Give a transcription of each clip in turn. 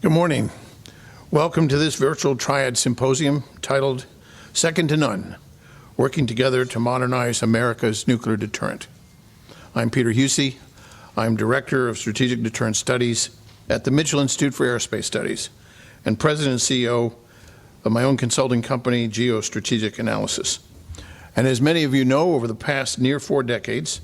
Good morning. Welcome to this virtual Triad Symposium titled Second to None, Working Together to Modernize America's Nuclear Deterrent. I'm Peter Husey. I'm Director of Strategic Deterrence Studies at the Mitchell Institute for Aerospace Studies and President and CEO of my own consulting company, Geostrategic Analysis. And as many of you know, over the past near 4 decades,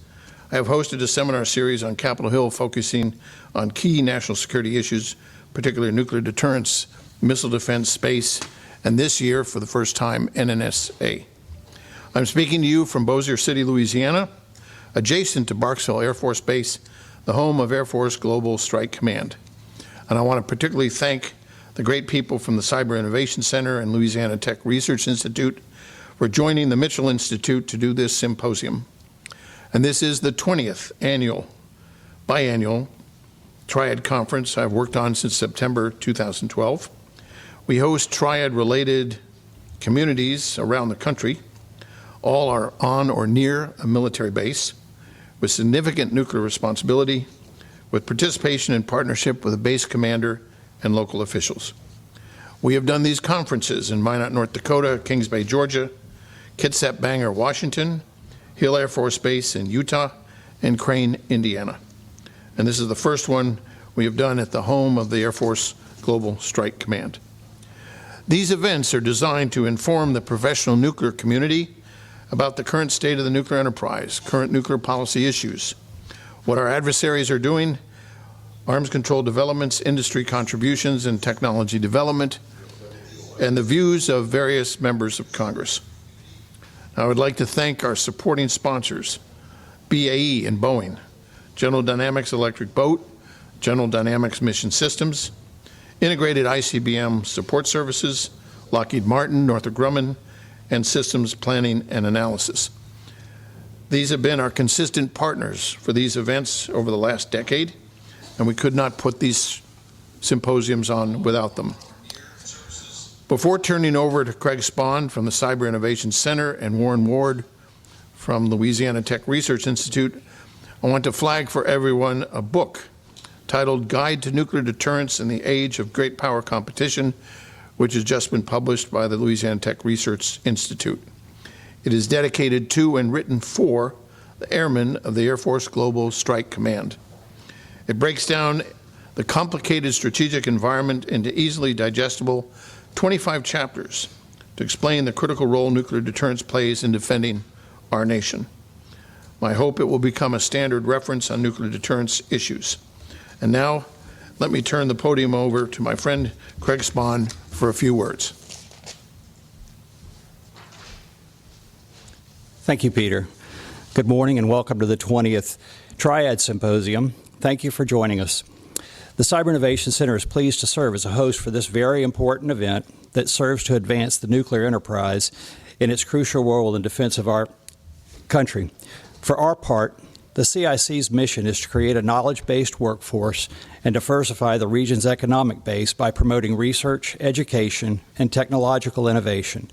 I have hosted a seminar series on Capitol Hill focusing on key national security issues, particularly nuclear deterrence, missile defense, space, and this year, for the first time, NNSA. I'm speaking to you from Bossier City, Louisiana, adjacent to Barksville Air Force Base, the home of Air Force Global Strike Command. And I want to particularly thank the great people from the Cyber Innovation Center and Louisiana Tech Research Institute for joining the Mitchell Institute to do this symposium. And this is the 20th biannual Triad Conference I've worked on since September 2012. We host Triad-related communities around the country. All are on or near a military base with significant nuclear responsibility, with participation and partnership with a base commander and local officials. We have done these conferences in Minot, North Dakota, Kings Bay, Georgia, Kitsap Bangor, Washington, Hill Air Force Base in Utah, and Crane, Indiana. And this is the first one we have done at the home of the Air Force Global Strike Command. These events are designed to inform the professional nuclear community about the current state of the nuclear enterprise, current nuclear policy issues, what our adversaries are doing, arms control developments, industry contributions, and technology development, and the views of various members of Congress. I would like to thank our supporting sponsors, BAE and Boeing, General Dynamics Electric Boat, General Dynamics Mission Systems, Integrated ICBM Support Services, Lockheed Martin, Northrop Grumman, and Systems Planning and Analysis. These have been our consistent partners for these events over the last decade, and we could not put these symposiums on without them. Before turning over to Craig Spahn from the Cyber Innovation Center and Warren Ward from Louisiana Tech Research Institute, I want to flag for everyone a book titled Guide to Nuclear Deterrence in the Age of Great Power Competition, which has just been published by the Louisiana Tech Research Institute. It is dedicated to and written for the airmen of the Air Force Global Strike Command. It breaks down the complicated strategic environment into easily digestible 25 chapters to explain the critical role nuclear deterrence plays in defending our nation. I hope it will become a standard reference on nuclear deterrence issues. And now, let me turn the podium over to my friend Craig Spahn for a few words. Thank you, Peter. Good morning and welcome to the 20th Triad Symposium. Thank you for joining us. The Cyber Innovation Center is pleased to serve as a host for this very important event that serves to advance the nuclear enterprise in its crucial role in defense of our country. For our part, the CIC's mission is to create a knowledge-based workforce and diversify the region's economic base by promoting research, education, and technological innovation,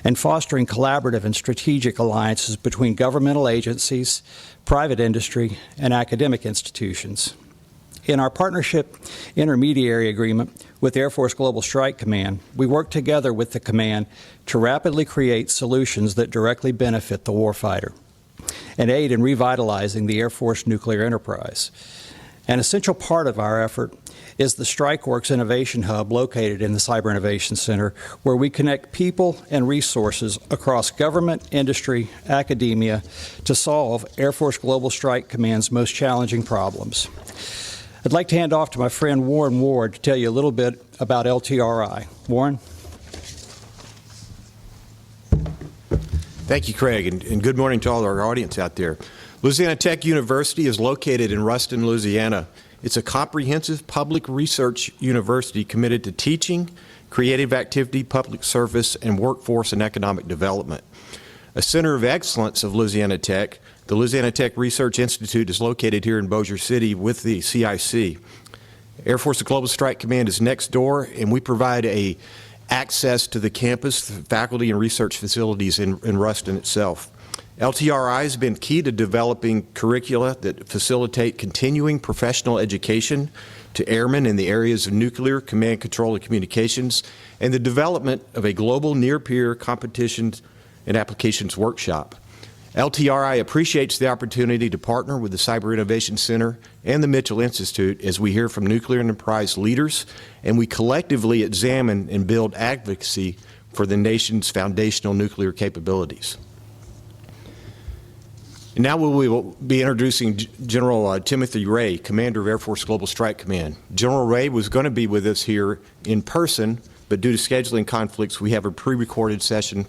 and fostering collaborative and strategic alliances between governmental agencies, private industry, and academic institutions. In our partnership intermediary agreement with Air Force Global Strike Command, we work together with the command to rapidly create solutions that directly benefit the warfighter and aid in revitalizing the Air Force nuclear enterprise. An essential part of our effort is the StrikeWorks Innovation Hub located in the Cyber Innovation Center, where we connect people and resources across government, industry, academia to solve Air Force Global Strike Command's most challenging problems. I'd like to hand off to my friend Warren Ward to tell you a little bit about LTRI. Warren? Thank you, Craig, and good morning to all our audience out there. Louisiana Tech University is located in Ruston, Louisiana. It's a comprehensive public research university committed to teaching, creative activity, public service, and workforce and economic development. A center of excellence of Louisiana Tech, the Louisiana Tech Research Institute is located here in Bossier City with the CIC. Air Force Global Strike Command is next door, and we provide access to the campus, the faculty, and research facilities in Ruston itself. LTRI has been key to developing curricula that facilitate continuing professional education to airmen in the areas of nuclear, command, control, and communications, and the development of a global near-peer competitions and applications workshop. LTRI appreciates the opportunity to partner with the Cyber Innovation Center and the Mitchell Institute as we hear from nuclear enterprise leaders, and we collectively examine and build advocacy for the nation's foundational nuclear capabilities. And now we will be introducing General Timothy Ray, Commander of Air Force Global Strike Command. General Ray was going to be with us here in person, but due to scheduling conflicts, we have a pre-recorded session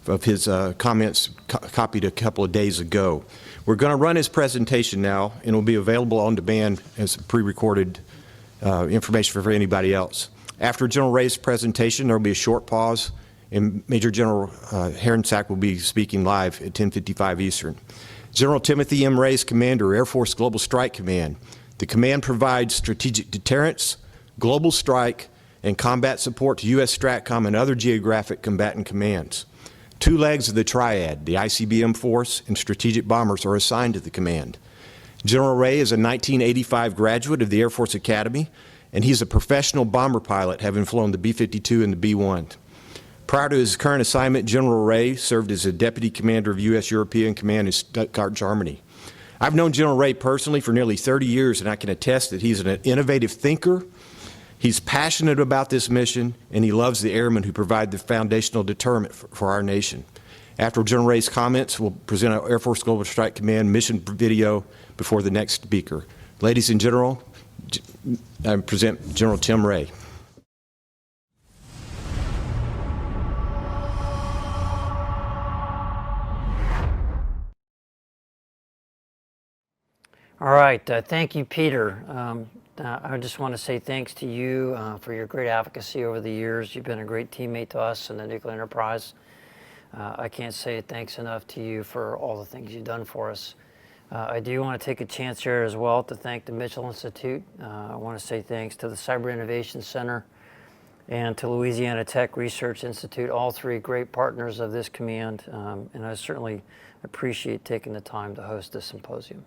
of his comments copied a couple of days ago. We're going to run his presentation now, and it will be available on demand as pre-recorded information for anybody else. After General Ray's presentation, there will be a short pause, and Major General Harencak will be speaking live at 10:55 Eastern. General Timothy M. Ray is Commander, Air Force Global Strike Command. The command provides strategic deterrence, global strike, and combat support to U.S. STRATCOM and other geographic combatant commands. Two legs of the triad, the ICBM force and strategic bombers, are assigned to the command. General Ray is a 1985 graduate of the Air Force Academy, and he's a professional bomber pilot, having flown the B-52 and the B-1. Prior to his current assignment, General Ray served as a Deputy Commander of U.S. European Command in Stuttgart, Germany. I've known General Ray personally for nearly 30 years, and I can attest that he's an innovative thinker. He's passionate about this mission, and he loves the airmen who provide the foundational deterrent for our nation. After General Ray's comments, we'll present our Air Force Global Strike Command mission video before the next speaker. Ladies and gentlemen, I present General Tim Ray. All right, thank you, Peter. I just want to say thanks to you for your great advocacy over the years. You've been a great teammate to us in the nuclear enterprise. I can't say thanks enough to you for all the things you've done for us. I do want to take a chance here as well to thank the Mitchell Institute. I want to say thanks to the Cyber Innovation Center and to Louisiana Tech Research Institute, all three great partners of this command, and I certainly appreciate taking the time to host this symposium.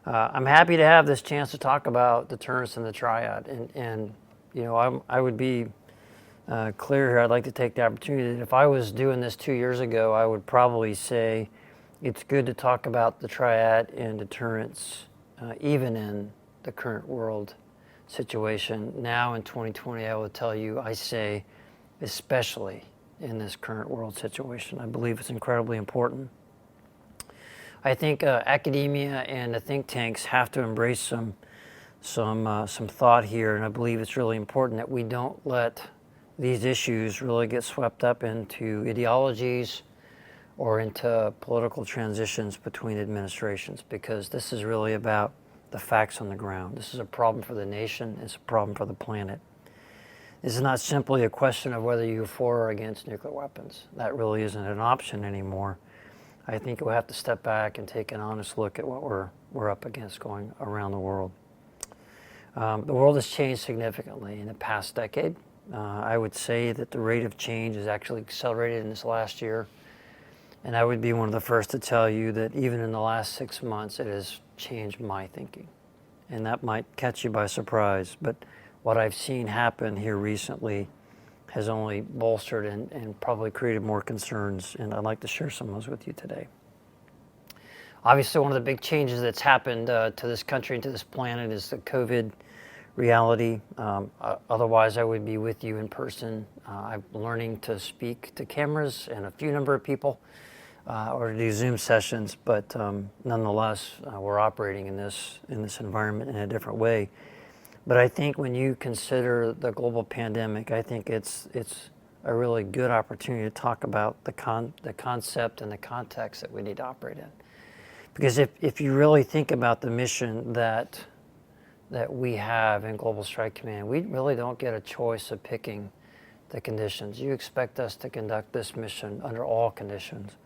I'm happy to have this chance to talk about deterrence in the triad, and you know, I would be clear here. I'd like to take the opportunity that if I was doing this 2 years ago, I would probably say it's good to talk about the triad and deterrence, even in the current world situation. Now in 2020, I will tell you, I say, especially in this current world situation. I believe it's incredibly important. I think academia and the think tanks have to embrace some thought here, and I believe it's really important that we don't let these issues really get swept up into ideologies or into political transitions between administrations, because this is really about the facts on the ground. This is a problem for the nation. It's a problem for the planet. This is not simply a question of whether you're for or against nuclear weapons. That really isn't an option anymore. I think we'll have to step back and take an honest look at what we're up against going around the world. The world has changed significantly in the past decade. I would say that the rate of change has actually accelerated in this last year. And I would be one of the first to tell you that even in the last 6 months, it has changed my thinking. And that might catch you by surprise, but what I've seen happen here recently has only bolstered and probably created more concerns, and I'd like to share some of those with you today. Obviously, one of the big changes that's happened to this country and to this planet is the COVID reality. Otherwise, I would be with you in person. I'm learning to speak to cameras and a few number of people or to do Zoom sessions, but nonetheless, we're operating in this environment in a different way. But I think when you consider the global pandemic, I think it's a really good opportunity to talk about the concept and the context that we need to operate in. Because if you really think about the mission that we have in Global Strike Command, we really don't get a choice of picking the conditions. You expect us to conduct this mission under all conditions,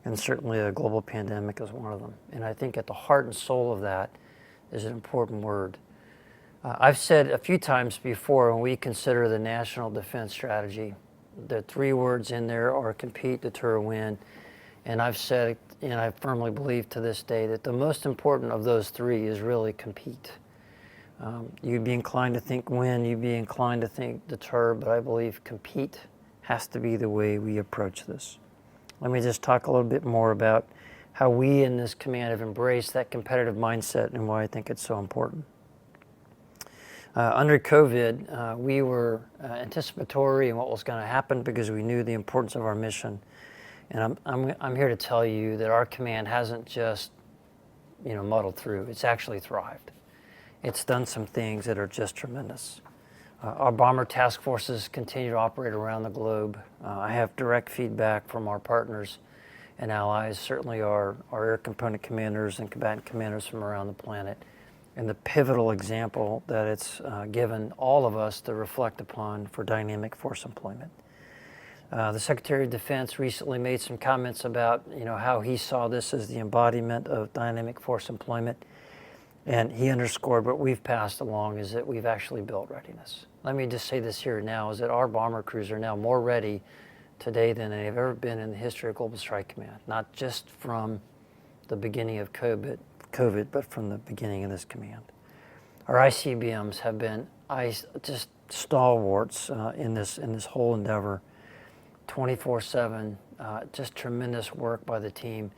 and certainly a global pandemic is one of them. And I think at the heart and soul of that is an important word. I've said a few times before, when we consider the National Defense Strategy, the three words in there are compete, deter, win. And I've said, and I firmly believe to this day, that the most important of those three is really compete. You'd be inclined to think win, you'd be inclined to think deter, but I believe compete has to be the way we approach this. Let me just talk a little bit more about how we in this command have embraced that competitive mindset and why I think it's so important. Under COVID, we were anticipatory in what was going to happen because we knew the importance of our mission. And I'm here to tell you that our command hasn't just, muddled through. It's actually thrived. It's done some things that are just tremendous. Our bomber task forces continue to operate around the globe. I have direct feedback from our partners and allies, certainly our air component commanders and combatant commanders from around the planet, and the pivotal example that it's given all of us to reflect upon for dynamic force employment. The Secretary of Defense recently made some comments about how he saw this as the embodiment of dynamic force employment, and he underscored what we've passed along is that we've actually built readiness. Let me just say this here now, is that our bomber crews are now more ready today than they've ever been in the history of Global Strike Command, not just from the beginning of COVID, but from the beginning of this command. Our ICBMs have been just stalwarts in this whole endeavor, 24/7, just tremendous work by the team.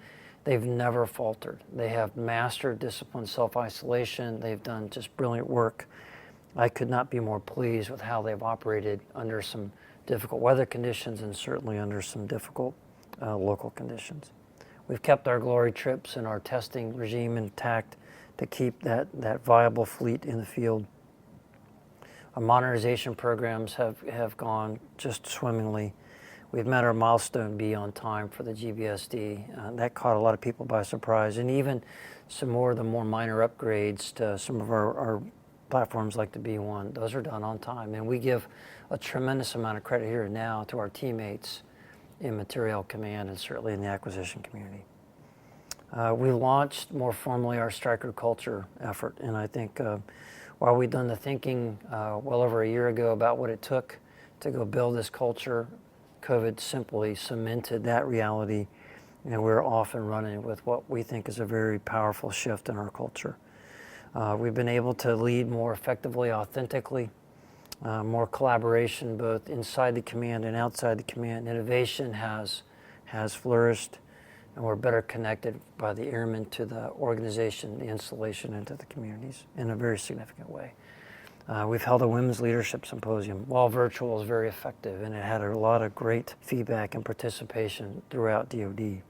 They've never faltered. They have mastered disciplined self-isolation. They've done just brilliant work. I could not be more pleased with how they've operated under some difficult weather conditions and certainly under some difficult local conditions. We've kept our glory trips and our testing regime intact to keep that viable fleet in the field. Our modernization programs have gone just swimmingly. We've met our milestone B on time for the GBSD. That caught a lot of people by surprise, and even some more of the more minor upgrades to some of our platforms like the B1, those are done on time. And we give a tremendous amount of credit here and now to our teammates in material command and certainly in the acquisition community. We launched more formally our striker culture effort, and I think while we've done the thinking well over a year ago about what it took to go build this culture, COVID simply cemented that reality, and we're off and running with what we think is a very powerful shift in our culture. We've been able to lead more effectively, authentically, more collaboration both inside the command and outside the command. Innovation has flourished, and we're better connected by the airmen to the organization, the installation, and to the communities in a very significant way. We've held a women's leadership symposium. While virtual, it was very effective, and it had a lot of great feedback and participation throughout DoD.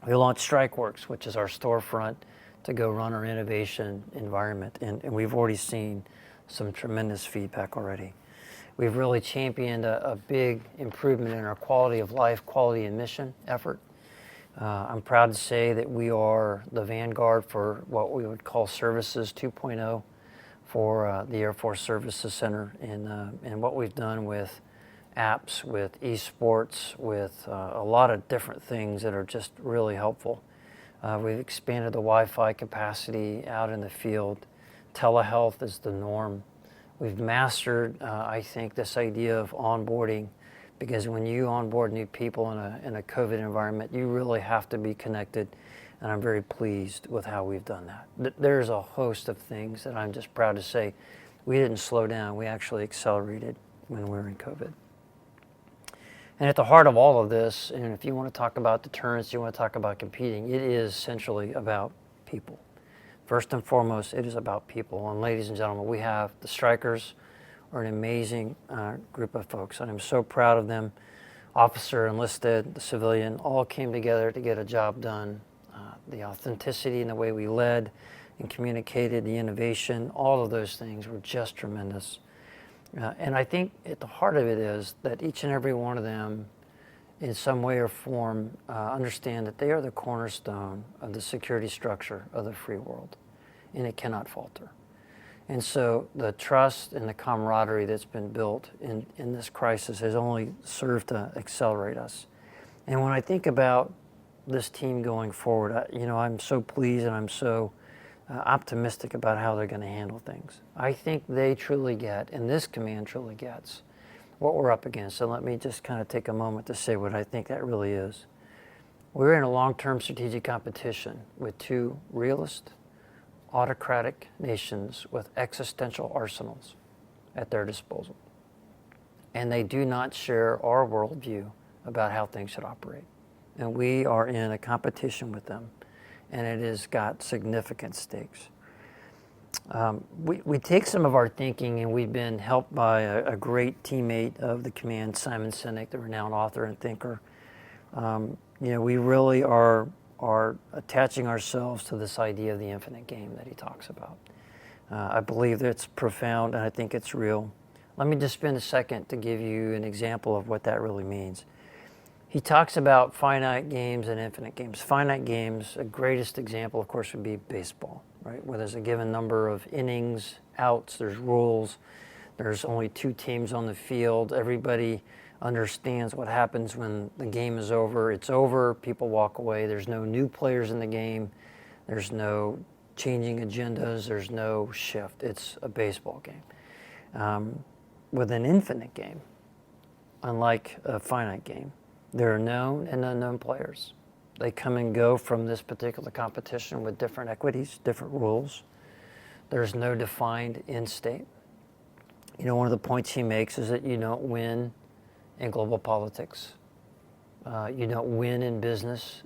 We launched StrikeWorks, which is our storefront to go run our innovation environment, and we've already seen some tremendous feedback already. We've really championed a big improvement in our quality of life, quality and mission effort. I'm proud to say that we are the vanguard for what we would call Services 2.0 for the Air Force Services Center, and what we've done with apps, with esports, with a lot of different things that are just really helpful. We've expanded the Wi-Fi capacity out in the field. Telehealth is the norm. We've mastered, I think, this idea of onboarding, because when you onboard new people in a COVID environment, you really have to be connected, and I'm very pleased with how we've done that. There's a host of things that I'm just proud to say we didn't slow down. We actually accelerated when we were in COVID. And at the heart of all of this, and if you want to talk about deterrence, you want to talk about competing, it is essentially about people. First and foremost, it is about people. And ladies and gentlemen, we have the Strikers are an amazing group of folks. And I'm so proud of them. Officer, enlisted, the civilian, all came together to get a job done. The authenticity in the way we led and communicated, the innovation, all of those things were just tremendous. And I think at the heart of it is that each and every one of them, in some way or form, understand that they are the cornerstone of the security structure of the free world, and it cannot falter. And so the trust and the camaraderie that's been built in this crisis has only served to accelerate us. And when I think about this team going forward, I'm so pleased and I'm so optimistic about how they're going to handle things. I think they truly get, and this command truly gets, what we're up against. So let me just kind of take a moment to say what I think that really is. We're in a long-term strategic competition with two realist, autocratic nations with existential arsenals at their disposal. And they do not share our worldview about how things should operate. And we are in a competition with them, and it has got significant stakes. We take some of our thinking, and we've been helped by a great teammate of the command, Simon Sinek, the renowned author and thinker. We really are attaching ourselves to this idea of the infinite game that he talks about. I believe that it's profound, and I think it's real. Let me just spend a second to give you an example of what that really means. He talks about finite games and infinite games. Finite games, a greatest example, of course, would be baseball, right? Where there's a given number of innings, outs, there's rules, there's only two teams on the field. Everybody understands what happens when the game is over. It's over, people walk away. There's no new players in the game. There's no changing agendas. There's no shift. It's a baseball game. With an infinite game, unlike a finite game, there are known and unknown players. They come and go from this particular competition with different equities, different rules. There's no defined end state. One of the points he makes is that you don't win in global politics. You don't win in business.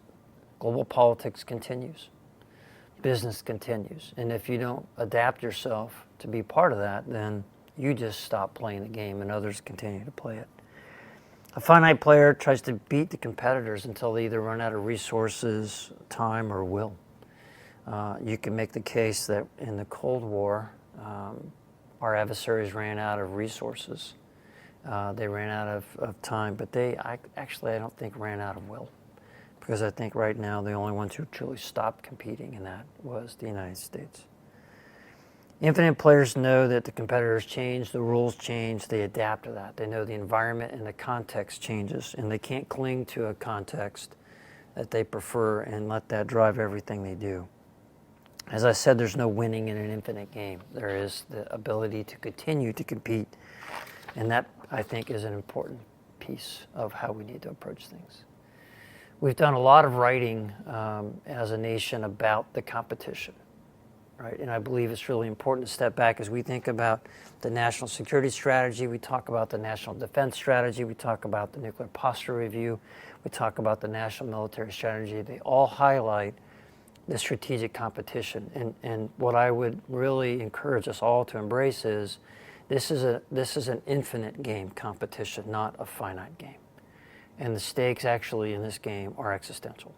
Global politics continues. Business continues. And if you don't adapt yourself to be part of that, then you just stop playing the game and others continue to play it. A finite player tries to beat the competitors until they either run out of resources, time, or will. You can make the case that in the Cold War, our adversaries ran out of resources. They ran out of time, but I don't think ran out of will. Because I think right now the only ones who truly stopped competing in that was the United States. Infinite players know that the competitors change, the rules change, they adapt to that. They know the environment and the context changes, and they can't cling to a context that they prefer and let that drive everything they do. As I said, there's no winning in an infinite game. There is the ability to continue to compete, and that, I think, is an important piece of how we need to approach things. We've done a lot of writing as a nation about the competition. Right, and I believe it's really important to step back as we think about the national security strategy. We talk about the national defense strategy. We talk about the nuclear posture review. We talk about the national military strategy. They all highlight the strategic competition. And what I would really encourage us all to embrace is this is an infinite game competition, not a finite game. And the stakes actually in this game are existential.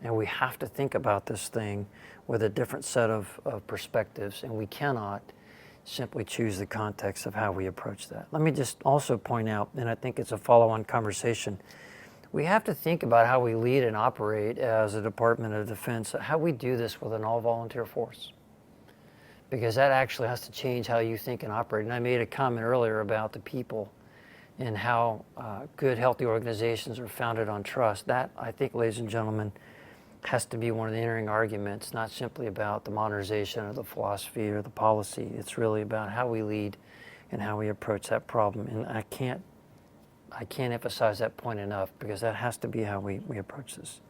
And we have to think about this thing with a different set of perspectives, and we cannot simply choose the context of how we approach that. Let me just also point out, and I think it's a follow-on conversation, we have to think about how we lead and operate as a Department of Defense, how we do this with an all-volunteer force. Because that actually has to change how you think and operate. And I made a comment earlier about the people and how good, healthy organizations are founded on trust. That, I think, ladies and gentlemen, has to be one of the entering arguments, not simply about the modernization or the philosophy or the policy. It's really about how we lead and how we approach that problem. And I can't emphasize that point enough, because that has to be how we approach this.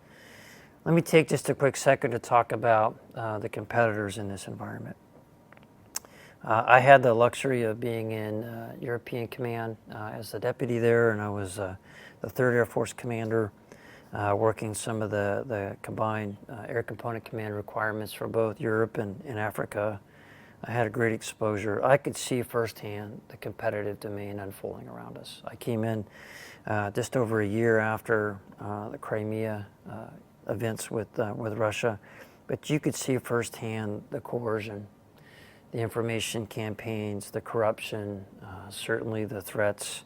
Let me take just a quick second to talk about the competitors in this environment. I had the luxury of being in European Command as the deputy there, and I was the 3rd Air Force commander, working some of the combined air component command requirements for both Europe and Africa. I had a great exposure. I could see firsthand the competitive domain unfolding around us. I came in just over a year after the Crimea events with Russia, but you could see firsthand the coercion, the information campaigns, the corruption, certainly the threats,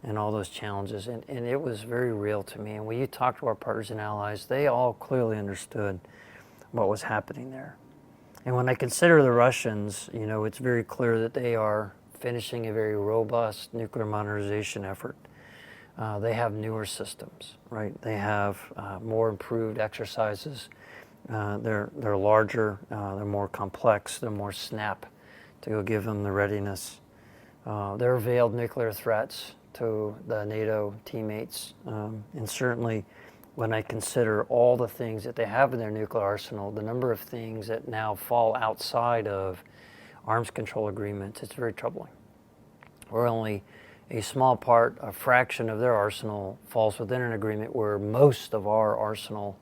and all those challenges. And it was very real to me. And when you talk to our partners and allies, they all clearly understood what was happening there. And when I consider the Russians, it's very clear that they are finishing a very robust nuclear modernization effort. They have newer systems, right? They have more improved exercises. They're larger, they're more complex, they're more snap to go give them the readiness. There are veiled nuclear threats to the NATO teammates, and certainly when I consider all the things that they have in their nuclear arsenal, the number of things that now fall outside of arms control agreements, it's very troubling. We're only a small part, a fraction of their arsenal falls within an agreement where most of our arsenal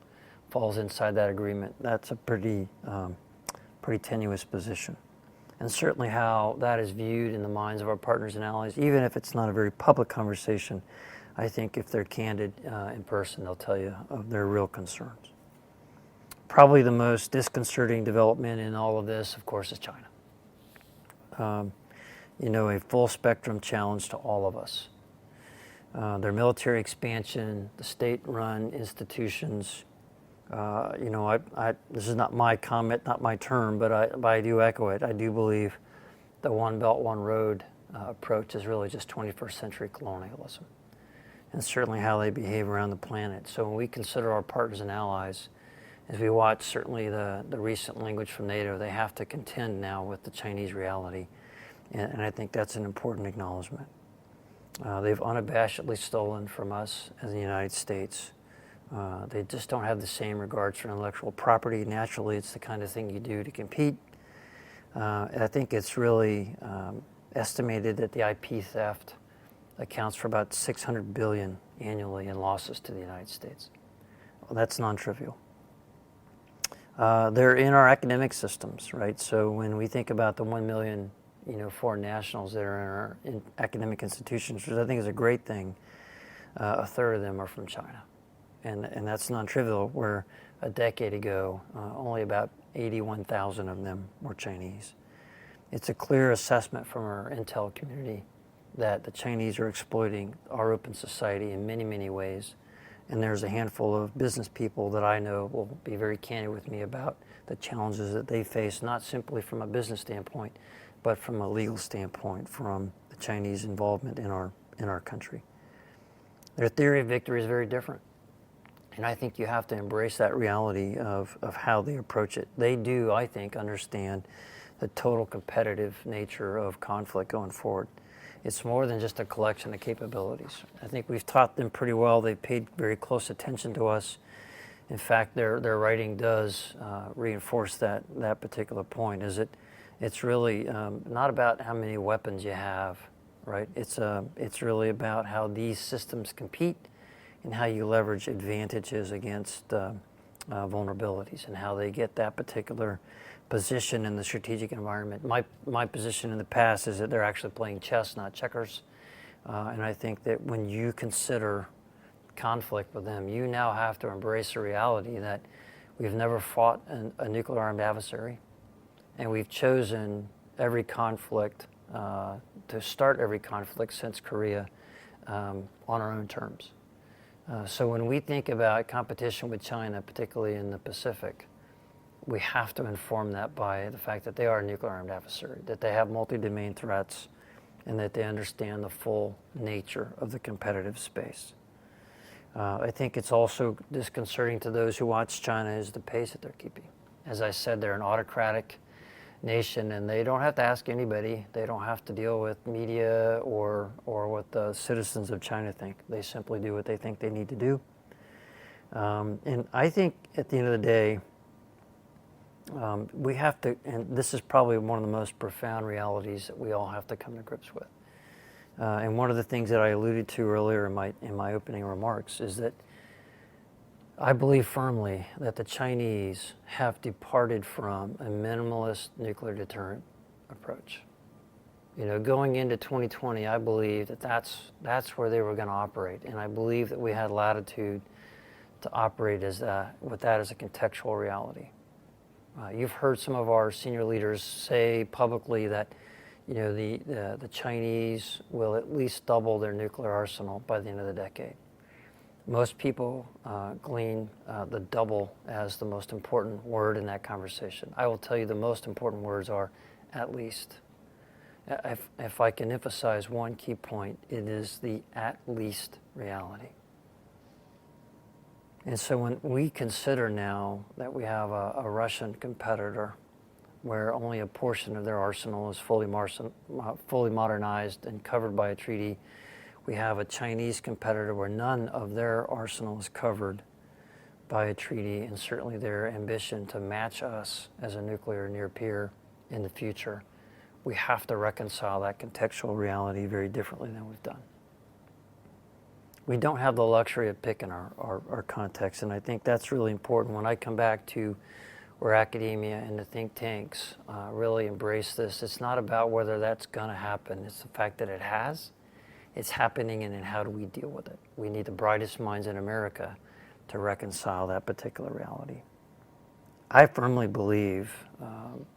falls inside that agreement. That's a pretty tenuous position. And certainly how that is viewed in the minds of our partners and allies, even if it's not a very public conversation, I think if they're candid in person, they'll tell you of their real concerns. Probably the most disconcerting development in all of this, of course, is China. A full spectrum challenge to all of us. Their military expansion, the state-run institutions. This is not my comment, not my term, but I do echo it. I do believe the One Belt, One Road approach is really just 21st century colonialism, and certainly how they behave around the planet. So when we consider our partners and allies, as we watch certainly the recent language from NATO, they have to contend now with the Chinese reality, and I think that's an important acknowledgement. They've unabashedly stolen from us as the United States. They just don't have the same regards for intellectual property. Naturally, it's the kind of thing you do to compete. I think it's really estimated that the IP theft accounts for about $600 billion annually in losses to the United States. Well, that's non-trivial. They're in our academic systems, right? So when we think about the 1 million, foreign nationals that are in our academic institutions, which I think is a great thing, a third of them are from China. And that's non-trivial, where a decade ago, only about 81,000 of them were Chinese. It's a clear assessment from our intel community that the Chinese are exploiting our open society in many, many ways. And there's a handful of business people that I know will be very candid with me about the challenges that they face, not simply from a business standpoint, but from a legal standpoint, from the Chinese involvement in our country. Their theory of victory is very different. And I think you have to embrace that reality of how they approach it. They do, I think, understand the total competitive nature of conflict going forward. It's more than just a collection of capabilities. I think we've taught them pretty well. They've paid very close attention to us. In fact, their writing does reinforce that particular point. It's really not about how many weapons you have, right? It's really about how these systems compete and how you leverage advantages against vulnerabilities, and how they get that particular position in the strategic environment. My position in the past is that they're actually playing chess, not checkers. And I think that when you consider conflict with them, you now have to embrace the reality that we've never fought a nuclear armed adversary, and we've chosen every conflict to start every conflict since Korea on our own terms. So when we think about competition with China, particularly in the Pacific, we have to inform that by the fact that they are a nuclear armed adversary, that they have multi-domain threats, and that they understand the full nature of the competitive space. I think it's also disconcerting to those who watch China is the pace that they're keeping. As I said, they're an autocratic nation, and they don't have to ask anybody. They don't have to deal with media or what the citizens of China think. They simply do what they think they need to do. And I think at the end of the day, we have to, and this is probably one of the most profound realities that we all have to come to grips with. And one of the things that I alluded to earlier in my opening remarks is that I believe firmly that the Chinese have departed from a minimalist nuclear deterrent approach. Going into 2020, I believe that that's where they were going to operate, and I believe that we had latitude to operate with that as a contextual reality. You've heard some of our senior leaders say publicly that the Chinese will at least double their nuclear arsenal by the end of the decade. Most people glean the double as the most important word in that conversation. I will tell you the most important words are at least. If I can emphasize one key point, it is the at least reality. And so when we consider now that we have a Russian competitor where only a portion of their arsenal is fully modernized and covered by a treaty, we have a Chinese competitor where none of their arsenal is covered by a treaty, and certainly their ambition to match us as a nuclear near peer in the future, we have to reconcile that contextual reality very differently than we've done. We don't have the luxury of picking our context, and I think that's really important. When I come back to where academia and the think tanks really embrace this, it's not about whether that's going to happen. It's the fact that it has. It's happening, and then how do we deal with it? We need the brightest minds in America to reconcile that particular reality. I firmly believe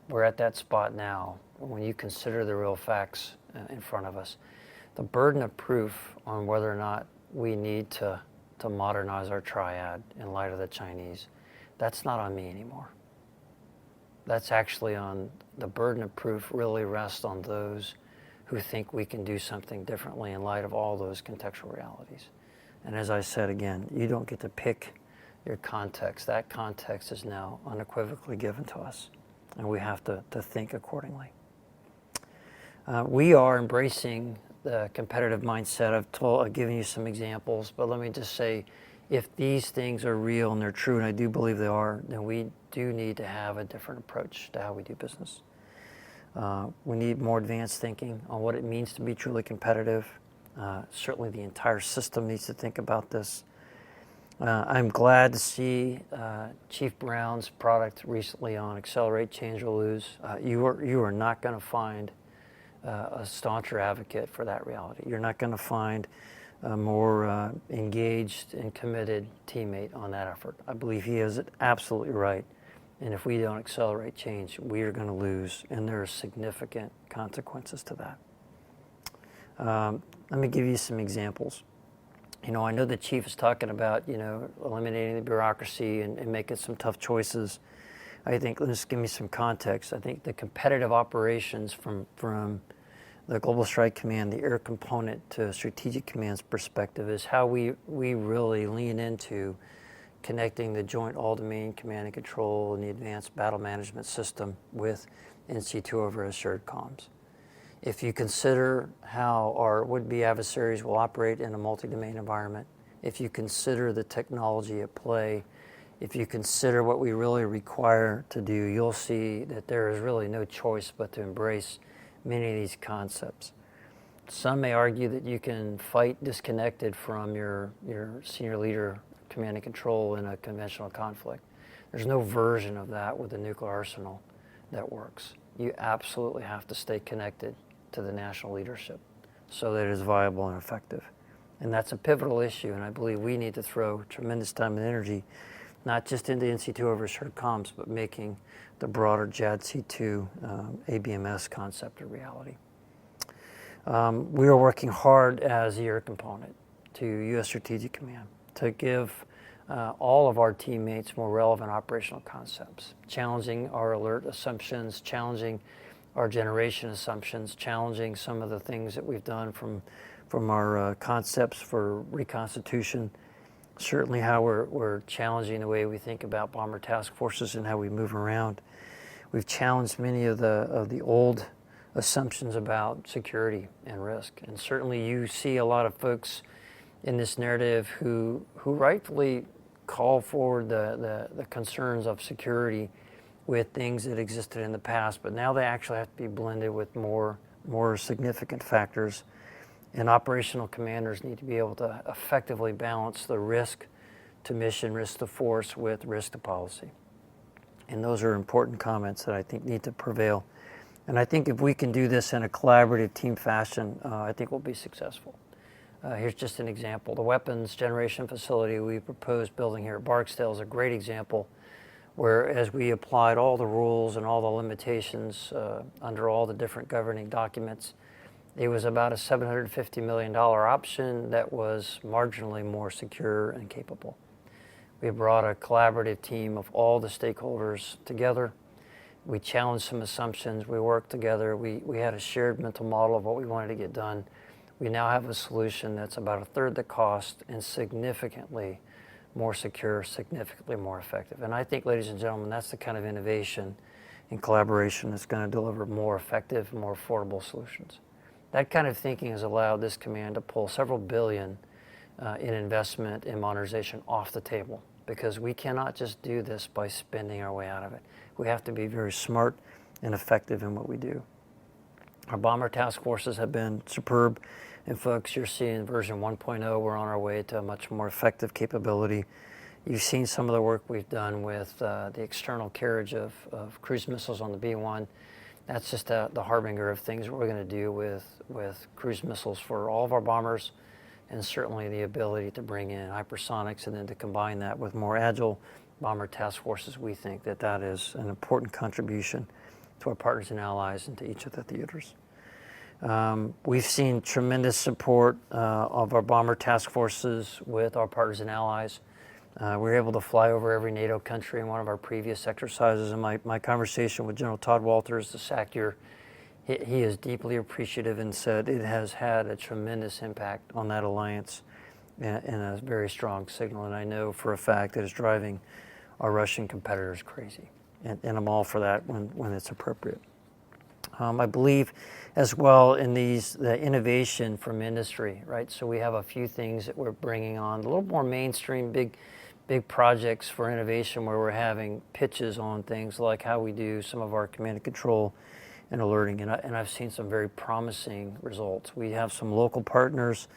we're at that spot now when you consider the real facts in front of us. The burden of proof on whether or not we need to modernize our triad in light of the Chinese, that's not on me anymore. That's actually on the burden of proof really rests on those who think we can do something differently in light of all those contextual realities. And as I said again, you don't get to pick your context. That context is now unequivocally given to us, and we have to think accordingly. We are embracing the competitive mindset. I've given you some examples, but let me just say, if these things are real and they're true, and I do believe they are, then we do need to have a different approach to how we do business. We need more advanced thinking on what it means to be truly competitive. Certainly the entire system needs to think about this. I'm glad to see Chief Brown's product recently on Accelerate, Change, or Lose. You are not going to find a stauncher advocate for that reality. You're not going to find a more engaged and committed teammate on that effort. I believe he is absolutely right. And if we don't accelerate change, we are going to lose, and there are significant consequences to that. Let me give you some examples. I know the chief is talking about, eliminating the bureaucracy and making some tough choices. I think, let's give me some context. I think the competitive operations from the Global Strike Command, the air component to Strategic Command's perspective is how we really lean into connecting the Joint All-Domain Command and Control and the Advanced Battle Management System with NC2 over Assured Comms. If you consider how our would-be adversaries will operate in a multi-domain environment, if you consider the technology at play, if you consider what we really require to do, you'll see that there is really no choice but to embrace many of these concepts. Some may argue that you can fight disconnected from your senior leader, command and control in a conventional conflict. There's no version of that with the nuclear arsenal that works. You absolutely have to stay connected to the national leadership so that it is viable and effective. And that's a pivotal issue, and I believe we need to throw tremendous time and energy, not just into NC2 over Assured Comms, but making the broader JADC2 ABMS concept a reality. We are working hard as the air component to U.S. Strategic Command to give all of our teammates more relevant operational concepts, challenging our alert assumptions, challenging our generation assumptions, challenging some of the things that we've done from our concepts for reconstitution, certainly how we're challenging the way we think about bomber task forces and how we move around. We've challenged many of the old assumptions about security and risk, and certainly you see a lot of folks in this narrative who rightfully call forward the concerns of security with things that existed in the past, but now they actually have to be blended with more significant factors. And operational commanders need to be able to effectively balance the risk to mission, risk to force with risk to policy. And those are important comments that I think need to prevail. And I think if we can do this in a collaborative team fashion, I think we'll be successful. Here's just an example. The weapons generation facility we proposed building here at Barksdale is a great example where, as we applied all the rules and all the limitations under all the different governing documents, it was about a $750 million option that was marginally more secure and capable. We brought a collaborative team of all the stakeholders together. We challenged some assumptions. We worked together. We had a shared mental model of what we wanted to get done. We now have a solution that's about a third the cost and significantly more secure, significantly more effective. And I think, ladies and gentlemen, that's the kind of innovation and collaboration that's going to deliver more effective, more affordable solutions. That kind of thinking has allowed this command to pull several billion in investment in modernization off the table because we cannot just do this by spending our way out of it. We have to be very smart and effective in what we do. Our bomber task forces have been superb, and folks, you're seeing version 1.0. We're on our way to a much more effective capability. You've seen some of the work we've done with the external carriage of cruise missiles on the B-1. That's just the harbinger of things we're going to do with cruise missiles for all of our bombers, and certainly the ability to bring in hypersonics and then to combine that with more agile bomber task forces. We think that that is an important contribution to our partners and allies and to each of the theaters. We've seen tremendous support of our bomber task forces with our partners and allies. We were able to fly over every NATO country in one of our previous exercises. In my conversation with General Todd Walters, the SACEUR, he is deeply appreciative and said it has had a tremendous impact on that alliance and a very strong signal. And I know for a fact that it's driving our Russian competitors crazy. And I'm all for that when it's appropriate. I believe as well in the innovation from industry, right? So we have a few things that we're bringing on, a little more mainstream, big projects for innovation where we're having pitches on things like how we do some of our command and control and alerting. And I've seen some very promising results. We have some local partners.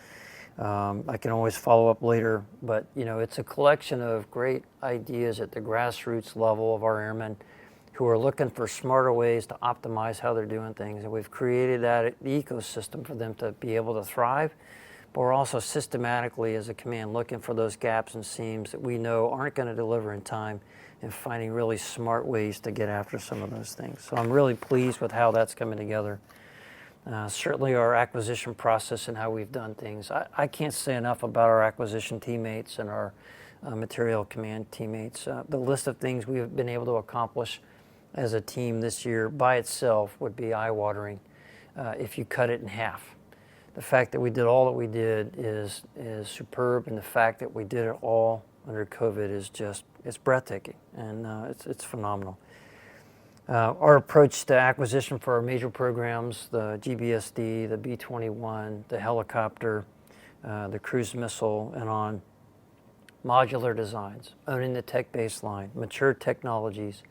I can always follow up later, but it's a collection of great ideas at the grassroots level of our airmen who are looking for smarter ways to optimize how they're doing things. And we've created that ecosystem for them to be able to thrive. But we're also systematically, as a command, looking for those gaps and seams that we know aren't going to deliver in time and finding really smart ways to get after some of those things. So I'm really pleased with how that's coming together. Certainly our acquisition process and how we've done things. I can't say enough about our acquisition teammates and our material command teammates. The list of things we've been able to accomplish as a team this year by itself would be eye-watering if you cut it in half. The fact that we did all that we did is superb, and the fact that we did it all under COVID is it's breathtaking, and it's phenomenal. Our approach to acquisition for our major programs, the GBSD, the B-21, the helicopter, the cruise missile, and on modular designs, owning the tech baseline, mature technologies,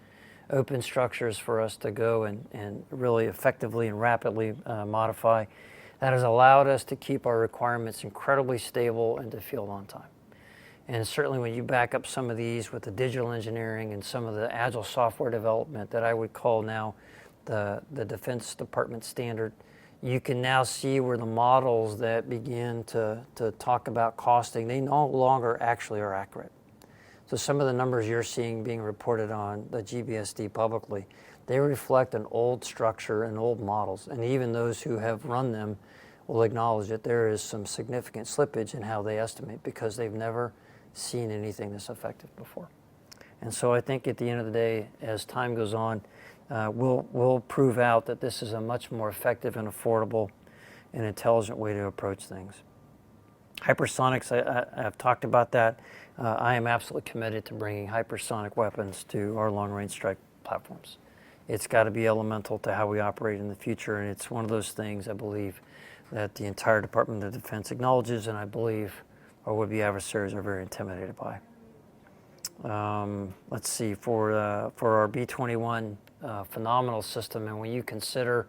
open structures for us to go and really effectively and rapidly modify. That has allowed us to keep our requirements incredibly stable and to field on time. And certainly when you back up some of these with the digital engineering and some of the agile software development that I would call now the Defense Department standard, you can now see where the models that begin to talk about costing, they no longer actually are accurate. So some of the numbers you're seeing being reported on the GBSD publicly, they reflect an old structure and old models. And even those who have run them will acknowledge that there is some significant slippage in how they estimate because they've never seen anything this effective before. And so I think at the end of the day, as time goes on, we'll prove out that this is a much more effective and affordable and intelligent way to approach things. Hypersonics, I've talked about that. I am absolutely committed to bringing hypersonic weapons to our long-range strike platforms. It's got to be elemental to how we operate in the future, and it's one of those things I believe that the entire Department of Defense acknowledges, and I believe our would-be adversaries are very intimidated by. Let's see, for our B-21 phenomenal system, and when you consider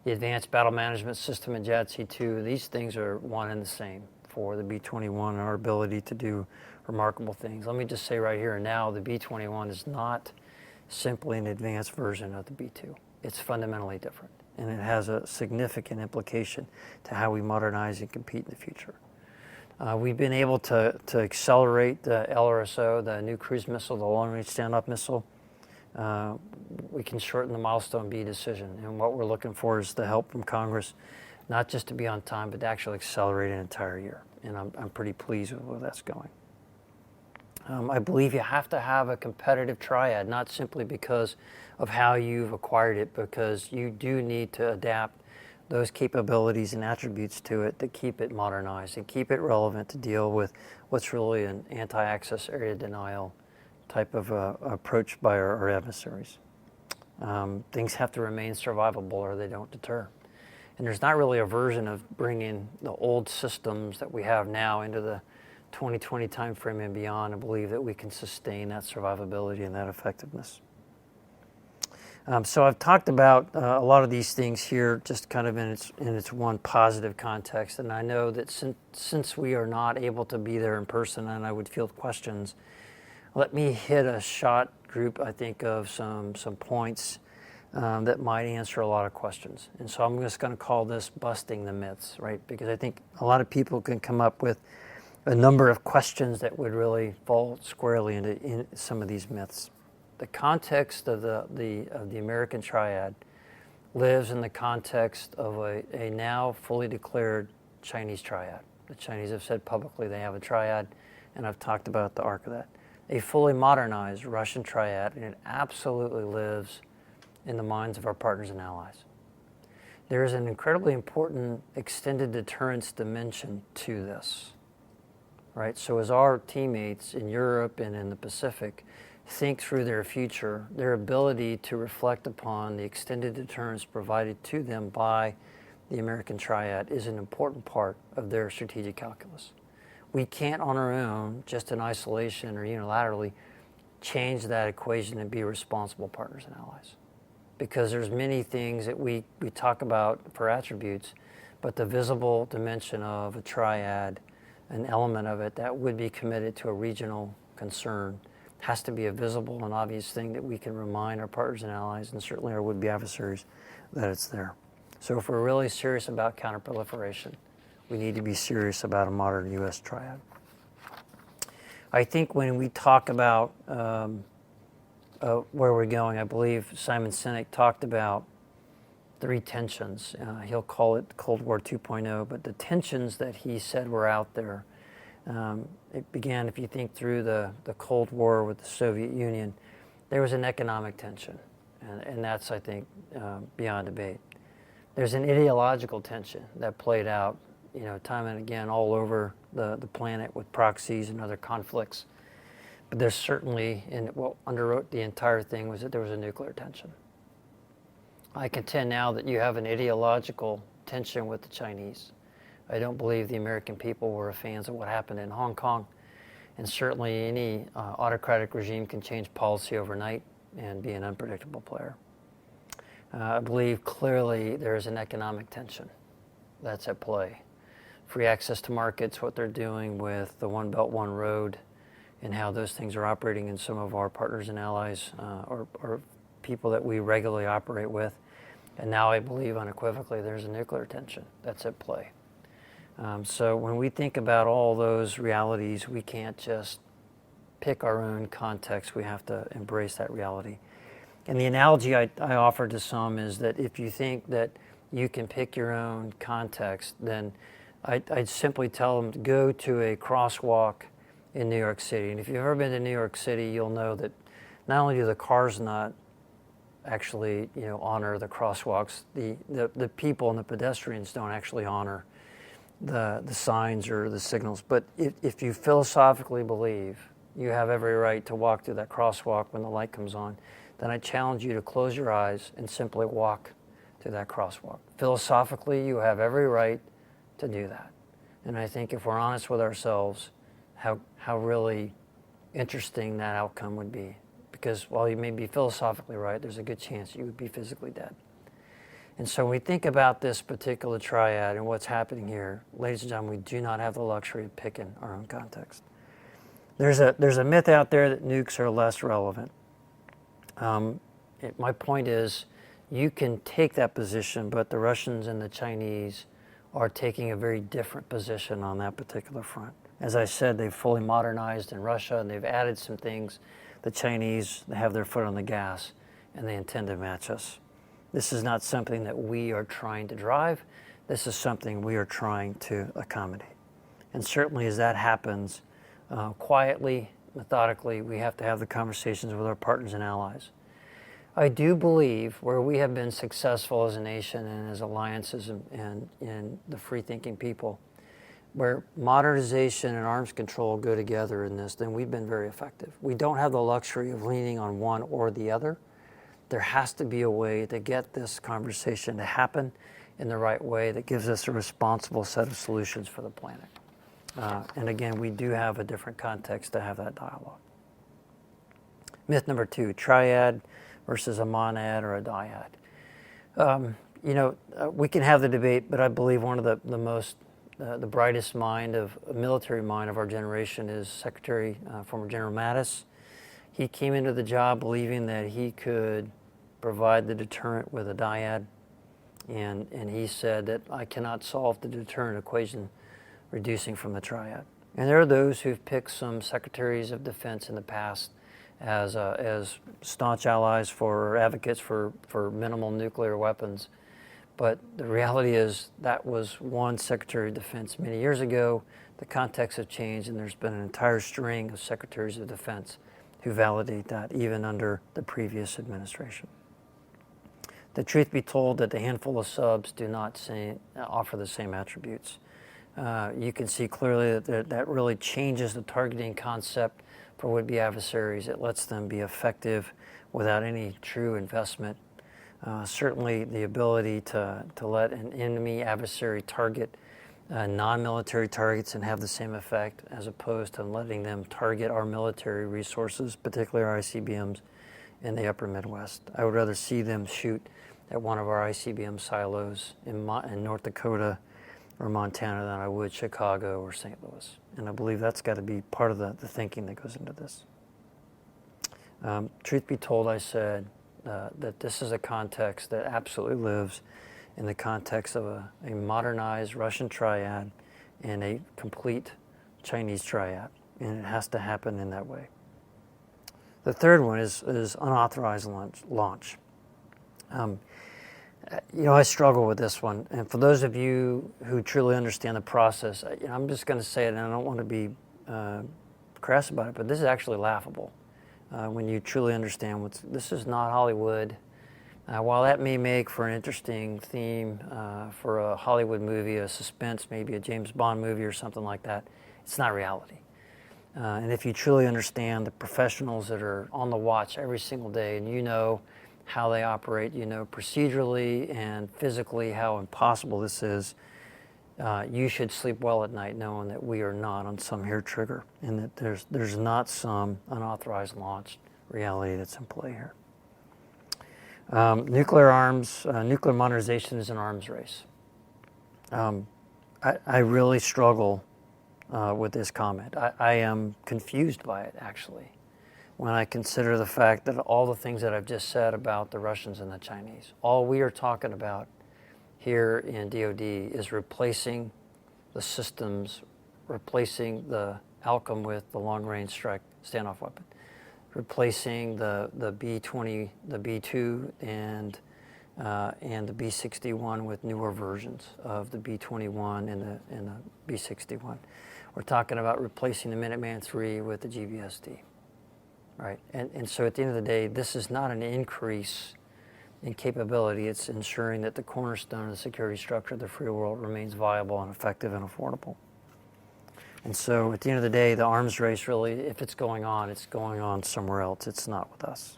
the Advanced Battle Management System and JADC2, these things are one and the same for the B-21 and our ability to do remarkable things. Let me just say right here and now, the B-21 is not simply an advanced version of the B-2. It's fundamentally different, and it has a significant implication to how we modernize and compete in the future. We've been able to accelerate the LRSO, the new cruise missile, the long-range stand-off missile. We can shorten the milestone B decision, and what we're looking for is the help from Congress, not just to be on time, but to actually accelerate an entire year, and I'm pretty pleased with where that's going. I believe you have to have a competitive triad, not simply because of how you've acquired it, because you do need to adapt those capabilities and attributes to it that keep it modernized and keep it relevant to deal with what's really an anti-access area denial type of approach by our adversaries. Things have to remain survivable or they don't deter. And there's not really a version of bringing the old systems that we have now into the 2020 timeframe and beyond, and believe that we can sustain that survivability and that effectiveness. So I've talked about a lot of these things here just kind of in its one positive context, and I know that since we are not able to be there in person and I would field questions, let me hit a shot group, I think, of some points that might answer a lot of questions. And so I'm just going to call this busting the myths, right? Because I think a lot of people can come up with a number of questions that would really fall squarely into some of these myths. The context of the American Triad lives in the context of a now fully declared Chinese Triad. The Chinese have said publicly they have a Triad, and I've talked about the arc of that. A fully modernized Russian Triad, and it absolutely lives in the minds of our partners and allies. There is an incredibly important extended deterrence dimension to this, right? So as our teammates in Europe and in the Pacific think through their future, their ability to reflect upon the extended deterrence provided to them by the American Triad is an important part of their strategic calculus. We can't on our own, just in isolation or unilaterally, change that equation and be responsible partners and allies. Because there's many things that we talk about for attributes, but the visible dimension of a triad, an element of it that would be committed to a regional concern, has to be a visible and obvious thing that we can remind our partners and allies, and certainly our would-be adversaries, that it's there. So if we're really serious about counterproliferation, we need to be serious about a modern U.S. triad. I think when we talk about where we're going, I believe Simon Sinek talked about three tensions. He'll call it Cold War 2.0, but the tensions that he said were out there, it began, if you think through the Cold War with the Soviet Union, there was an economic tension, and that's, I think, beyond debate. There's an ideological tension that played out, time and again all over the planet with proxies and other conflicts. But there's certainly, and what underwrote the entire thing was that there was a nuclear tension. I contend now that you have an ideological tension with the Chinese. I don't believe the American people were fans of what happened in Hong Kong. And certainly any autocratic regime can change policy overnight and be an unpredictable player. I believe clearly there is an economic tension that's at play. Free access to markets, what they're doing with the One Belt, One Road, and how those things are operating in some of our partners and allies or people that we regularly operate with. And now I believe unequivocally there's a nuclear tension that's at play. So when we think about all those realities, we can't just pick our own context. We have to embrace that reality. And the analogy I offer to some is that if you think that you can pick your own context, then I'd simply tell them to go to a crosswalk in New York City. And if you've ever been to New York City, you'll know that not only do the cars not actually honor the crosswalks, the people and the pedestrians don't actually honor the signs or the signals. But if you philosophically believe you have every right to walk through that crosswalk when the light comes on, then I challenge you to close your eyes and simply walk to that crosswalk. Philosophically, you have every right to do that. And I think if we're honest with ourselves, how really interesting that outcome would be. Because while you may be philosophically right, there's a good chance you would be physically dead. And so when we think about this particular triad and what's happening here, ladies and gentlemen, we do not have the luxury of picking our own context. There's a myth out there that nukes are less relevant. My point is, you can take that position, but the Russians and the Chinese are taking a very different position on that particular front. As I said, they've fully modernized in Russia, and they've added some things. The Chinese, they have their foot on the gas, and they intend to match us. This is not something that we are trying to drive. This is something we are trying to accommodate. And certainly as that happens, quietly, methodically, we have to have the conversations with our partners and allies. I do believe where we have been successful as a nation and as alliances and the free-thinking people, where modernization and arms control go together in this, then we've been very effective. We don't have the luxury of leaning on one or the other. There has to be a way to get this conversation to happen in the right way that gives us a responsible set of solutions for the planet. And again, we do have a different context to have that dialogue. Myth number 2, triad versus a monad or a dyad. We can have the debate, but I believe one of the brightest military mind of our generation is former General Mattis. He came into the job believing that he could provide the deterrent with a dyad, and he said that I cannot solve the deterrent equation reducing from the triad. And there are those who've picked some secretaries of defense in the past as staunch allies or advocates for minimal nuclear weapons. But the reality is that was one Secretary of Defense many years ago. The context has changed, and there's been an entire string of Secretaries of Defense who validate that, even under the previous administration. The truth be told, that the handful of subs do not offer the same attributes. You can see clearly that really changes the targeting concept for would-be adversaries. It lets them be effective without any true investment. Certainly the ability to let an enemy adversary target non-military targets and have the same effect, as opposed to letting them target our military resources, particularly our ICBMs in the upper Midwest. I would rather see them shoot at one of our ICBM silos in North Dakota or Montana than I would Chicago or St. Louis. And I believe that's got to be part of the thinking that goes into this. Truth be told, I said that this is a context that absolutely lives in the context of a modernized Russian triad and a complete Chinese triad, and it has to happen in that way. The third one is unauthorized launch. I struggle with this one, and for those of you who truly understand the process, I'm just going to say it, and I don't want to be crass about it, but this is actually laughable when you truly understand this is not Hollywood. While that may make for an interesting theme for a Hollywood movie, a suspense, maybe a James Bond movie or something like that, it's not reality. And if you truly understand the professionals that are on the watch every single day, and you know how they operate, you know procedurally and physically how impossible this is, you should sleep well at night knowing that we are not on some hair trigger, and that there's not some unauthorized launch reality that's in play here. Nuclear modernization is an arms race. I really struggle with this comment. I am confused by it, actually, when I consider the fact that all the things that I've just said about the Russians and the Chinese, all we are talking about here in DoD is replacing the systems, replacing the outcome with the long-range strike standoff weapon, replacing the B-20, the B-2, and the B-61 with newer versions of the B-21 and the B-61. We're talking about replacing the Minuteman III with the GBSD, right? And so at the end of the day, this is not an increase in capability. It's ensuring that the cornerstone of the security structure of the free world remains viable and effective and affordable. And so at the end of the day, the arms race really, if it's going on somewhere else. It's not with us.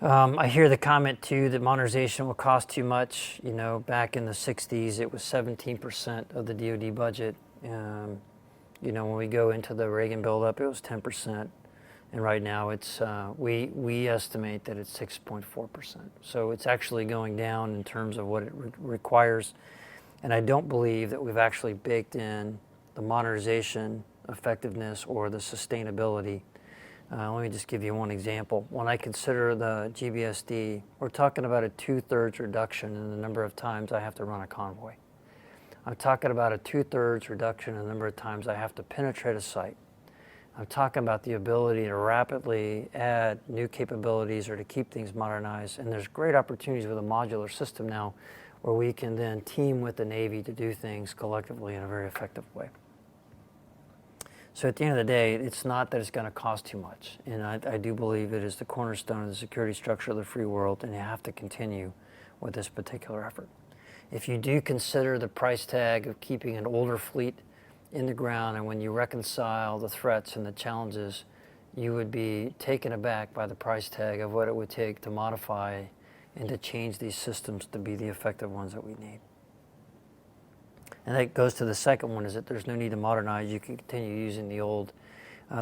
I hear the comment too that modernization will cost too much. Back in the 60s, it was 17% of the DoD budget. When we go into the Reagan buildup, it was 10%. And right now it's, we estimate that it's 6.4%. So it's actually going down in terms of what it requires. And I don't believe that we've actually baked in the modernization effectiveness or the sustainability. Let me just give you one example. When I consider the GBSD, we're talking about a 2/3 reduction in the number of times I have to run a convoy. I'm talking about a 2/3 reduction in the number of times I have to penetrate a site. I'm talking about the ability to rapidly add new capabilities or to keep things modernized. And there's great opportunities with a modular system now where we can then team with the Navy to do things collectively in a very effective way. So at the end of the day, it's not that it's going to cost too much. And I do believe it is the cornerstone of the security structure of the free world, and you have to continue with this particular effort. If you do consider the price tag of keeping an older fleet in the ground, and when you reconcile the threats and the challenges, you would be taken aback by the price tag of what it would take to modify and to change these systems to be the effective ones that we need. And that goes to the second one, is that there's no need to modernize. You can continue using the old.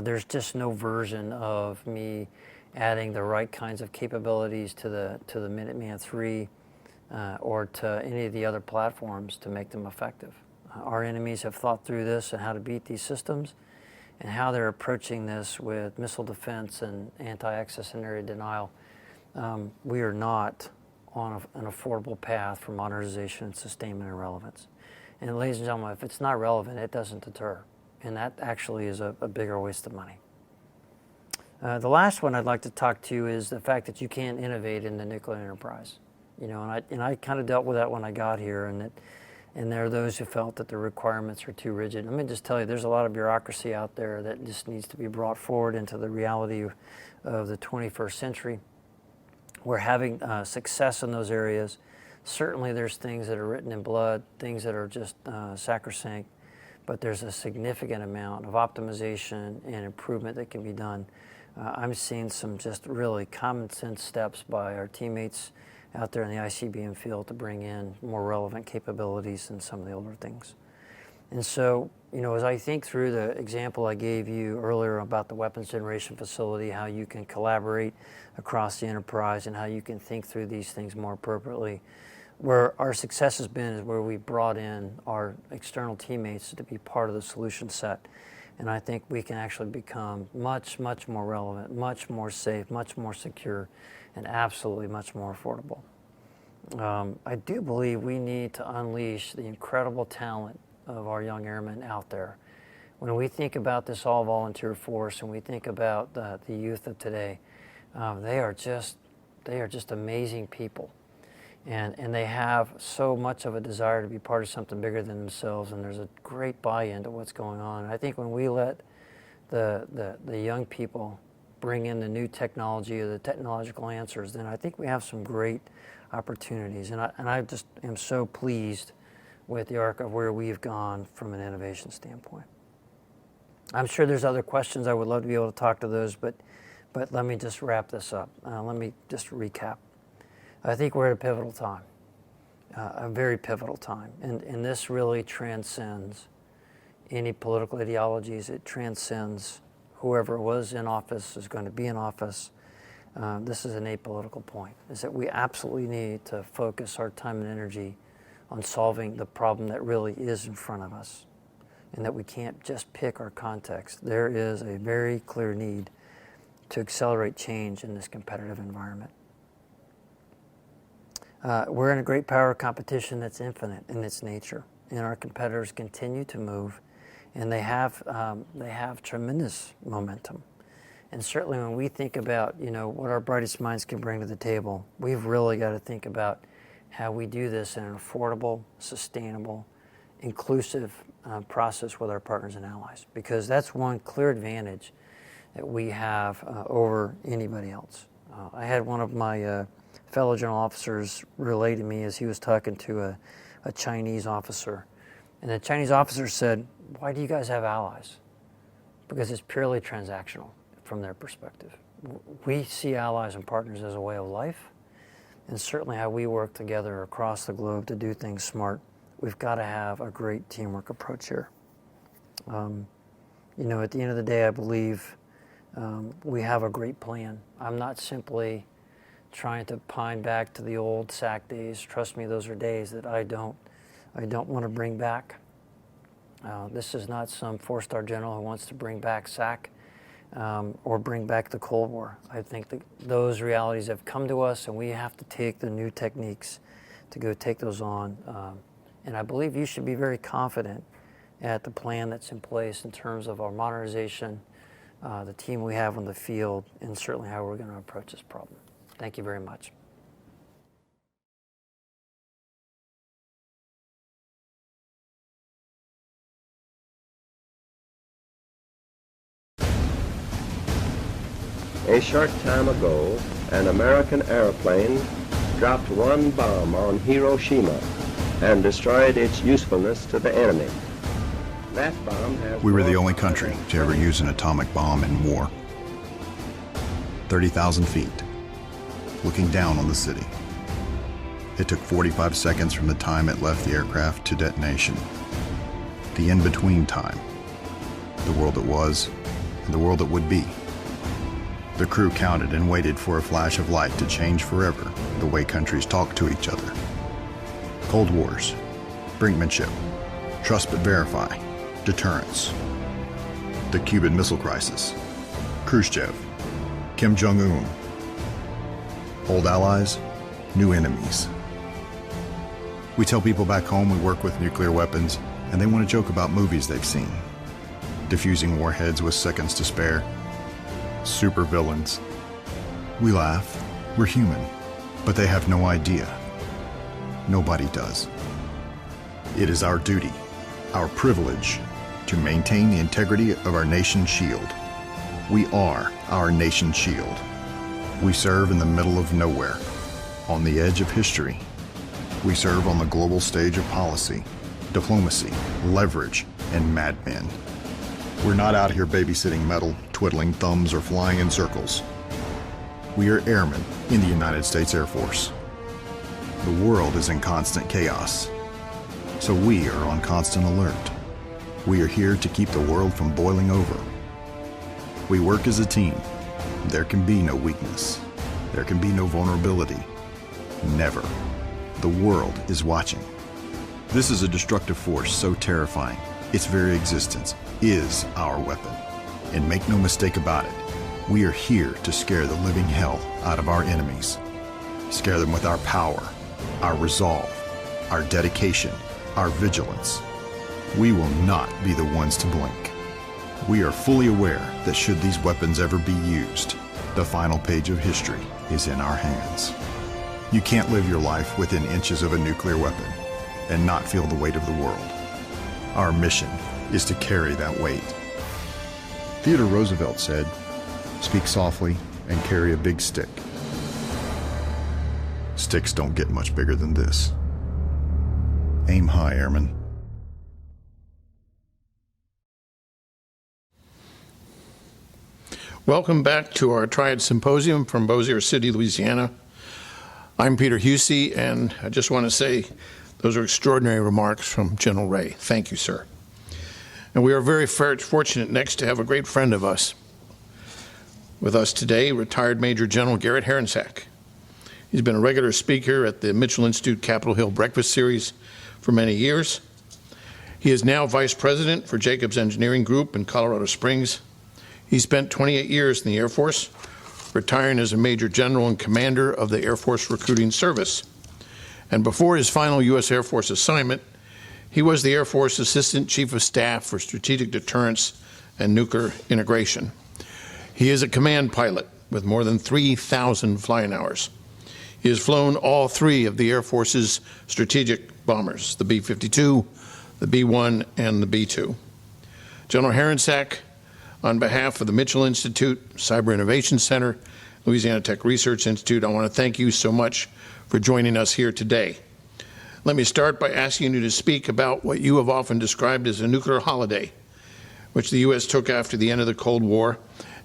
There's just no version of me adding the right kinds of capabilities to the Minuteman III or to any of the other platforms to make them effective. Our enemies have thought through this and how to beat these systems and how they're approaching this with missile defense and anti-access and area denial. We are not on an affordable path for modernization and sustainment and relevance. And ladies and gentlemen, if it's not relevant, it doesn't deter. And that actually is a bigger waste of money. The last one I'd like to talk to you is the fact that you can innovate in the nuclear enterprise. You know, and I kind of dealt with that when I got here, and there are those who felt that the requirements are too rigid. Let me just tell you, there's a lot of bureaucracy out there that just needs to be brought forward into the reality of the 21st century. We're having success in those areas. Certainly there's things that are written in blood, things that are just sacrosanct, but there's a significant amount of optimization and improvement that can be done. I'm seeing some just really common sense steps by our teammates out there in the ICBM field to bring in more relevant capabilities than some of the older things. And so, you know, as I think through the example I gave you earlier about the weapons generation facility, how you can collaborate across the enterprise and how you can think through these things more appropriately, where our success has been is where we brought in our external teammates to be part of the solution set. And I think we can actually become much, much more relevant, much more safe, much more secure, and absolutely much more affordable. I do believe we need to unleash the incredible talent of our young airmen out there. When we think about this all-volunteer force and we think about the youth of today, they are just amazing people. And they have so much of a desire to be part of something bigger than themselves, and there's a great buy-in to what's going on. And I think when we let the young people bring in the new technology or the technological answers, then I think we have some great opportunities. And I just am so pleased with the arc of where we've gone from an innovation standpoint. I'm sure there's other questions. I would love to be able to talk to those, but let me just wrap this up. Let me just recap. I think we're at a pivotal time, a very pivotal time. And this really transcends any political ideologies. It transcends whoever was in office is going to be in office. This is an apolitical point, is that we absolutely need to focus our time and energy on solving the problem that really is in front of us, and that we can't just pick our context. There is a very clear need to accelerate change in this competitive environment. We're in a great power competition that's infinite in its nature, and our competitors continue to move, and they have tremendous momentum. And certainly when we think about, you know, what our brightest minds can bring to the table, we've really got to think about how we do this in an affordable, sustainable, inclusive process with our partners and allies, because that's one clear advantage that we have over anybody else. I had one of my fellow general officers relay to me as he was talking to a Chinese officer. And the Chinese officer said, "Why do you guys have allies?" Because it's purely transactional from their perspective. We see allies and partners as a way of life, and certainly how we work together across the globe to do things smart. We've got to have a great teamwork approach here. You know, at the end of the day, I believe we have a great plan. I'm not simply trying to pine back to the old SAC days. Trust me, those are days that I don't want to bring back. This is not some four-star general who wants to bring back SAC or bring back the Cold War. I think that those realities have come to us, and we have to take the new techniques to go take those on. And I believe you should be very confident at the plan that's in place in terms of our modernization, the team we have on the field, and certainly how we're going to approach this problem. Thank you very much. A short time ago, an American airplane dropped one bomb on Hiroshima and destroyed its usefulness to the enemy. That bomb has... We were the only country to ever use an atomic bomb in war. 30,000 feet, looking down on the city. It took 45 seconds from the time it left the aircraft to detonation. the in-between time, the world that was and the world that would be. The crew counted and waited for a flash of light to change forever the way countries talk to each other. Cold Wars, brinkmanship, trust but verify, deterrence. The Cuban Missile Crisis, Khrushchev, Kim Jong-un. Old allies, new enemies. We tell people back home we work with nuclear weapons, and they want to joke about movies they've seen. Diffusing warheads with seconds to spare. Super villains. We laugh, we're human, but they have no idea. Nobody does. It is our duty, our privilege, to maintain the integrity of our nation's shield. We are our nation's shield. We serve in the middle of nowhere, on the edge of history. We serve on the global stage of policy, diplomacy, leverage, and madmen. We're not out here babysitting metal, twiddling thumbs, or flying in circles. We are airmen in the United States Air Force. The world is in constant chaos, so we are on constant alert. We are here to keep the world from boiling over. We work as a team. There can be no weakness. There can be no vulnerability. Never. The world is watching. This is a destructive force so terrifying, its very existence is our weapon. And make no mistake about it, we are here to scare the living hell out of our enemies. Scare them with our power, our resolve, our dedication, our vigilance. We will not be the ones to blink. We are fully aware that should these weapons ever be used, the final page of history is in our hands. You can't live your life within inches of a nuclear weapon and not feel the weight of the world. Our mission is to carry that weight. Theodore Roosevelt said, "Speak softly and carry a big stick." Sticks don't get much bigger than this. Aim high, airmen. Welcome back to our Triad Symposium from Bossier City, Louisiana. I'm Peter Husey, and I just want to say those are extraordinary remarks from General Ray. Thank you, sir. And we are very fortunate next to have a great friend of us with us today, Retired Major General Garrett Harencak. He's been a regular speaker at the Mitchell Institute Capitol Hill Breakfast Series for many years. He is now Vice President for Jacobs Engineering Group in Colorado Springs. He spent 28 years in the Air Force, retiring as a Major General and Commander of the Air Force Recruiting Service. And before his final U.S. Air Force assignment, he was the Air Force Assistant Chief of Staff for Strategic Deterrence and Nuclear Integration. He is a command pilot with more than 3,000 flying hours. He has flown all three of the Air Force's strategic bombers, the B-52, the B-1, and the B-2. General Harencak, on behalf of the Mitchell Institute, Cyber Innovation Center, Louisiana Tech Research Institute, I want to thank you so much for joining us here today. Let me start by asking you to speak about what you have often described as a nuclear holiday, which the U.S. took after the end of the Cold War,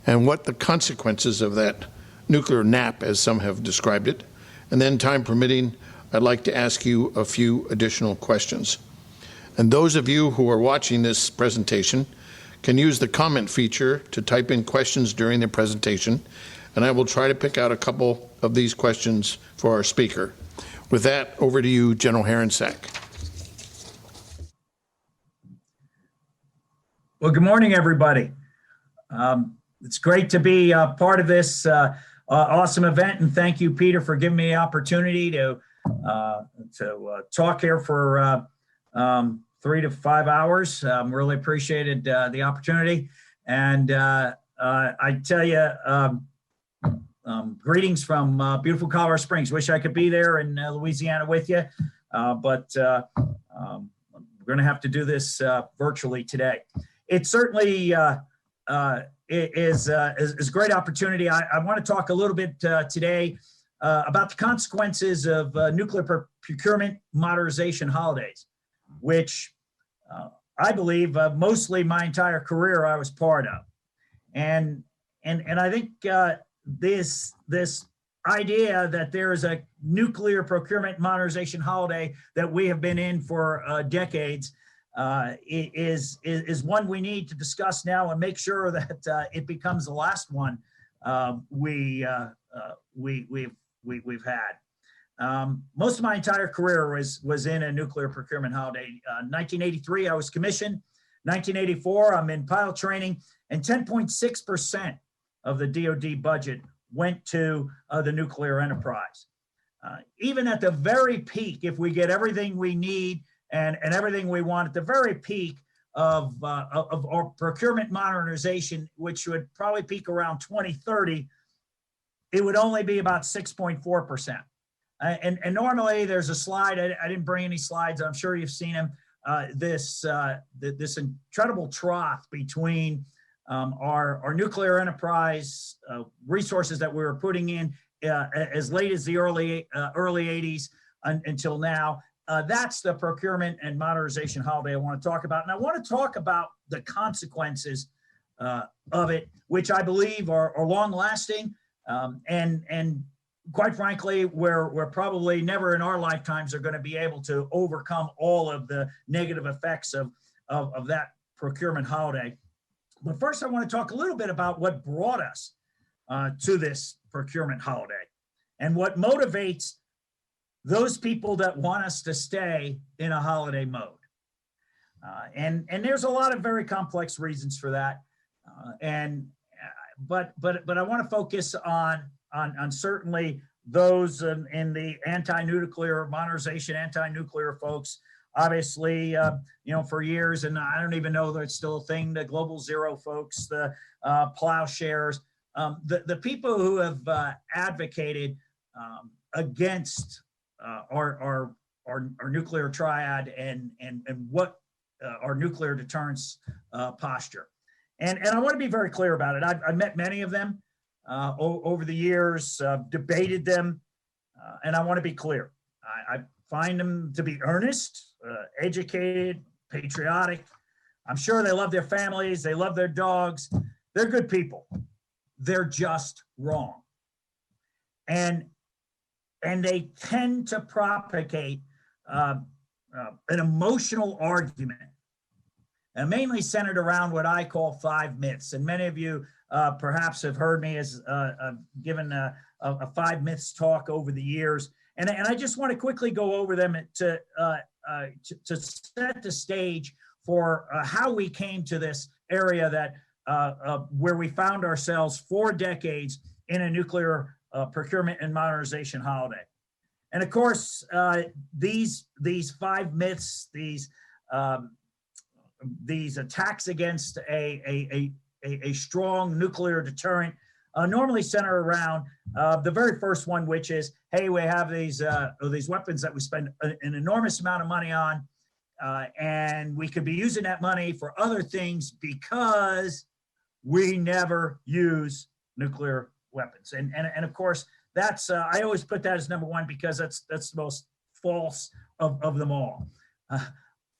and what the consequences of that nuclear nap, as some have described it. And then, time permitting, I'd like to ask you a few additional questions. And those of you who are watching this presentation can use the comment feature to type in questions during the presentation, and I will try to pick out a couple of these questions for our speaker. With that, over to you, General Harencak. Well, good morning, everybody. It's great to be part of this awesome event, and thank you, Peter, for giving me the opportunity to talk here for 3 to 5 hours. Really appreciated the opportunity. And I tell you, greetings from beautiful Colorado Springs. Wish I could be there in Louisiana with you, but we're going to have to do this virtually today. It certainly is a great opportunity. I want to talk a little bit today about the consequences of nuclear procurement modernization holidays, which I believe mostly my entire career I was part of. And I think this idea that there is a nuclear procurement modernization holiday that we have been in for decades is one we need to discuss now and make sure that it becomes the last one we've had. Most of my entire career was in a nuclear procurement holiday. 1983, I was commissioned. 1984, I'm in pilot training, and 10.6% of the DoD budget went to the nuclear enterprise. Even at the very peak, if we get everything we need and everything we want at the very peak of our procurement modernization, which would probably peak around 2030, it would only be about 6.4%. And normally there's a slide, I didn't bring any slides, I'm sure you've seen them, this incredible trough between our nuclear enterprise resources that we were putting in as late as the early 80s until now. That's the procurement and modernization holiday I want to talk about. And I want to talk about the consequences of it, which I believe are long lasting. And quite frankly, we're probably never in our lifetimes are going to be able to overcome all of the negative effects of that procurement holiday. But first, I want to talk a little bit about what brought us to this procurement holiday and what motivates those people that want us to stay in a holiday mode. And there's a lot of very complex reasons for that. But I want to focus on certainly those in the anti-nuclear modernization, anti-nuclear folks. Obviously, for years, and I don't even know that it's still a thing, the Global Zero folks, the plowshares, the people who have advocated against our nuclear triad and what our nuclear deterrence posture. And I want to be very clear about it. I've met many of them over the years, debated them, and I want to be clear. I find them to be earnest, educated, patriotic. I'm sure they love their families. They love their dogs. They're good people. They're just wrong. And they tend to propagate an emotional argument, and mainly centered around what I call 5 myths. And many of you perhaps have heard me as given a 5 myths talk over the years. And I just want to quickly go over them to set the stage for how we came to this area that where we found ourselves 4 decades in a nuclear procurement and modernization holiday. And of course, these 5 myths, these attacks against a strong nuclear deterrent normally center around the very first one, which is, hey, we have these weapons that we spend an enormous amount of money on, and we could be using that money for other things because we never use nuclear weapons. And of course, that's I always put that as number one because that's the most false of them all.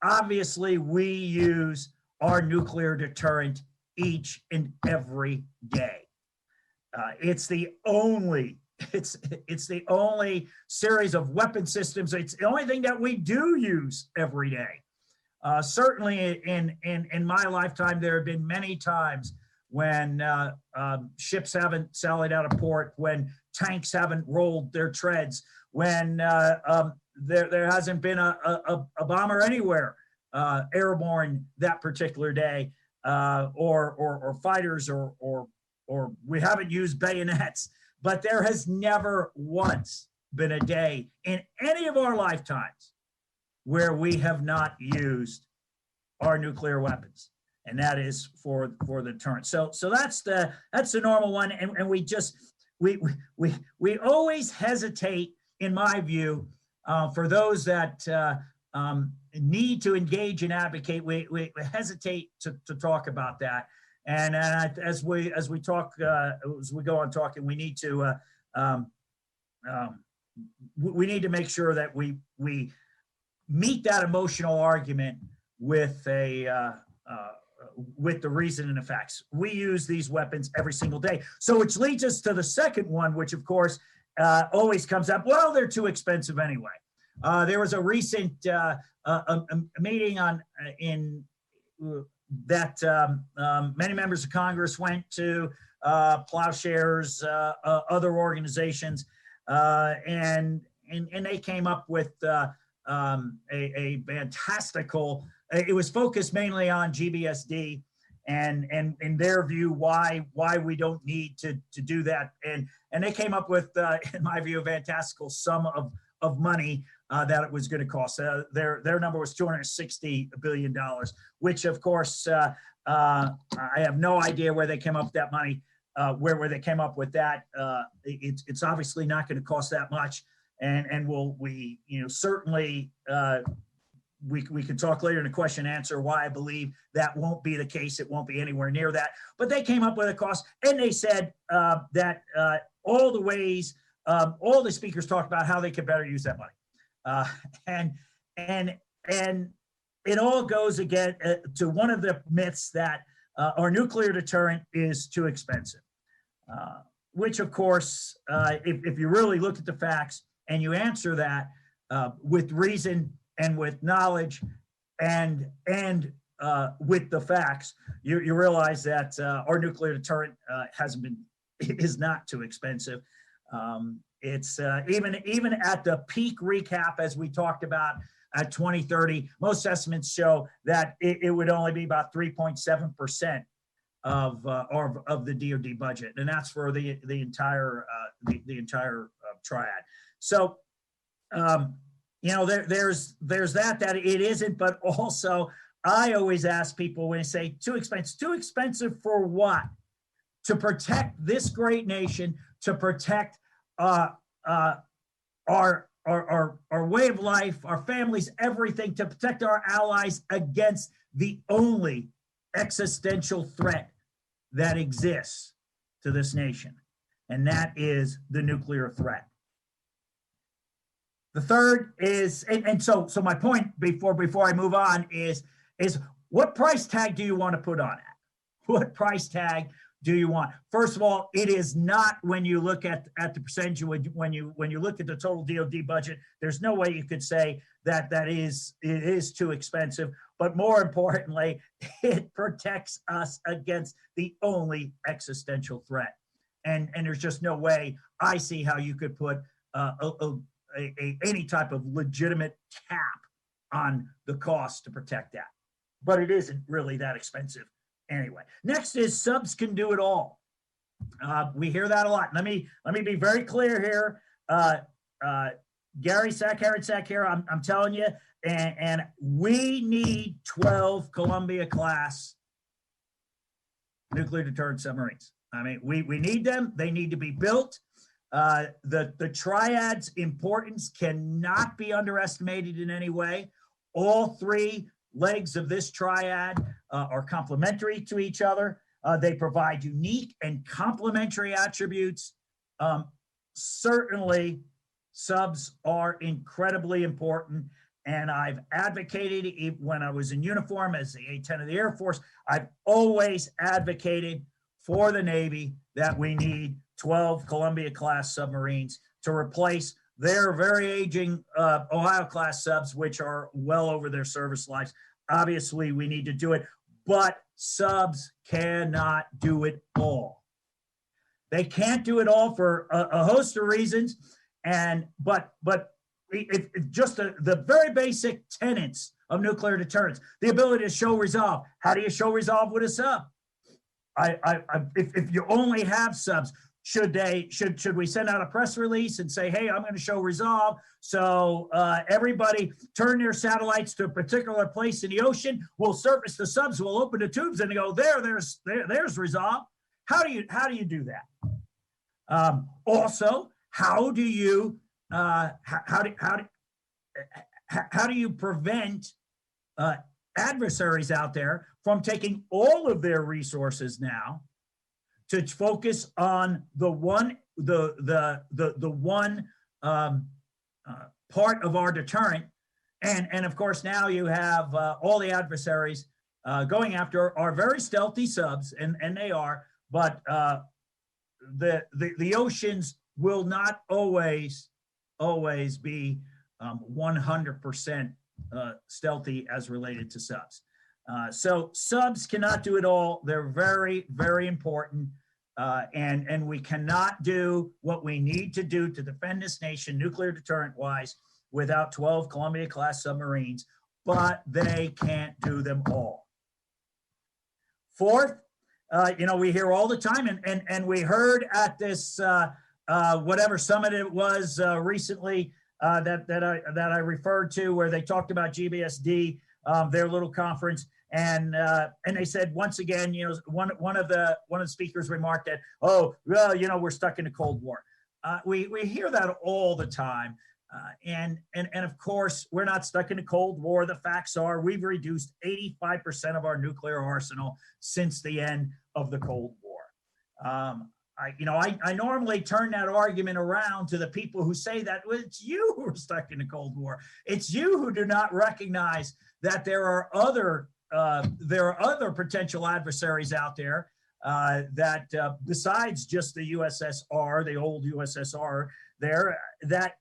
Obviously, we use our nuclear deterrent each and every day. It's the only series of weapon systems. It's the only thing that we do use every day. Certainly in my lifetime, there have been many times when ships haven't sallied out of port, when tanks haven't rolled their treads, when there hasn't been a bomber anywhere airborne that particular day, or fighters, or we haven't used bayonets. But there has never once been a day in any of our lifetimes where we have not used our nuclear weapons, and that is for the deterrent. So that's the normal one, and we always hesitate, in my view, for those that need to engage and advocate. We hesitate to talk about that. And as we talk, as we go on talking, we need to make sure that we meet that emotional argument with with the reason and the facts. We use these weapons every single day. So which leads us to the second one, which of course always comes up. Well, they're too expensive anyway. There was a recent meeting that many members of Congress went to, Plowshares, other organizations, and they came up with a fantastical. It was focused mainly on GBSD and in their view why we don't need to do that, and they came up with, in my view, a fantastical sum of money that it was going to cost. Their number was $260 billion, which of course I have no idea where they came up with that money. Where they came up with that, it's obviously not going to cost that much, and certainly we can talk later in the question and answer why I believe that won't be the case. It won't be anywhere near that. But they came up with a cost, and they said that all the ways, all the speakers talked about how they could better use that money, and it all goes again to one of the myths that our nuclear deterrent is too expensive, which of course, if you really look at the facts and you answer that with reason and with knowledge and with the facts, you realize that our nuclear deterrent is not too expensive. It's even at the peak recap, as we talked about, at 2030, most estimates show that it would only be about 3.7% of the DoD budget, and that's for the entire triad. So, there's that it isn't, but also I always ask people when they say too expensive for what? To protect this great nation, to protect our way of life, our families, everything, to protect our allies against the only existential threat that exists to this nation, and that is the nuclear threat. The third is, and so my point before I move on is what price tag do you want to put on it? What price tag do you want? First of all, it is not, when you look at the percentage, when you look at the total DoD budget, there's no way you could say that it is too expensive. But more importantly, it protects us against the only existential threat. And there's just no way I see how you could put any type of legitimate cap on the cost to protect that. But it isn't really that expensive anyway. Next is subs can do it all. We hear that a lot. Let me be very clear here. Garrett Harencak here, I'm telling you, and we need 12 Columbia class nuclear deterrent submarines. I mean, we need them. They need to be built. The triad's importance cannot be underestimated in any way. All three legs of this triad are complementary to each other. They provide unique and complementary attributes. Certainly, subs are incredibly important, and I've advocated, when I was in uniform as the A-10 of the Air Force, I've always advocated for the Navy that we need 12 Columbia-class submarines to replace their very aging Ohio-class subs, which are well over their service lives. Obviously, we need to do it, but subs cannot do it all. They can't do it all for a host of reasons, but if just the very basic tenets of nuclear deterrence, the ability to show resolve. How do you show resolve with a sub? If you only have subs, should we send out a press release and say, hey, I'm going to show resolve, so everybody turn their satellites to a particular place in the ocean, we'll surface the subs, we'll open the tubes, and they go, there's resolve. How do you do that? Also, how do you prevent adversaries out there from taking all of their resources now to focus on the one part of our deterrent, and of course now you have all the adversaries going after our very stealthy subs, and they are, but the oceans will not always be 100% stealthy as related to subs. So subs cannot do it all. They're very, very important. And we cannot do what we need to do to defend this nation, nuclear deterrent wise, without 12 Columbia class submarines, but they can't do them all. Fourth, we hear all the time, and we heard at this whatever summit it was recently that I referred to, where they talked about GBSD, their little conference, and they said once again, one of the speakers remarked that, oh, well, we're stuck in a Cold War. We hear that all the time, and of course we're not stuck in a Cold War. The facts are we've reduced 85% of our nuclear arsenal since the end of the Cold War. I normally turn that argument around to the people who say that, well, it's you who are stuck in the Cold War. It's you who do not recognize that there are other potential adversaries out there that besides just the USSR, the old USSR, there that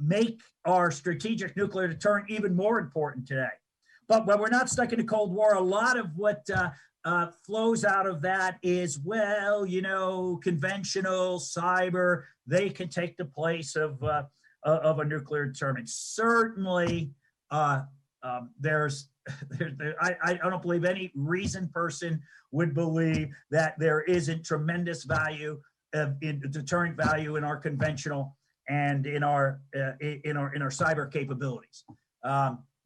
make our strategic nuclear deterrent even more important today. But when we're not stuck in the Cold War, a lot of what flows out of that is, well, conventional cyber, they can take the place of a nuclear deterrent. Certainly, I don't believe any reasoned person would believe that there isn't tremendous value in deterrent value in our conventional and in our cyber capabilities.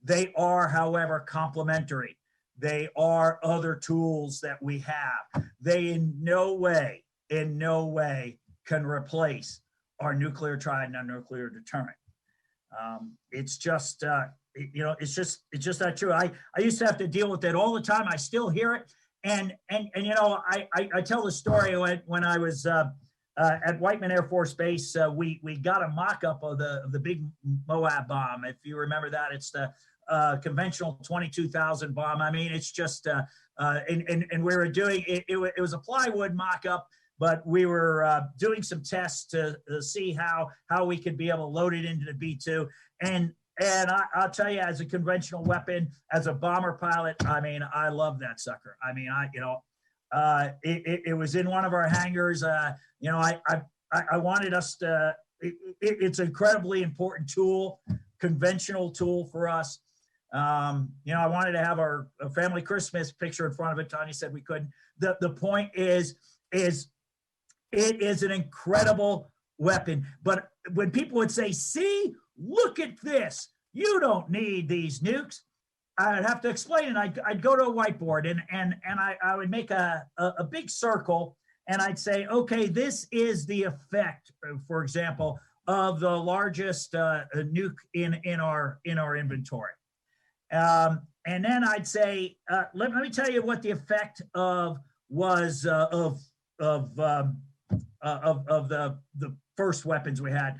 They are, however, complementary. They are other tools that we have. They in no way can replace our nuclear triad and our nuclear deterrent. It's just not true. I used to have to deal with that all the time. I still hear it. And I tell the story when I was at Whiteman Air Force Base, we got a mock-up of the big Moab bomb. If you remember that, it's the conventional 22,000 bomb. I mean, it's just, and we were doing, it was a plywood mock-up, but we were doing some tests to see how we could be able to load it into the B-2. And I'll tell you, as a conventional weapon, as a bomber pilot, I mean, I love that sucker. I mean, it was in one of our hangars. I wanted us to, it's an incredibly important tool, conventional tool for us. I wanted to have our family Christmas picture in front of it. Tanya said we couldn't. The point is it is an incredible weapon. But when people would say, see, look at this, you don't need these nukes, I'd have to explain it. I'd go to a whiteboard and I would make a big circle, and I'd say, okay, this is the effect, for example, of the largest nuke in our inventory. And then I'd say, let me tell you what the effect of the first weapons we had,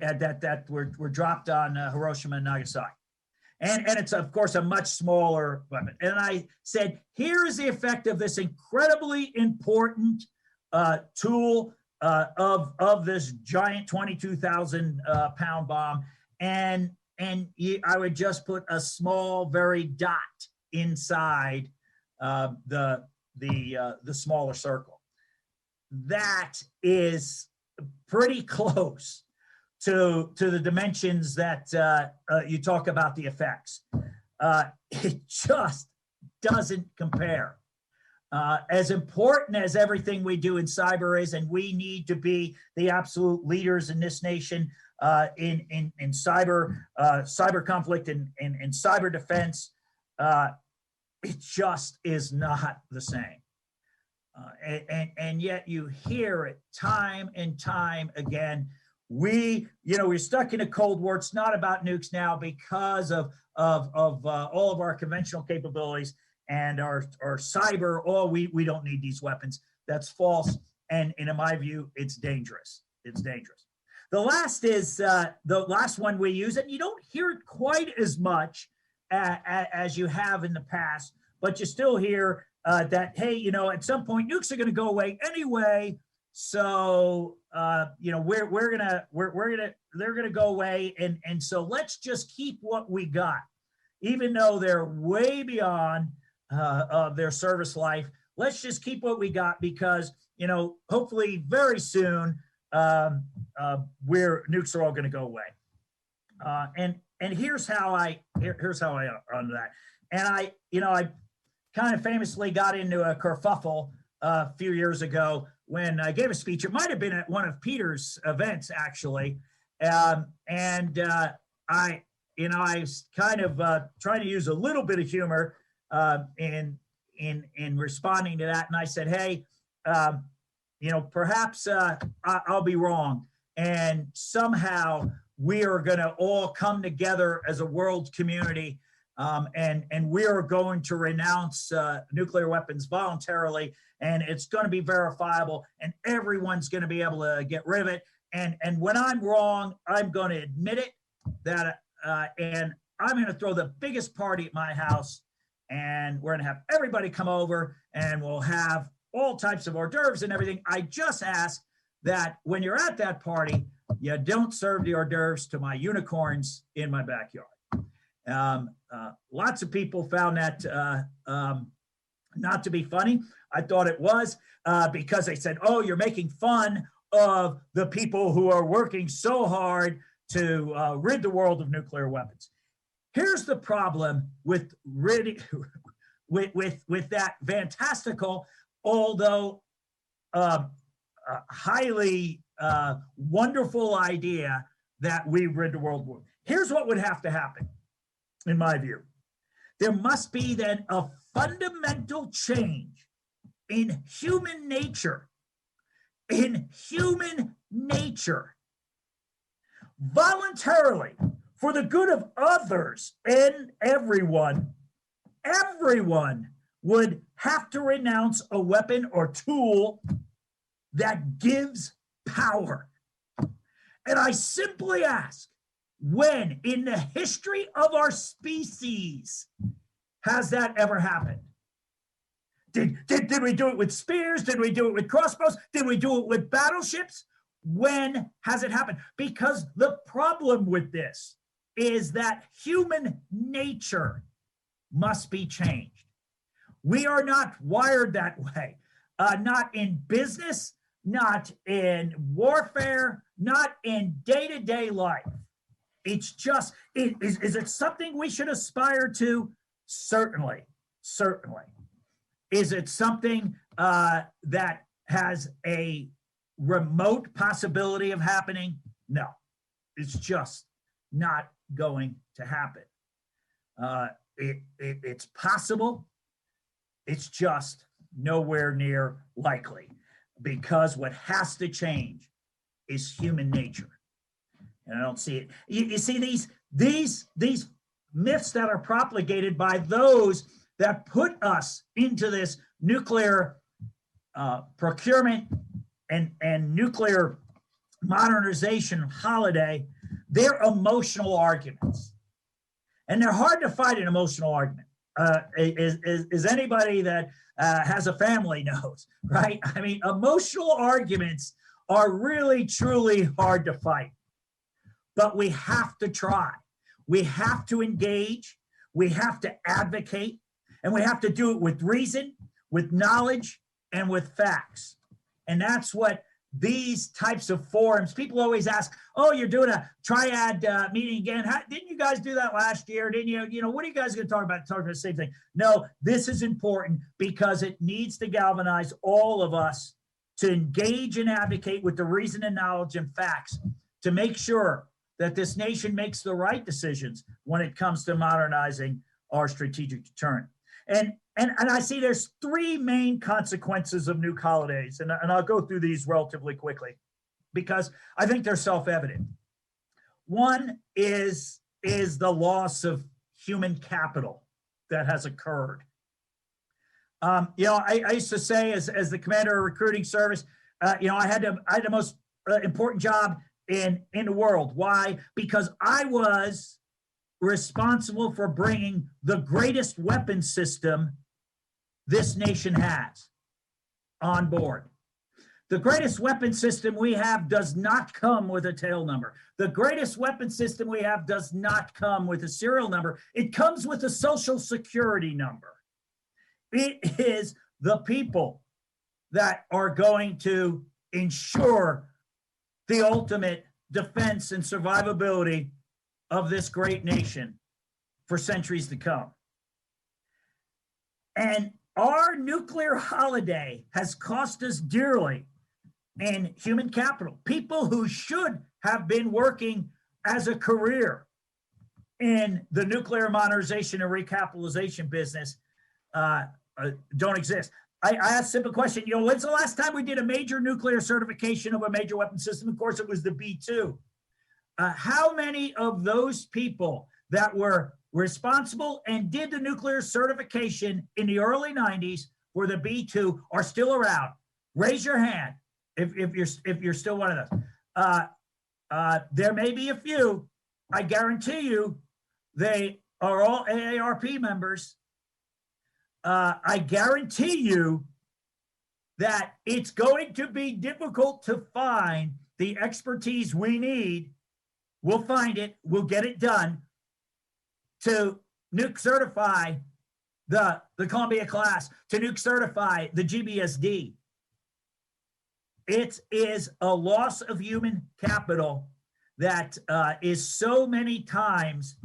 that were dropped on Hiroshima and Nagasaki. And it's, of course, a much smaller weapon. And I said, here is the effect of this incredibly important tool of this giant 22,000 pound bomb. And I would just put a small, very dot inside the smaller circle. That is pretty close to the dimensions that you talk about the effects. It just doesn't compare. As important as everything we do in cyber is, and we need to be the absolute leaders in this nation in cyber conflict and cyber defense, it just is not the same. And yet you hear it time and time again. We're stuck in a Cold War. It's not about nukes now because of all of our conventional capabilities and our cyber. Oh, we don't need these weapons. That's false. And in my view, it's dangerous. It's dangerous. The last is the last one we use, and you don't hear it quite as much as you have in the past, but you still hear that, hey, at some point nukes are going to go away anyway. So they're gonna go away, and so let's just keep what we got, even though they're way beyond of their service life. Let's just keep what we got because hopefully very soon nukes are all going to go away. And here's how I on that. And I kind of famously got into a kerfuffle a few years ago when I gave a speech. It might have been at one of Peter's events, actually. I was kind of trying to use a little bit of humor in responding to that. And I said, hey, perhaps I'll be wrong. And somehow we are going to all come together as a world community. And we are going to renounce nuclear weapons voluntarily, and it's going to be verifiable, and everyone's going to be able to get rid of it. And when I'm wrong, I'm going to admit it, and I'm going to throw the biggest party at my house, and we're going to have everybody come over, and we'll have all types of hors d'oeuvres and everything. I just ask that when you're at that party, you don't serve the hors d'oeuvres to my unicorns in my backyard. Lots of people found that not to be funny. I thought it was because they said, oh, you're making fun of the people who are working so hard to rid the world of nuclear weapons. Here's the problem with that fantastical, although highly wonderful idea that we rid the world of. Here's what would have to happen. In my view, there must be then a fundamental change in human nature, voluntarily, for the good of others and everyone would have to renounce a weapon or tool that gives power. And I simply ask, when in the history of our species has that ever happened? Did we do it with spears? Did we do it with crossbows? Did we do it with battleships? When has it happened? Because the problem with this is that human nature must be changed. We are not wired that way, not in business, not in warfare, not in day-to-day life. It's just, is it something we should aspire to? Certainly. Is it something that has a remote possibility of happening? No, it's just not going to happen. It's possible. It's just nowhere near likely, because what has to change is human nature. And I don't see it. You see these myths that are propagated by those that put us into this nuclear procurement and nuclear modernization holiday. They're emotional arguments, and they're hard to fight an emotional argument. Is anybody that has a family knows, right? I mean, emotional arguments are really, truly hard to fight. But we have to try. We have to engage. We have to advocate. And we have to do it with reason, with knowledge, and with facts. And that's what these types of forums, people always ask, oh, you're doing a triad meeting again. Didn't you guys do that last year? Didn't you? What are you guys going to talk about? Talk about the same thing. No, this is important because it needs to galvanize all of us to engage and advocate with the reason and knowledge and facts to make sure that this nation makes the right decisions when it comes to modernizing our strategic deterrent. And I see there's three main consequences of nuke holidays, and I'll go through these relatively quickly because I think they're self-evident. One is the loss of human capital that has occurred. I used to say as the commander of recruiting service, I had the most important job in the world. Why? Because I was responsible for bringing the greatest weapon system this nation has on board. The greatest weapon system we have does not come with a tail number. The greatest weapon system we have does not come with a serial number. It comes with a social security number. It is the people that are going to ensure the ultimate defense and survivability of this great nation for centuries to come. And our nuclear holiday has cost us dearly in human capital. People who should have been working as a career in the nuclear modernization and recapitalization business don't exist. I asked a simple question, when's the last time we did a major nuclear certification of a major weapon system? Of course, it was the B-2. How many of those people that were responsible and did the nuclear certification in the early 90s for the B-2 are still around? Raise your hand if you're still one of those. There may be a few. I guarantee you they are all AARP members. I guarantee you that it's going to be difficult to find the expertise we need. We'll find it. We'll get it done to nuke certify the Columbia class, to nuke certify the GBSD. It is a loss of human capital that is so many times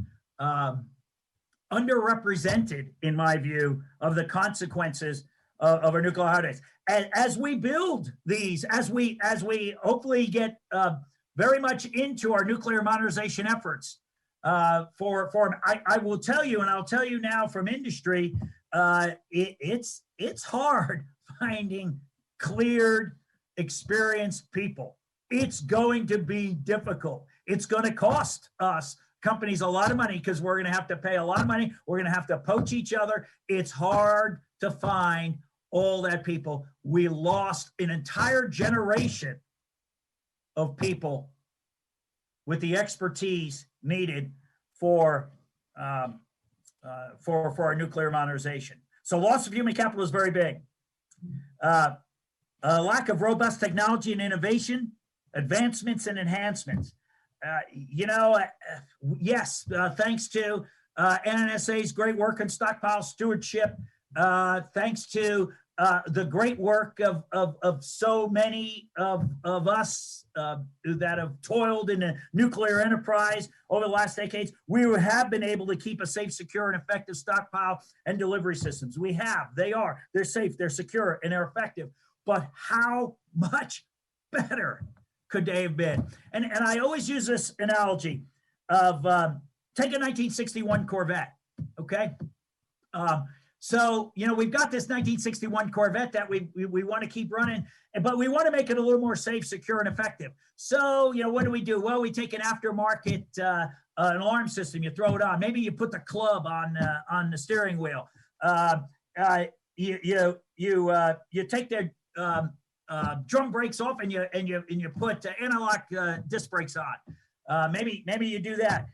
underrepresented, in my view, of the consequences of our nuclear holidays. As we build these, as we hopefully get very much into our nuclear modernization efforts, I will tell you, and I'll tell you now from industry, it's hard finding cleared, experienced people. It's going to be difficult. It's going to cost us companies a lot of money because we're going to have to pay a lot of money. We're going to have to poach each other. It's hard to find all that people. We lost an entire generation of people with the expertise needed for our nuclear modernization. So loss of human capital is very big. Lack of robust technology and innovation, advancements and enhancements. Yes, thanks to NNSA's great work on stockpile stewardship, thanks to the great work of so many of us that have toiled in the nuclear enterprise over the last decades, we have been able to keep a safe, secure, and effective stockpile and delivery systems. We have. They're safe, they're secure, and they're effective. But how much better could they have been? And I always use this analogy of take a 1961 Corvette, okay? So, we've got this 1961 Corvette that we want to keep running, but we want to make it a little more safe, secure, and effective. So, what do? Well, we take an aftermarket an alarm system, you throw it on. Maybe you put the club on the steering wheel. You take the drum brakes off and you put analog disc brakes on. Maybe you do that.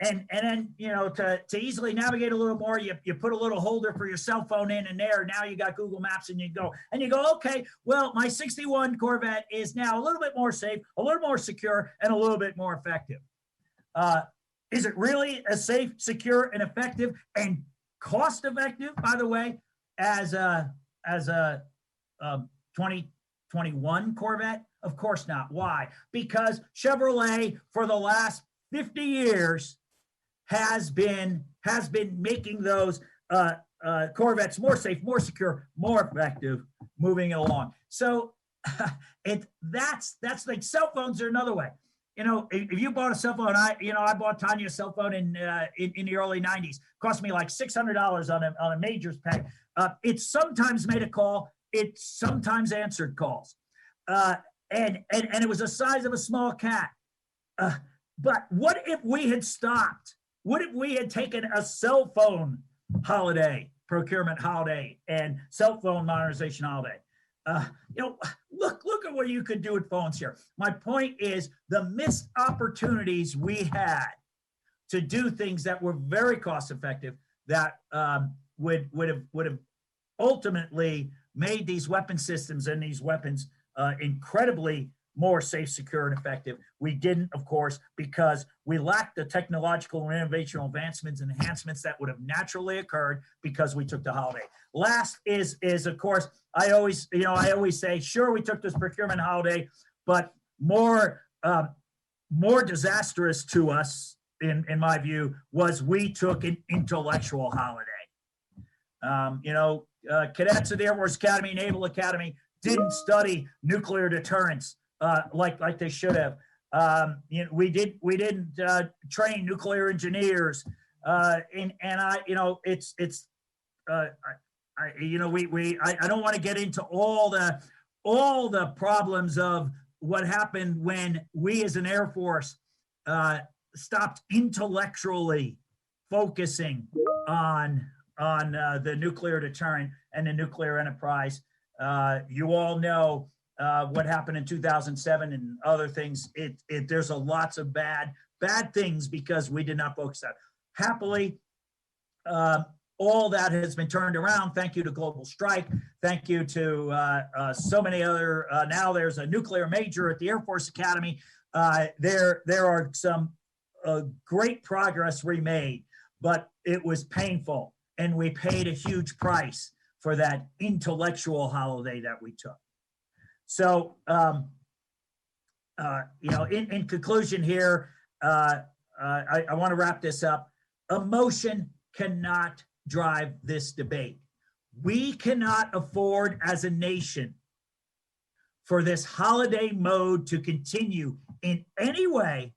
And then, to easily navigate a little more, you put a little holder for your cell phone in there. Now you got Google Maps and you go, okay, well, my 61 Corvette is now a little bit more safe, a little more secure, and a little bit more effective. Is it really as safe, secure, and effective and cost effective, by the way, as a 2021 Corvette? Of course not. Why? Because Chevrolet for the last 50 years has been making those Corvettes more safe, more secure, more effective, moving along. So that's like cell phones are another way. If you bought a cell phone, I bought Tanya a cell phone in the early 90s. Cost me like $600 on a majors pack. It sometimes made a call. It sometimes answered calls. And it was the size of a small cat. But what if we had stopped? What if we had taken a cell phone holiday, procurement holiday, and cell phone modernization holiday? Look at what you could do with phones here. My point is the missed opportunities we had to do things that were very cost effective that would have ultimately made these weapon systems and these weapons incredibly more safe, secure, and effective. We didn't, of course, because we lacked the technological and innovational advancements and enhancements that would have naturally occurred because we took the holiday. Last is of course, I always say, sure, we took this procurement holiday, but more disastrous to us, in my view, was we took an intellectual holiday. Cadets at the Air Force Academy, Naval Academy didn't study nuclear deterrence like they should have. We didn't train nuclear engineers, I don't want to get into all the problems of what happened when we as an Air Force stopped intellectually focusing on the nuclear deterrent and the nuclear enterprise. You all know what happened in 2007 and other things. There's lots of bad things because we did not focus on it. Happily, all that has been turned around. Thank you to Global Strike. Thank you to so many other. Now there's a nuclear major at the Air Force Academy. There are some great progress we made, but it was painful, and we paid a huge price for that intellectual holiday that we took. So, in conclusion here, I want to wrap this up. Emotion cannot drive this debate. We cannot afford as a nation for this holiday mode to continue in any way,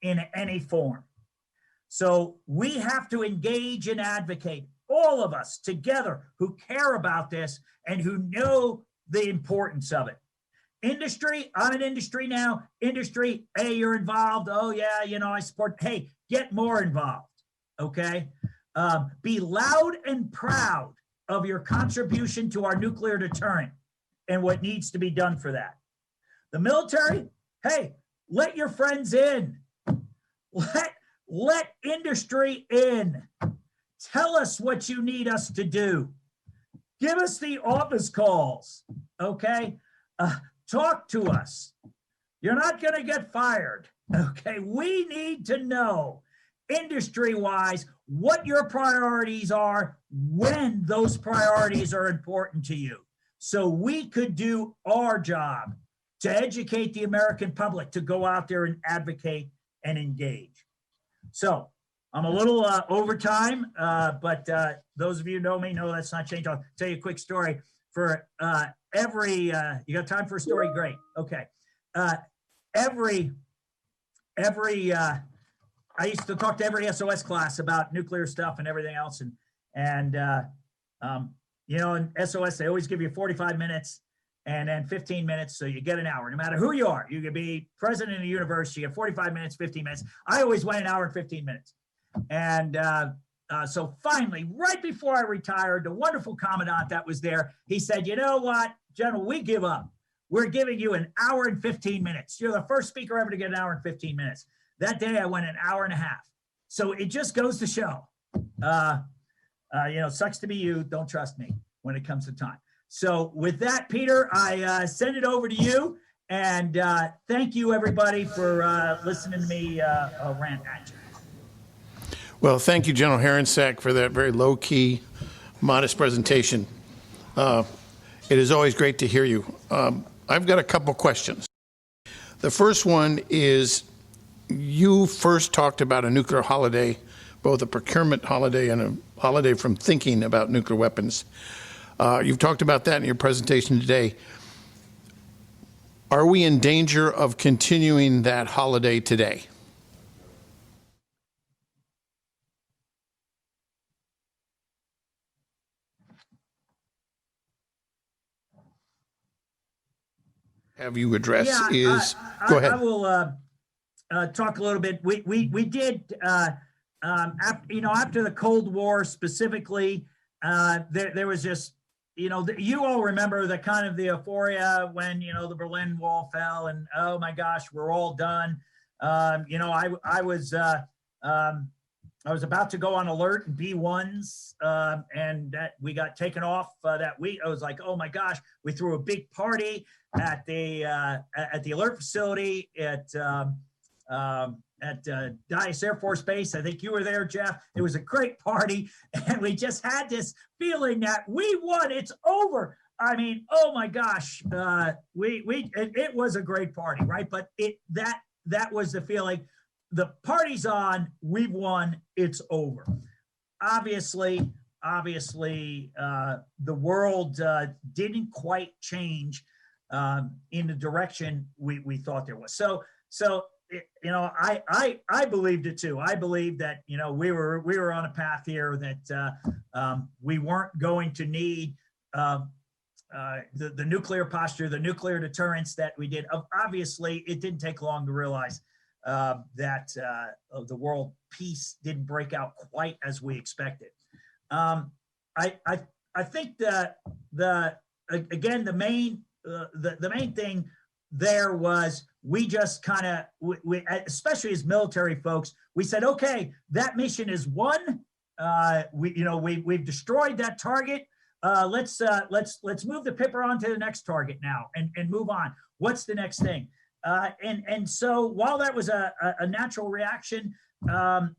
in any form. So we have to engage and advocate, all of us together who care about this and who know the importance of it. Industry, I'm in industry now. Industry, hey, you're involved. Oh yeah, I support. Hey, get more involved, okay? Be loud and proud of your contribution to our nuclear deterrent and what needs to be done for that. The military, hey, let your friends in. Let industry in. Tell us what you need us to do. Give us the office calls, okay? Talk to us. You're not going to get fired, okay? We need to know, industry-wise, what your priorities are when those priorities are important to you, so we could do our job to educate the American public to go out there and advocate and engage. So I'm a little over time, but those of you who know me know that's not changed. I'll tell you a quick story. For you got time for a story? Great. Okay. I used to talk to every SOS class about nuclear stuff and everything else. And in SOS, they always give you 45 minutes and then 15 minutes. So you get an hour, no matter who you are. You could be president of the university, you get 45 minutes, 15 minutes. I always went an hour and 15 minutes. And so finally, right before I retired, the wonderful commandant that was there, he said, you know what, General, we give up. We're giving you an hour and 15 minutes. You're the first speaker ever to get an hour and 15 minutes. That day I went an hour and a half. So it just goes to show, sucks to be you. Don't trust me when it comes to time. So with that, Peter, I send it over to you. And thank you, everybody, for listening to me rant at you. Well, thank you, General Harencak, for that very low-key, modest presentation. It is always great to hear you. I've got a couple questions. The first one is, you first talked about a nuclear holiday, both a procurement holiday and a holiday from thinking about nuclear weapons. You've talked about that in your presentation today. Are we in danger of continuing that holiday today? Have you addressed go ahead. I will talk a little bit. We did, after the Cold War specifically, there was just, you all remember the kind of the euphoria when, the Berlin Wall fell and, oh my gosh, we're all done. I was I was about to go on alert in B1s, and that we got taken off that week. I was like, oh my gosh, we threw a big party at the alert facility at Dulles Air Force Base. I think you were there, Jeff. It was a great party, and we just had this feeling that we won. It's over. I mean, oh my gosh, it was a great party, right? But that was the feeling. The party's on. We've won. It's over. Obviously, the world didn't quite change in the direction we thought there was. So I believed it too. I believed that we were on a path here that we weren't going to need the nuclear posture, the nuclear deterrence that we did. Obviously, it didn't take long to realize that the world peace didn't break out quite as we expected. I think that the main thing there was we just kind of, especially as military folks, we said, okay, that mission is won. We've destroyed that target. Let's move the pipper on to the next target now and move on. What's the next thing? And so while that was a natural reaction, I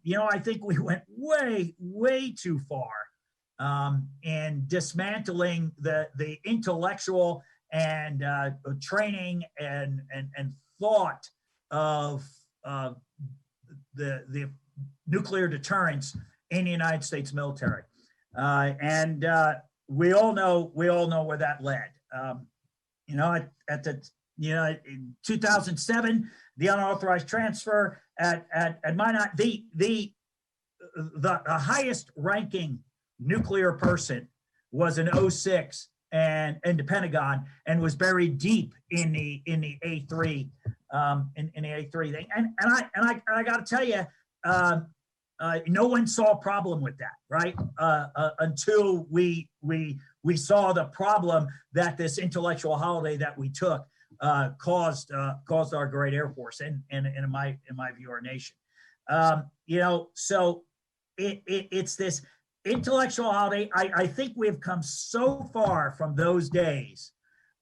think we went way too far in dismantling the intellectual and training and thought of the nuclear deterrence in the United States military, and we all know where that led. In 2007, the unauthorized transfer at Minot, the highest ranking nuclear person was an 06 and the Pentagon, and was buried deep in the A3 in the A3 thing. And I got to tell you, no one saw a problem with that, right? Until we saw the problem that this intellectual holiday that we took caused our great Air Force and in my view, our nation. So it's this intellectual holiday. I think we've come so far from those days,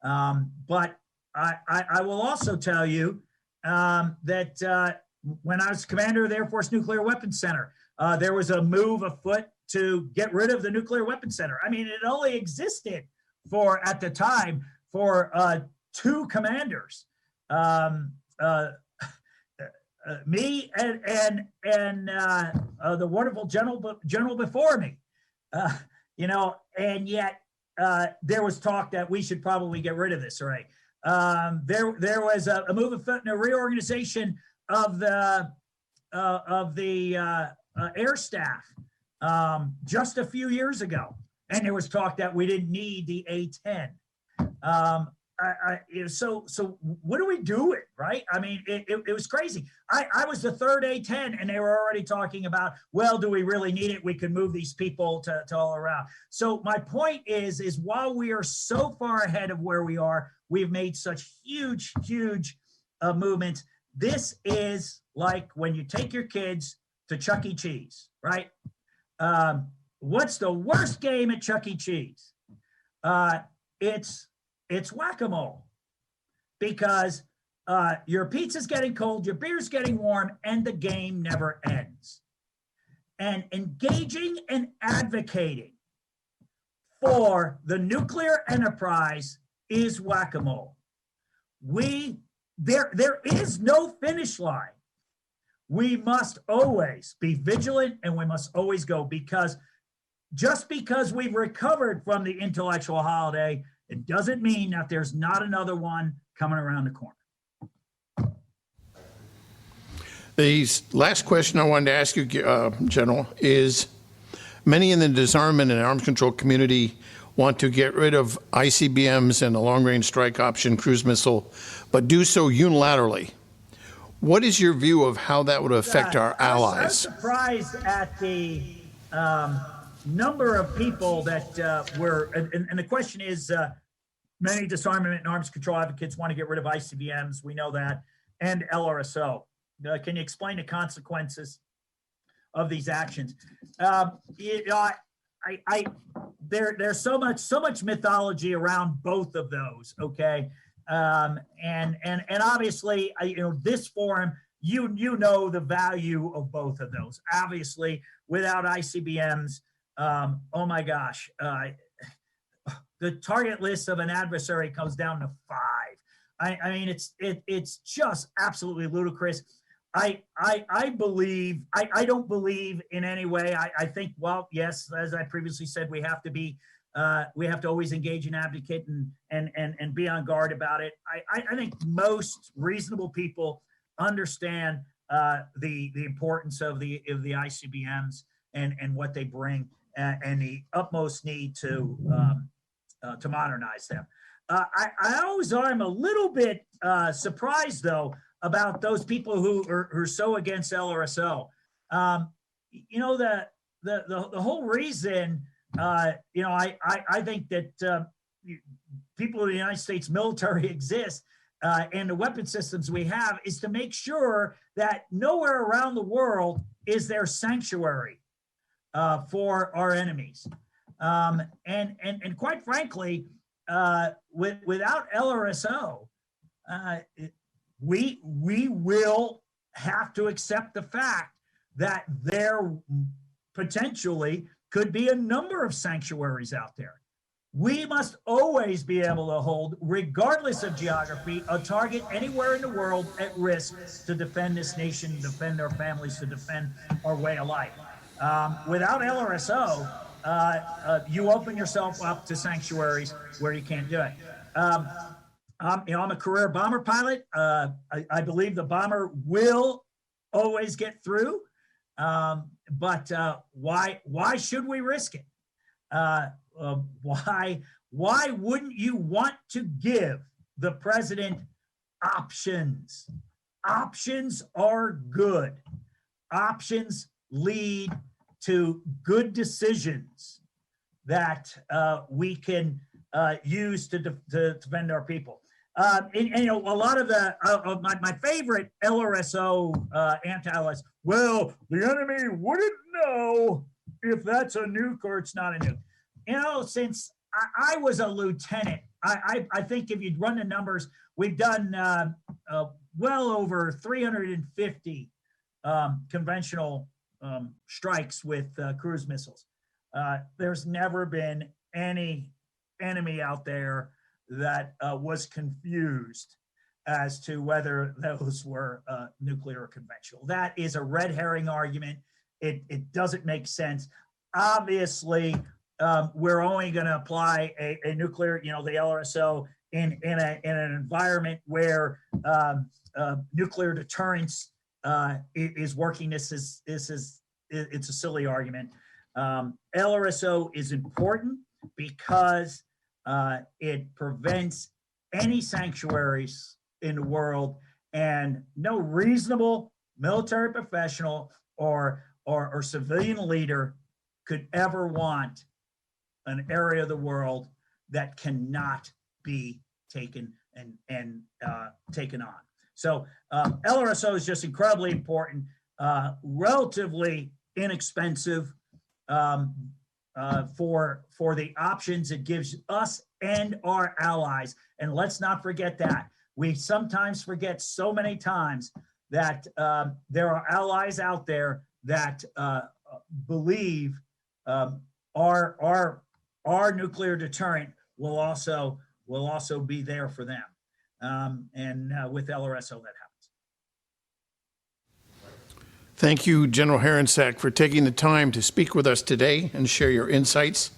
but I will also tell you that when I was commander of the Air Force Nuclear Weapons Center, there was a move afoot to get rid of the Nuclear Weapons Center. I mean, it only existed at the time for two commanders, me and the wonderful general before me, and yet there was talk that we should probably get rid of this array. There was a move afoot in a reorganization of the air staff just a few years ago, and there was talk that we didn't need the A-10. So what are we doing, right? I mean, it was crazy. I was the third A-10, and they were already talking about, well, do we really need it? We could move these people to all around. So my point is while we are so far ahead of where we are, we've made such huge movements. This is like when you take your kids to Chuck E. Cheese, right? What's the worst game at Chuck E. Cheese? It's whack-a-mole, because your pizza's getting cold, your beer's getting warm, and the game never ends. And engaging and advocating for the nuclear enterprise is whack-a-mole. There is no finish line. We must always be vigilant, and we must always go, because just because we've recovered from the intellectual holiday, it doesn't mean that there's not another one coming around the corner. The last question I wanted to ask you, General, is many in the disarmament and arms control community want to get rid of ICBMs and the long-range strike option cruise missile, but do so unilaterally. What is your view of how that would affect our allies? I was surprised at the number of people that were, and the question is, many disarmament and arms control advocates want to get rid of ICBMs, we know that, and LRSO. Can you explain the consequences these actions. There's so much mythology around both of those. Okay, and obviously, this forum, you know the value of both of those. Obviously, without ICBMs, oh my gosh, the target list of an adversary comes down to 5. I mean, it's just absolutely ludicrous. I don't believe in any way. I think, well, yes, as I previously said, we have to always engage and advocate and be on guard about it. I think most reasonable people understand the importance of the ICBMs and what they bring and the utmost need to modernize them. I always am a little bit surprised, though, about those people who are so against LRSO. The whole reason, I think that people in the United States military exist and the weapon systems we have is to make sure that nowhere around the world is there sanctuary for our enemies. And quite frankly, without LRSO, we will have to accept the fact that there potentially could be a number of sanctuaries out there. We must always be able to hold, regardless of geography, a target anywhere in the world at risk to defend this nation, defend our families, to defend our way of life. Without LRSO, you open yourself up to sanctuaries where you can't do it. I'm a career bomber pilot. I believe the bomber will always get through, but why should we risk it? Why wouldn't you want to give the president options? Options are good. Options lead to good decisions that we can use to defend our people. A lot of my favorite LRSO anti-allies, well, the enemy wouldn't know if that's a nuke or it's not a nuke. Since I was a lieutenant, I think if you'd run the numbers, we've done well over 350 conventional strikes with cruise missiles. There's never been any enemy out there that was confused as to whether those were nuclear or conventional. That is a red herring argument. It doesn't make sense. Obviously, we're only going to apply a nuclear, the LRSO in an environment where nuclear deterrence is working. It's a silly argument. LRSO is important because it prevents any sanctuaries in the world, and no reasonable military professional or civilian leader could ever want an area of the world that cannot be taken and taken on. So LRSO is just incredibly important, relatively inexpensive for the options it gives us and our allies. And let's not forget that. We sometimes forget so many times that there are allies out there that believe our nuclear deterrent will also be there for them. And with LRSO, that happens. Thank you, General Harencak, for taking the time to speak with us today and share your insights.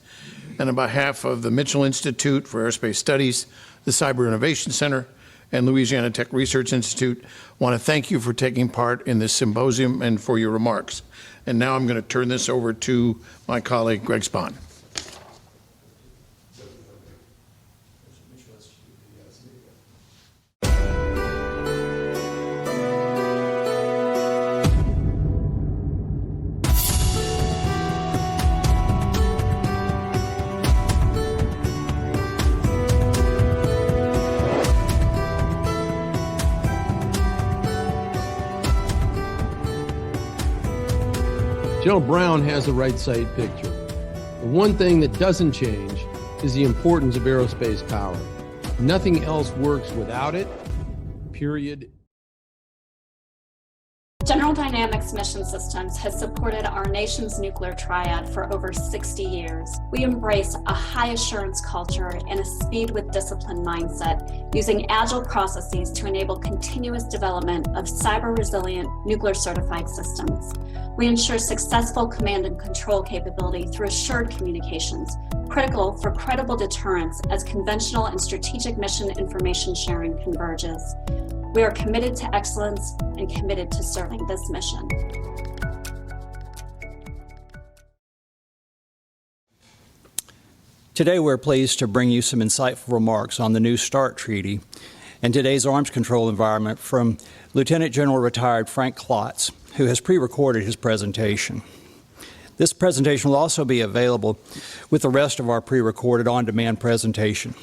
And on behalf of the Mitchell Institute for Aerospace Studies, the Cyber Innovation Center, and Louisiana Tech Research Institute, I want to thank you for taking part in this symposium and for your remarks. And now I'm going to turn this over to my colleague, Greg Spahn. General Brown has the right side picture. The one thing that doesn't change is the importance of aerospace power. Nothing else works without it, period. General Dynamics Mission Systems has supported our nation's nuclear triad for over 60 years. We embrace a high assurance culture and a speed with discipline mindset, using agile processes to enable continuous development of cyber-resilient nuclear certified systems. We ensure successful command and control capability through assured communications, critical for credible deterrence as conventional and strategic mission information sharing converges. We are committed to excellence and committed to serving this mission. Today, we're pleased to bring you some insightful remarks on the New START Treaty and today's arms control environment from Lieutenant General Retired Frank Klotz, who has pre-recorded his presentation. This presentation will also be available with the rest of our pre-recorded on-demand presentation.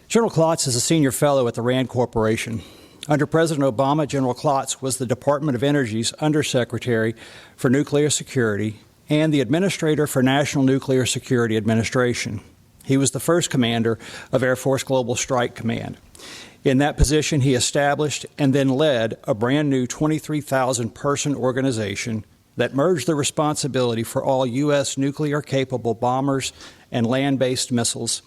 General Klotz is a senior fellow at the RAND Corporation. Under President Obama, General Klotz was the Department of Energy's Undersecretary for Nuclear Security and the Administrator for National Nuclear Security Administration. He was the first commander of Air Force Global Strike Command. In that position, he established and then led a brand new 23,000-person organization that merged the responsibility for all U.S. nuclear-capable bombers and land-based missiles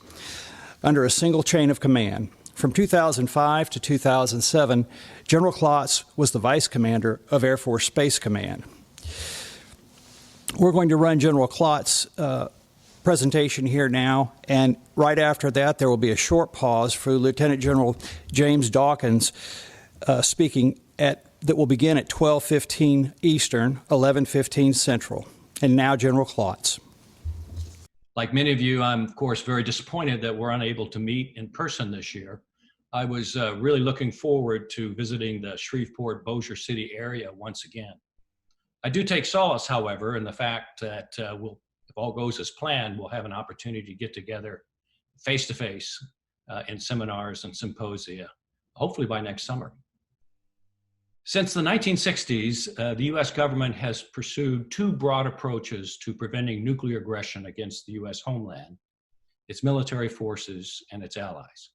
under a single chain of command. From 2005 to 2007, General Klotz was the Vice Commander of Air Force Space Command. We're going to run General Klotz's presentation here now, and right after that, there will be a short pause for Lieutenant General James Dawkins speaking that will begin at 12:15 Eastern, 11:15 Central. And now, General Klotz. Like many of you, I'm, of course, very disappointed that we're unable to meet in person this year. I was really looking forward to visiting the Shreveport, Bossier City area once again. I do take solace, however, in the fact that if all goes as planned, we'll have an opportunity to get together face-to-face in seminars and symposia, hopefully by next summer. Since the 1960s, the U.S. government has pursued two broad approaches to preventing nuclear aggression against the U.S. homeland, its military forces, and its allies.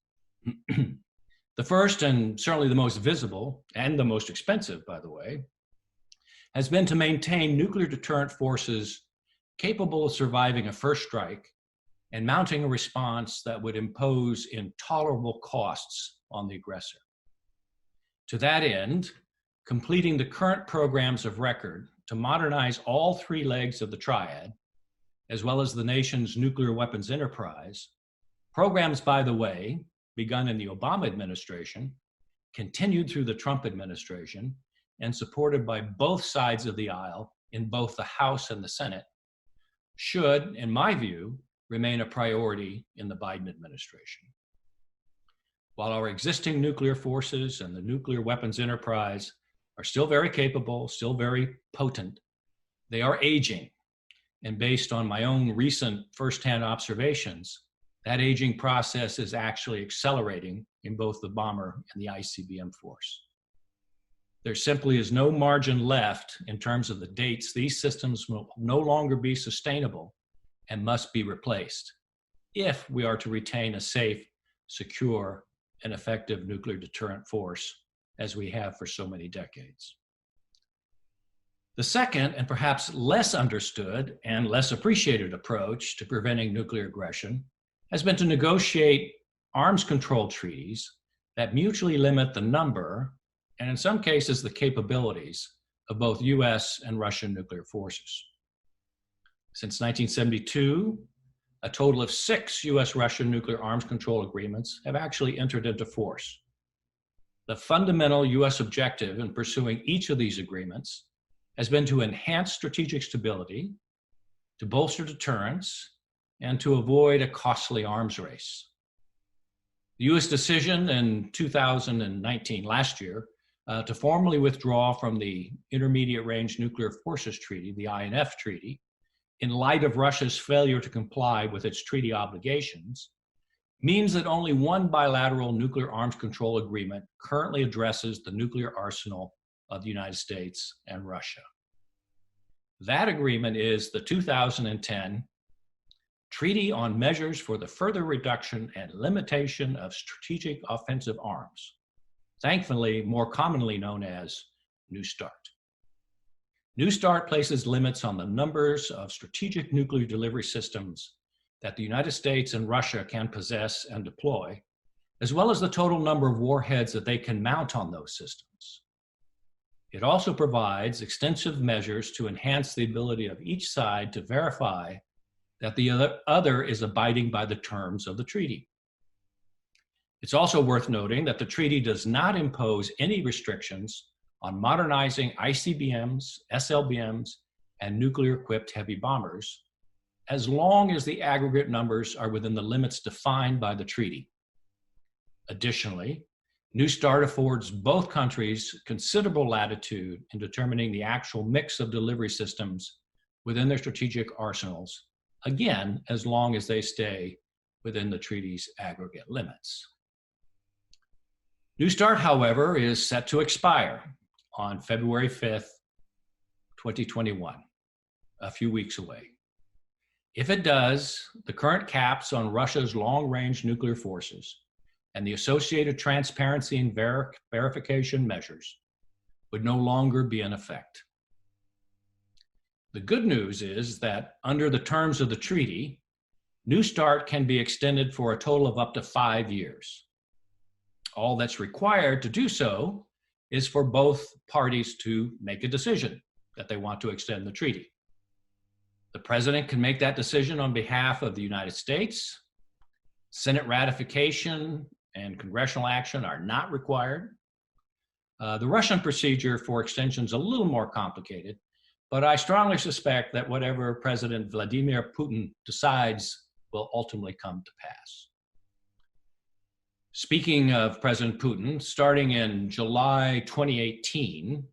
The first, and certainly the most visible, and the most expensive, by the way, has been to maintain nuclear deterrent forces capable of surviving a first strike and mounting a response that would impose intolerable costs on the aggressor. To that end, completing the current programs of record to modernize all three legs of the triad, as well as the nation's nuclear weapons enterprise, programs, by the way, begun in the Obama administration, continued through the Trump administration, and supported by both sides of the aisle in both the House and the Senate, should, in my view, remain a priority in the Biden administration. While our existing nuclear forces and the nuclear weapons enterprise are still very capable, still very potent, they are aging. And based on my own recent firsthand observations, that aging process is actually accelerating in both the bomber and the ICBM force. There simply is no margin left in terms of the dates these systems will no longer be sustainable and must be replaced if we are to retain a safe, secure, and effective nuclear deterrent force as we have for so many decades. The second, and perhaps less understood and less appreciated approach to preventing nuclear aggression has been to negotiate arms control treaties that mutually limit the number, and in some cases the capabilities, of both US and Russian nuclear forces. Since 1972, a total of 6 US-Russian nuclear arms control agreements have actually entered into force. The fundamental US objective in pursuing each of these agreements has been to enhance strategic stability, to bolster deterrence, and to avoid a costly arms race. The US decision in 2019, last year, to formally withdraw from the Intermediate Range Nuclear Forces Treaty, the INF Treaty, in light of Russia's failure to comply with its treaty obligations, means that only one bilateral nuclear arms control agreement currently addresses the nuclear arsenal of the United States and Russia. That agreement is the 2010 Treaty on Measures for the Further Reduction and Limitation of Strategic Offensive Arms, thankfully more commonly known as New START. New START places limits on the numbers of strategic nuclear delivery systems that the United States and Russia can possess and deploy, as well as the total number of warheads that they can mount on those systems. It also provides extensive measures to enhance the ability of each side to verify that the other is abiding by the terms of the treaty. It's also worth noting that the treaty does not impose any restrictions on modernizing ICBMs, SLBMs, and nuclear-equipped heavy bombers, as long as the aggregate numbers are within the limits defined by the treaty. Additionally, New START affords both countries considerable latitude in determining the actual mix of delivery systems within their strategic arsenals, again, as long as they stay within the treaty's aggregate limits. New START, however, is set to expire on February 5th, 2021, a few weeks away. If it does, the current caps on Russia's long-range nuclear forces and the associated transparency and verification measures would no longer be in effect. The good news is that under the terms of the treaty, New START can be extended for a total of up to 5 years. All that's required to do so is for both parties to make a decision that they want to extend the treaty. The president can make that decision on behalf of the United States. Senate ratification and congressional action are not required. The Russian procedure for extension is a little more complicated, but I strongly suspect that whatever President Vladimir Putin decides will ultimately come to pass. Speaking of President Putin, starting in July 2018,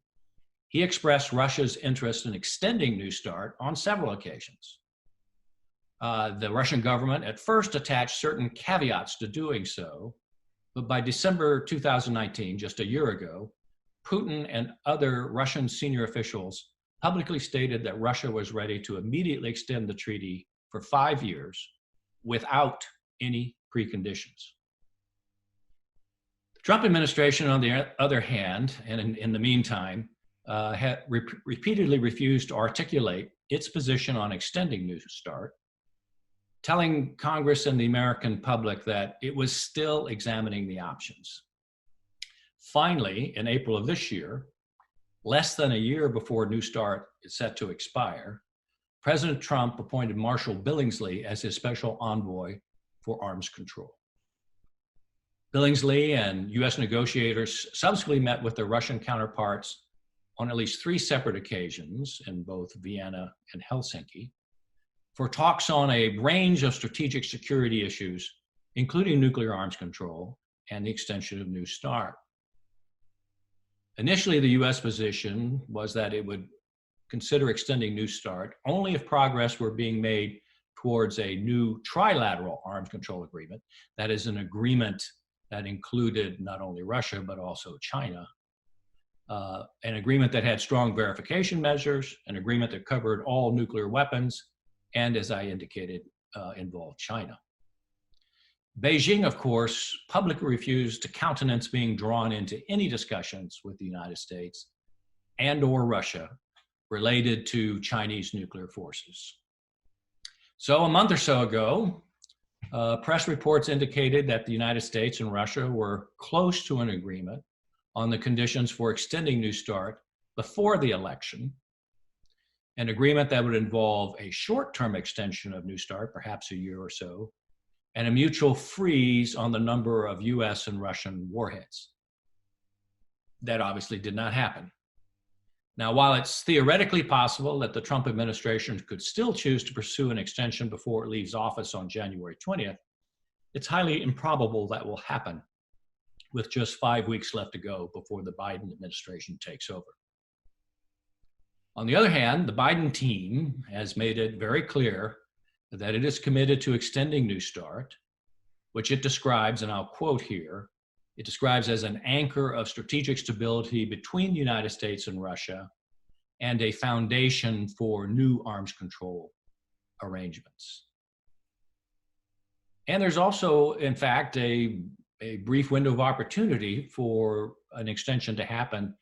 he expressed Russia's interest in extending New START on several occasions. The Russian government at first attached certain caveats to doing so, but by December 2019, just a year ago, Putin and other Russian senior officials publicly stated that Russia was ready to immediately extend the treaty for 5 years without any preconditions. The Trump administration, on the other hand, and in the meantime, had repeatedly refused to articulate its position on extending New START, telling Congress and the American public that it was still examining the options. Finally, in April of this year, less than a year before New START is set to expire, President Trump appointed Marshal Billingsley as his special envoy for arms control. Billingsley and US negotiators subsequently met with their Russian counterparts on at least 3 separate occasions in both Vienna and Helsinki for talks on a range of strategic security issues, including nuclear arms control and the extension of New START. Initially, the US position was that it would consider extending New START only if progress were being made towards a new trilateral arms control agreement, that is an agreement that included not only Russia, but also China, an agreement that had strong verification measures, an agreement that covered all nuclear weapons, and as I indicated, involved China. Beijing, of course, publicly refused to countenance being drawn into any discussions with the United States and or Russia related to Chinese nuclear forces. So a month or so ago, press reports indicated that the United States and Russia were close to an agreement on the conditions for extending New START before the election, an agreement that would involve a short-term extension of New START, perhaps a year or so, and a mutual freeze on the number of US and Russian warheads. That obviously did not happen. Now, while it's theoretically possible that the Trump administration could still choose to pursue an extension before it leaves office on January 20th, it's highly improbable that will happen with just 5 weeks left to go before the Biden administration takes over. On the other hand, the Biden team has made it very clear that it is committed to extending New START, which it describes, and I'll quote here, it describes as an anchor of strategic stability between the United States and Russia, and a foundation for new arms control arrangements. And there's also, in fact, a brief window of opportunity for an extension to happen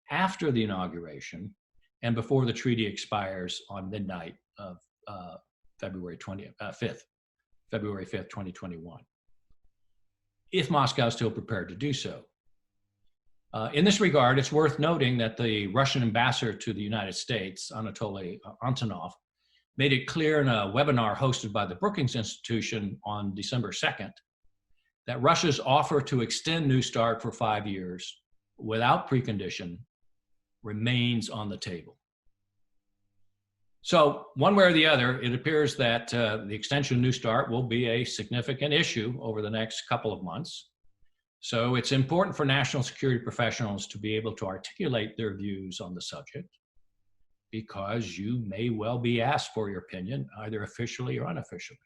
after the inauguration and before the treaty expires on midnight of February 5th, 2021, if Moscow is still prepared to do so. In this regard, it's worth noting that the Russian ambassador to the United States, Anatoly Antonov, made it clear in a webinar hosted by the Brookings Institution on December 2nd that Russia's offer to extend New START for 5 years without precondition remains on the table. So one way or the other, it appears that the extension of New START will be a significant issue over the next couple of months. So it's important for national security professionals to be able to articulate their views on the subject, because you may well be asked for your opinion, either officially or unofficially.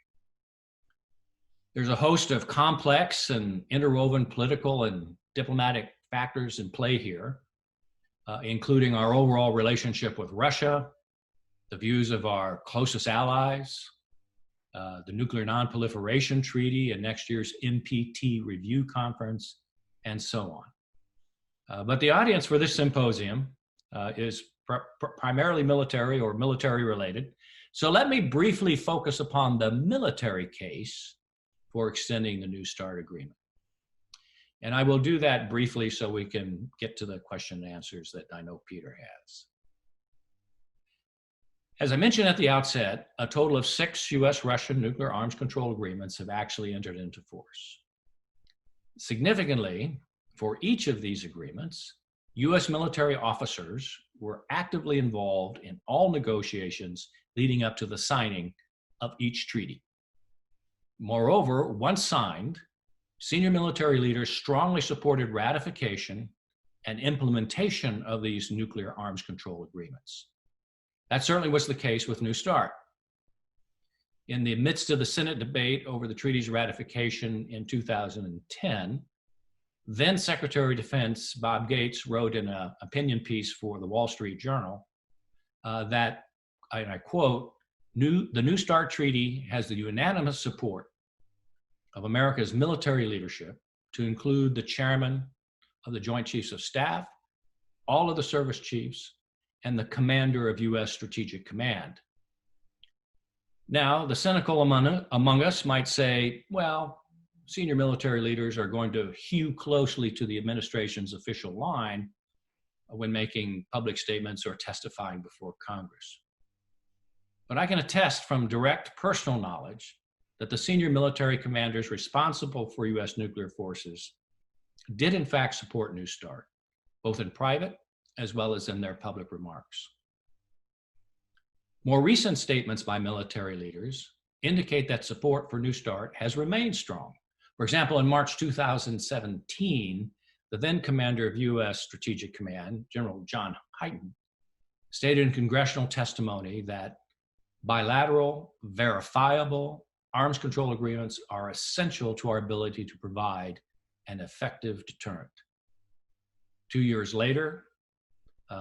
There's a host of complex and interwoven political and diplomatic factors in play here, including our overall relationship with Russia, the views of our closest allies, the Nuclear Non-Proliferation Treaty and next year's NPT Review Conference, and so on. But the audience for this symposium is primarily military or military related. So let me briefly focus upon the military case for extending the New START agreement. And I will do that briefly so we can get to the question and answers that I know Peter has. As I mentioned at the outset, a total of 6 US-Russian nuclear arms control agreements have actually entered into force. Significantly, for each of these agreements, US military officers were actively involved in all negotiations leading up to the signing of each treaty. Moreover, once signed, senior military leaders strongly supported ratification and implementation of these nuclear arms control agreements. That certainly was the case with New START. In the midst of the Senate debate over the treaty's ratification in 2010, then Secretary of Defense Bob Gates wrote in an opinion piece for the Wall Street Journal that, and I quote, the New START Treaty has the unanimous support of America's military leadership, to include the chairman of the Joint Chiefs of Staff, all of the service chiefs, and the commander of U.S. Strategic Command. Now, the cynical among us might say, well, senior military leaders are going to hew closely to the administration's official line when making public statements or testifying before Congress. But I can attest from direct personal knowledge that the senior military commanders responsible for U.S. nuclear forces did in fact support New START, both in private as well as in their public remarks. More recent statements by military leaders indicate that support for New START has remained strong. For example, in March 2017, the then commander of U.S. Strategic Command, General John Hyten, stated in congressional testimony that bilateral, verifiable arms control agreements are essential to our ability to provide an effective deterrent. 2 years later,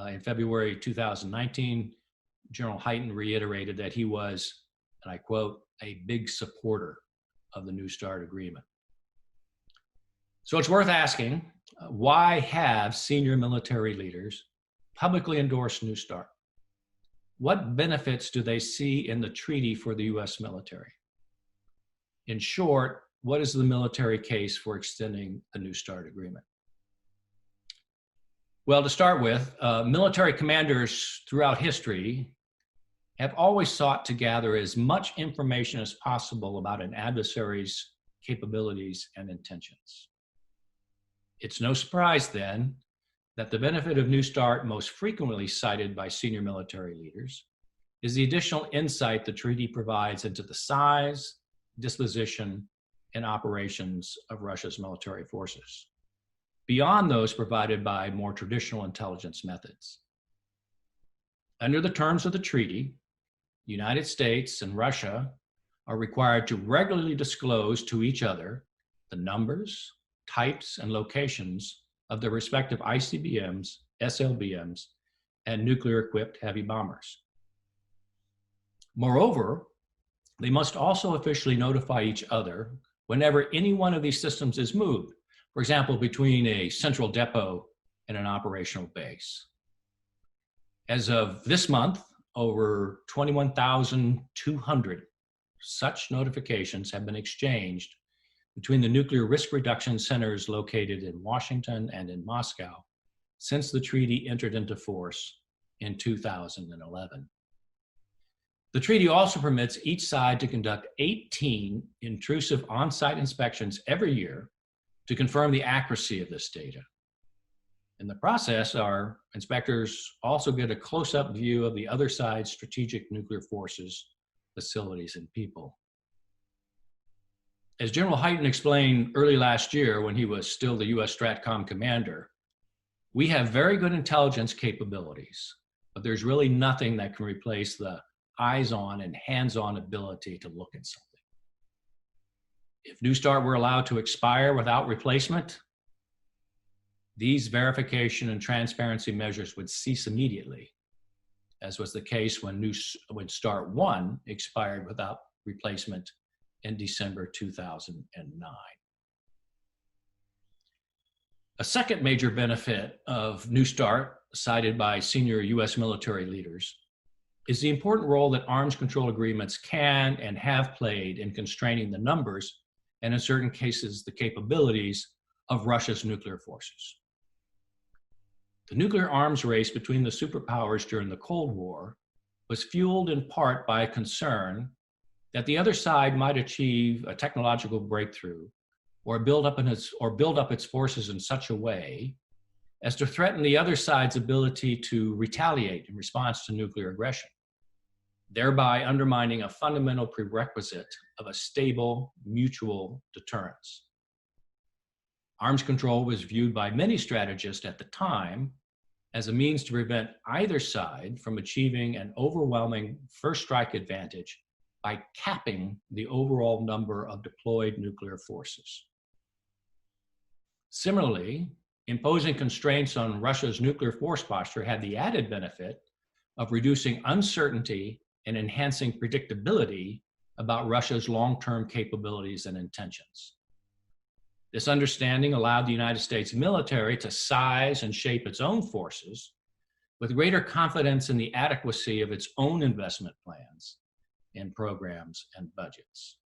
in February 2019, General Hyten reiterated that he was, and I quote, a big supporter of the New START agreement. So it's worth asking, why have senior military leaders publicly endorsed New START? What benefits do they see in the treaty for the U.S. military? In short, what is the military case for extending the New START agreement? Well, to start with, military commanders throughout history have always sought to gather as much information as possible about an adversary's capabilities and intentions. It's no surprise then that the benefit of New START, most frequently cited by senior military leaders, is the additional insight the treaty provides into the size, disposition, and operations of Russia's military forces, beyond those provided by more traditional intelligence methods. Under the terms of the treaty, the United States and Russia are required to regularly disclose to each other the numbers, types, and locations of their respective ICBMs, SLBMs, and nuclear-equipped heavy bombers. Moreover, they must also officially notify each other whenever any one of these systems is moved, for example, between a central depot and an operational base. As of this month, over 21,200 such notifications have been exchanged between the nuclear risk reduction centers located in Washington and in Moscow since the treaty entered into force in 2011. The treaty also permits each side to conduct 18 intrusive on-site inspections every year to confirm the accuracy of this data. In the process, our inspectors also get a close-up view of the other side's strategic nuclear forces, facilities, and people. As General Hyten explained early last year when he was still the U.S. STRATCOM commander, we have very good intelligence capabilities, but there's really nothing that can replace the eyes-on and hands-on ability to look at something. If New START were allowed to expire without replacement, these verification and transparency measures would cease immediately, as was the case when START 1 expired without replacement in December 2009. A second major benefit of New START, cited by senior U.S. military leaders, is the important role that arms control agreements can and have played in constraining the numbers, and in certain cases, the capabilities of Russia's nuclear forces. The nuclear arms race between the superpowers during the Cold War was fueled in part by a concern that the other side might achieve a technological breakthrough or build up its forces in such a way as to threaten the other side's ability to retaliate in response to nuclear aggression, thereby undermining a fundamental prerequisite of a stable mutual deterrence. Arms control was viewed by many strategists at the time as a means to prevent either side from achieving an overwhelming first strike advantage by capping the overall number of deployed nuclear forces. Similarly, imposing constraints on Russia's nuclear force posture had the added benefit of reducing uncertainty and enhancing predictability about Russia's long-term capabilities and intentions. This understanding allowed the United States military to size and shape its own forces with greater confidence in the adequacy of its own investment plans and programs and budgets.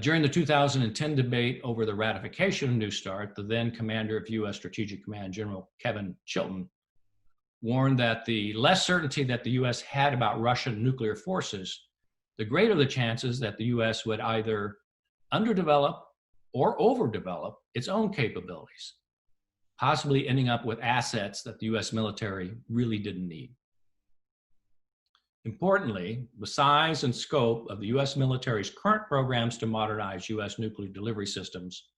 During the 2010 debate over the ratification of New START, the then commander of U.S. Strategic Command, General Kevin Chilton, warned that the less certainty that the U.S. had about Russian nuclear forces, the greater the chances that the U.S. would either underdevelop or overdevelop its own capabilities, possibly ending up with assets that the U.S. military really didn't need. Importantly, the size and scope of the U.S. military's current programs to modernize U.S. nuclear delivery systems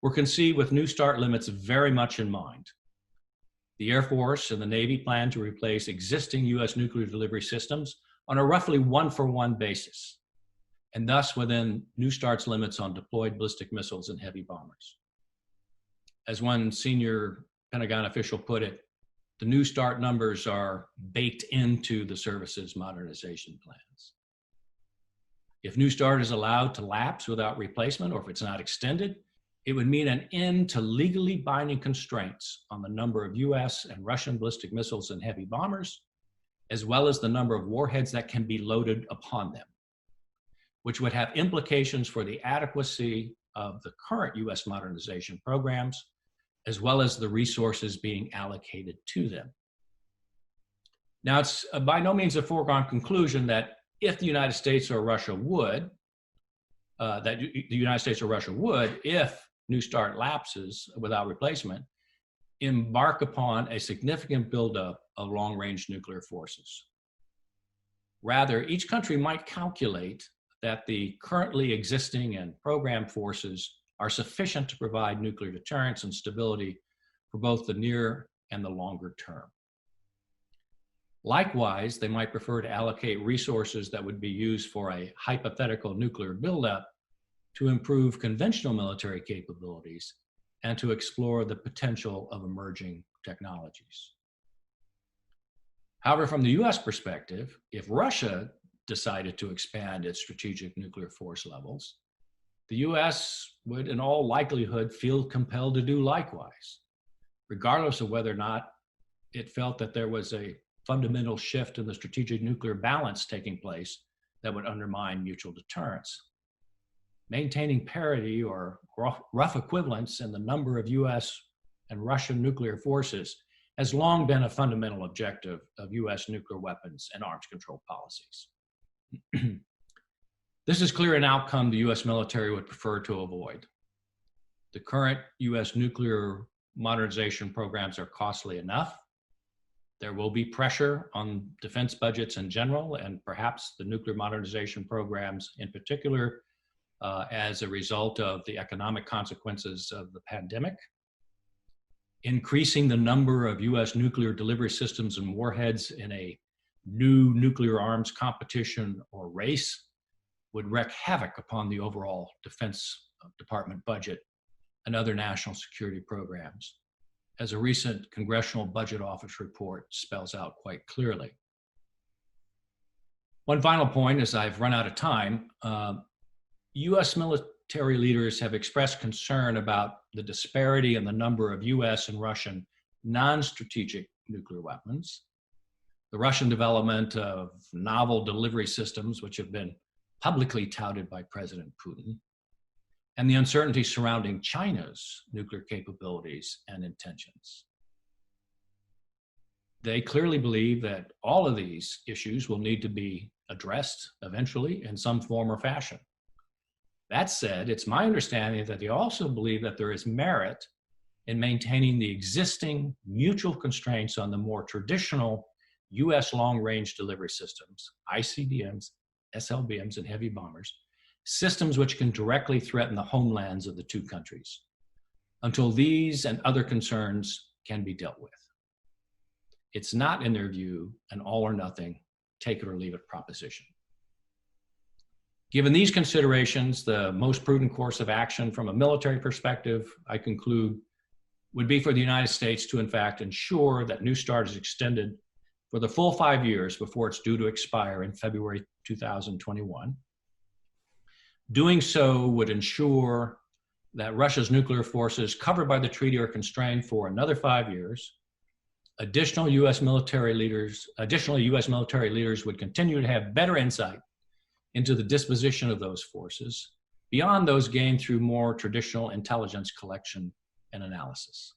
were conceived with New START limits very much in mind. The Air Force and the Navy plan to replace existing U.S. nuclear delivery systems on a roughly one-for-one basis, and thus within New START's limits on deployed ballistic missiles and heavy bombers. As one senior Pentagon official put it, the New START numbers are baked into the service's modernization plans. If New START is allowed to lapse without replacement, or if it's not extended, it would mean an end to legally binding constraints on the number of US and Russian ballistic missiles and heavy bombers, as well as the number of warheads that can be loaded upon them, which would have implications for the adequacy of the current US modernization programs, as well as the resources being allocated to them. Now, it's by no means a foregone conclusion that if the United States or Russia would, if New START lapses without replacement, embark upon a significant buildup of long-range nuclear forces. Rather, each country might calculate that the currently existing and programmed forces are sufficient to provide nuclear deterrence and stability for both the near and the longer term. Likewise, they might prefer to allocate resources that would be used for a hypothetical nuclear buildup to improve conventional military capabilities and to explore the potential of emerging technologies. However, from the US perspective, if Russia decided to expand its strategic nuclear force levels, the US would in all likelihood feel compelled to do likewise, regardless of whether or not it felt that there was a fundamental shift in the strategic nuclear balance taking place that would undermine mutual deterrence. Maintaining parity or rough equivalence in the number of US and Russian nuclear forces has long been a fundamental objective of US nuclear weapons and arms control policies. This is clearly an outcome the US military would prefer to avoid. The current US nuclear modernization programs are costly enough. There will be pressure on defense budgets in general, and perhaps the nuclear modernization programs in particular, as a result of the economic consequences of the pandemic. Increasing the number of US nuclear delivery systems and warheads in a new nuclear arms competition or race would wreak havoc upon the overall Defense Department budget and other national security programs, as a recent Congressional Budget Office report spells out quite clearly. One final point, as I've run out of time, US military leaders have expressed concern about the disparity in the number of US and Russian non-strategic nuclear weapons, the Russian development of novel delivery systems, which have been publicly touted by President Putin, and the uncertainty surrounding China's nuclear capabilities and intentions. They clearly believe that all of these issues will need to be addressed eventually in some form or fashion. That said, it's my understanding that they also believe that there is merit in maintaining the existing mutual constraints on the more traditional US long-range delivery systems, ICBMs, SLBMs, and heavy bombers, systems which can directly threaten the homelands of the two countries, until these and other concerns can be dealt with. It's not, in their view, an all or nothing, take it or leave it proposition. Given these considerations, the most prudent course of action from a military perspective, I conclude, would be for the United States to, in fact, ensure that New START is extended for the full 5 years before it's due to expire in February 2021. Doing so would ensure that Russia's nuclear forces covered by the treaty are constrained for another 5 years. Additionally, US military leaders would continue to have better insight into the disposition of those forces beyond those gained through more traditional intelligence collection and analysis.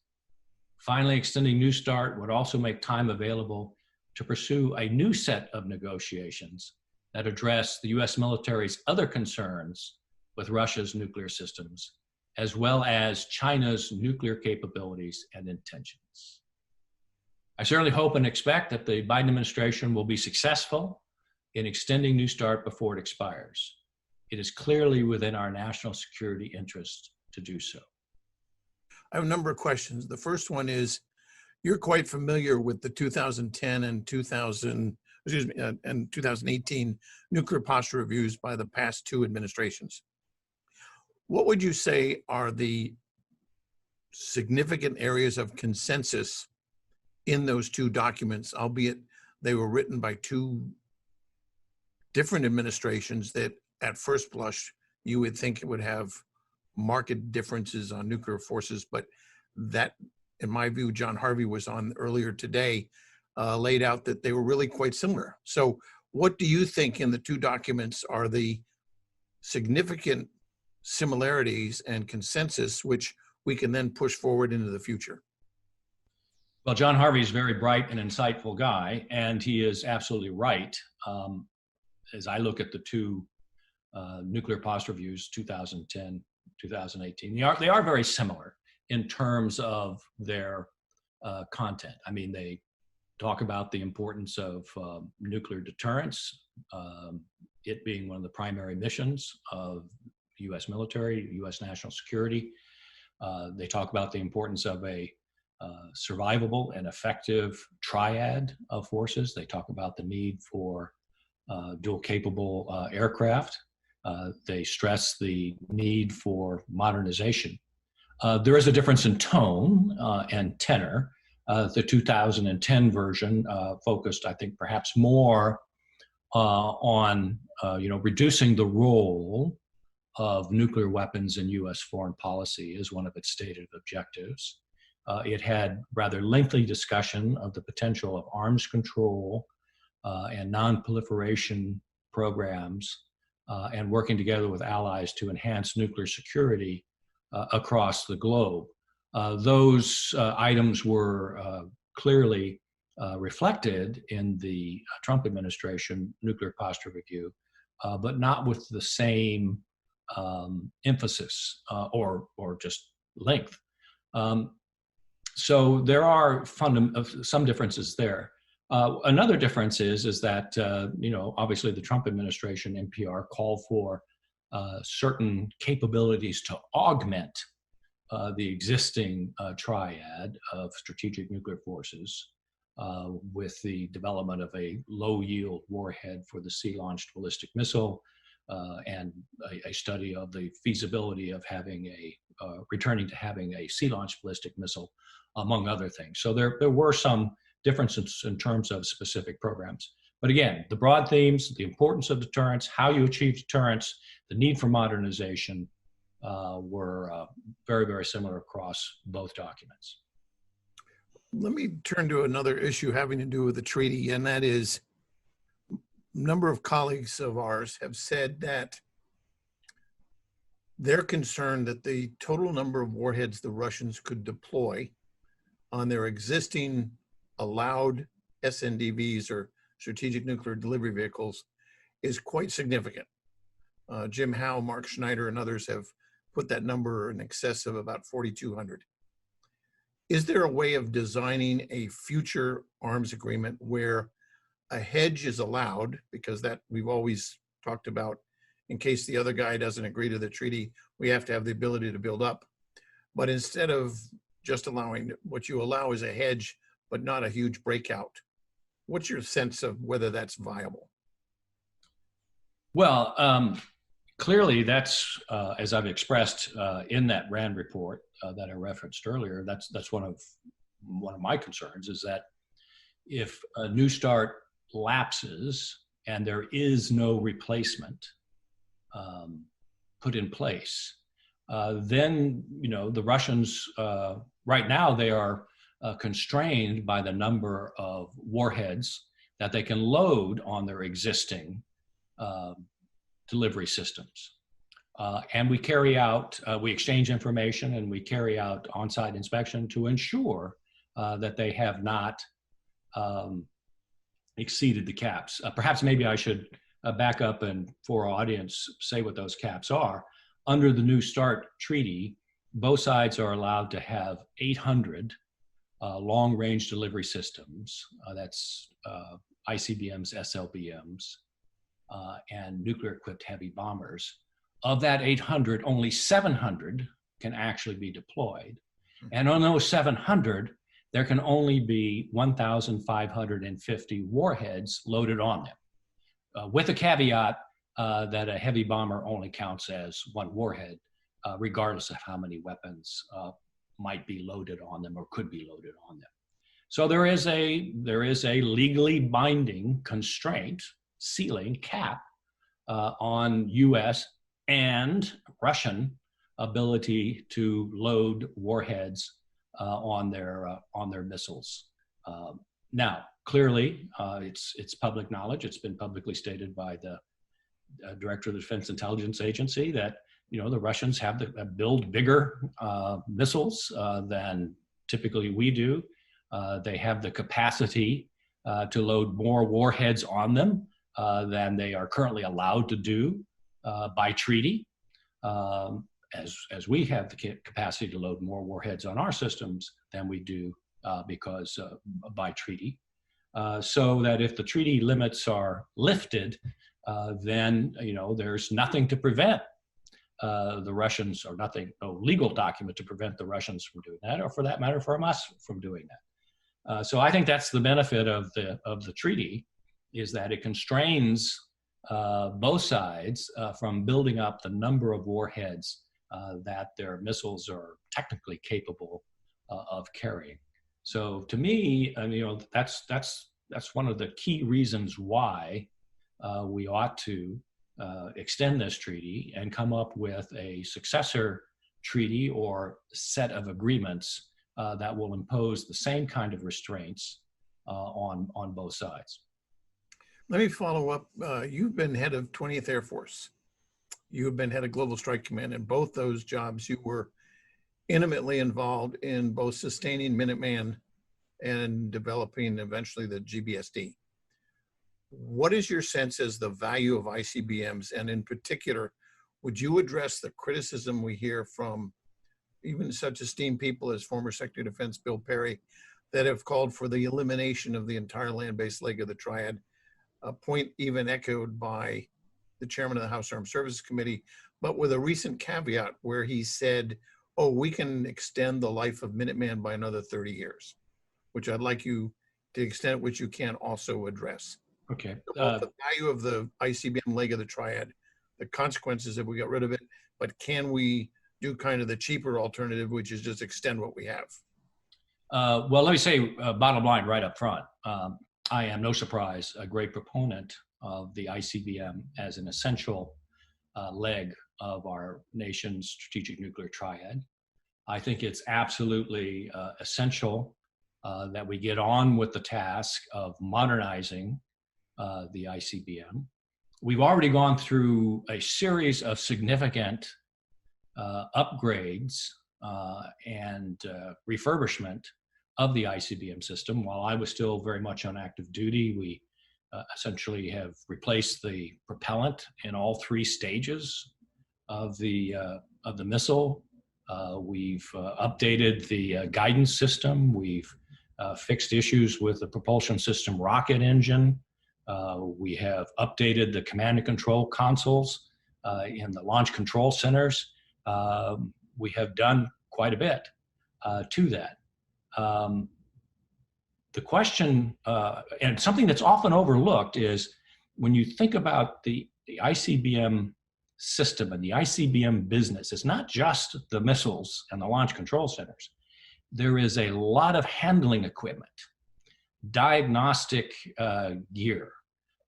Finally, extending New START would also make time available to pursue a new set of negotiations that address the US military's other concerns with Russia's nuclear systems, as well as China's nuclear capabilities and intentions. I certainly hope and expect that the Biden administration will be successful in extending New START before it expires. It is clearly within our national security interest to do so. I have a number of questions. The first one is, you're quite familiar with the 2010 and 2018 nuclear posture reviews by the past two administrations. What would you say are the significant areas of consensus in those two documents, albeit they were written by two different administrations that at first blush you would think it would have marked differences on nuclear forces, but that, in my view, John Harvey was on earlier today, laid out that they were really quite similar. So what do you think in the two documents are the significant similarities and consensus which we can then push forward into the future? Well, John Harvey is a very bright and insightful guy, and he is absolutely right. As I look at the two nuclear posture reviews, 2010, 2018, they are very similar in terms of their content. I mean, they talk about the importance of nuclear deterrence, it being one of the primary missions of the U.S. military, U.S. national security. They talk about the importance of a survivable and effective triad of forces. They talk about the need for dual capable aircraft. They stress the need for modernization. There is a difference in tone and tenor The 2010 version focused, I think, perhaps more on reducing the role of nuclear weapons in U.S. foreign policy as one of its stated objectives. It had rather lengthy discussion of the potential of arms control and non-proliferation programs and working together with allies to enhance nuclear security across the globe. Those items were clearly reflected in the Trump administration nuclear posture review, but not with the same emphasis or just length. So there are some differences there. Another difference is that obviously the Trump administration NPR called for certain capabilities to augment the existing triad of strategic nuclear forces with the development of a low-yield warhead for the sea-launched ballistic missile and a study of the feasibility of having returning to having a sea-launched ballistic missile, among other things. So there were some differences in terms of specific programs. But again, the broad themes, the importance of deterrence, how you achieve deterrence, the need for modernization were very, very similar across both documents. Let me turn to another issue having to do with the treaty, and that is a number of colleagues of ours have said that they're concerned that the total number of warheads the Russians could deploy on their existing allowed SNDVs or strategic nuclear delivery vehicles is quite significant. Jim Howe, Mark Schneider, and others have put that number in excess of about 4,200. Is there a way of designing a future arms agreement where a hedge is allowed, because that we've always talked about, in case the other guy doesn't agree to the treaty, we have to have the ability to build up. But instead of just allowing, what you allow is a hedge, but not a huge breakout. What's your sense of whether that's viable? Well, clearly that's, as I've expressed in that RAND report that I referenced earlier, that's one of my concerns, is that if a New START lapses and there is no replacement put in place, then the Russians right now they are constrained by the number of warheads that they can load on their existing delivery systems. And we we exchange information and we carry out on-site inspection to ensure that they have not exceeded the caps. Perhaps maybe I should back up and for our audience say what those caps are. Under the New START treaty, both sides are allowed to have 800 long-range delivery systems. That's ICBMs, SLBMs, and nuclear-equipped heavy bombers. Of that 800, only 700 can actually be deployed. And on those 700, there can only be 1,550 warheads loaded on them, with a caveat that a heavy bomber only counts as one warhead, regardless of how many weapons might be loaded on them or could be loaded on them. So there is a legally binding constraint, ceiling, cap on U.S. and Russian ability to load warheads on their missiles. Now, clearly, it's public knowledge. It's been publicly stated by the Director of the Defense Intelligence Agency that the Russians build bigger missiles than typically we do. They have the capacity to load more warheads on them than they are currently allowed to do by treaty, as we have the capacity to load more warheads on our systems than we do because by treaty. So that if the treaty limits are lifted, then there's nothing to prevent the Russians, or no legal document to prevent the Russians from doing that, or for that matter, from us from doing that. So I think that's the benefit of the treaty, is that it constrains both sides from building up the number of warheads that their missiles are technically capable of carrying. So to me, that's one of the key reasons why we ought to extend this treaty and come up with a successor treaty or set of agreements that will impose the same kind of restraints on both sides. Let me follow up. You've been head of 20th Air Force. You have been head of Global Strike Command. In both those jobs, you were intimately involved in both sustaining Minuteman and developing eventually the GBSD. What is your sense as the value of ICBMs? And in particular, would you address the criticism we hear from even such esteemed people as former Secretary of Defense Bill Perry that have called for the elimination of the entire land-based leg of the Triad, a point even echoed by the chairman of the House Armed Services Committee, but with a recent caveat where he said, oh, we can extend the life of Minuteman by another 30 years, which I'd like you, to the extent which you can, also address. Okay. Both the value of the ICBM leg of the Triad, the consequences if we get rid of it, but can we do kind of the cheaper alternative, which is just extend what we have? Well, let me say, bottom line right up front, I am, no surprise, a great proponent of the ICBM as an essential leg of our nation's strategic nuclear triad. I think it's absolutely essential that we get on with the task of modernizing the ICBM. We've already gone through a series of significant upgrades and refurbishment of the ICBM system. While I was still very much on active duty, we essentially have replaced the propellant in all three stages of the missile. We've updated the guidance system. We've fixed issues with the propulsion system rocket engine. We have updated the command and control consoles in the launch control centers. We have done quite a bit to that. The question, and something that's often overlooked, is when you think about the ICBM system and the ICBM business, it's not just the missiles and the launch control centers. There is a lot of handling equipment, diagnostic gear,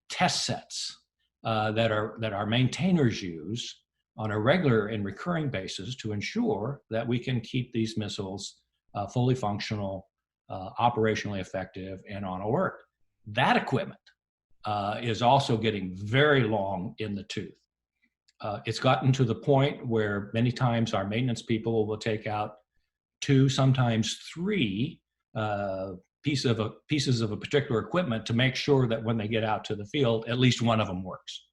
test sets that our maintainers use on a regular and recurring basis to ensure that we can keep these missiles fully functional, operationally effective, and on alert. That equipment is also getting very long in the tooth. It's gotten to the point where many times our maintenance people will take out 2, sometimes 3 pieces of a particular equipment to make sure that when they get out to the field, at least one of them works.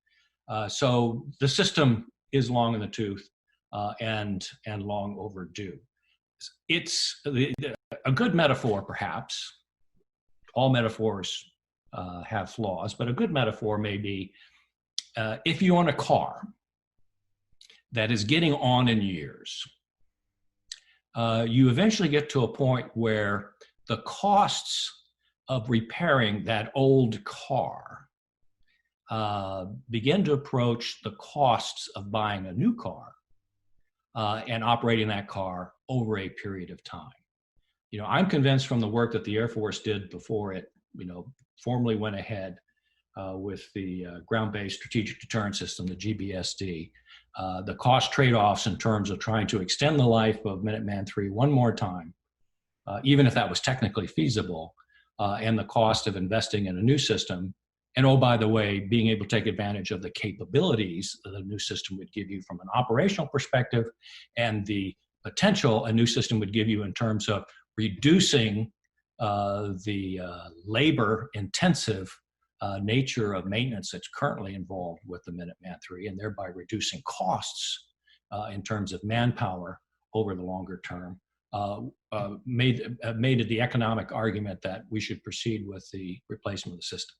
So the system is long in the tooth and long overdue. It's a good metaphor, perhaps. All metaphors have flaws, but a good metaphor may be if you own a car that is getting on in years, you eventually get to a point where the costs of repairing that old car begin to approach the costs of buying a new car and operating that car over a period of time. I'm convinced from the work that the Air Force did before it, formally went ahead with the ground-based strategic deterrence system, the GBSD, the cost trade-offs in terms of trying to extend the life of Minuteman III one more time, even if that was technically feasible, and the cost of investing in a new system. And oh, by the way, being able to take advantage of the capabilities that a new system would give you from an operational perspective, and the potential a new system would give you in terms of reducing the labor-intensive nature of maintenance that's currently involved with the Minuteman III, and thereby reducing costs in terms of manpower over the longer term, made it the economic argument that we should proceed with the replacement of the system.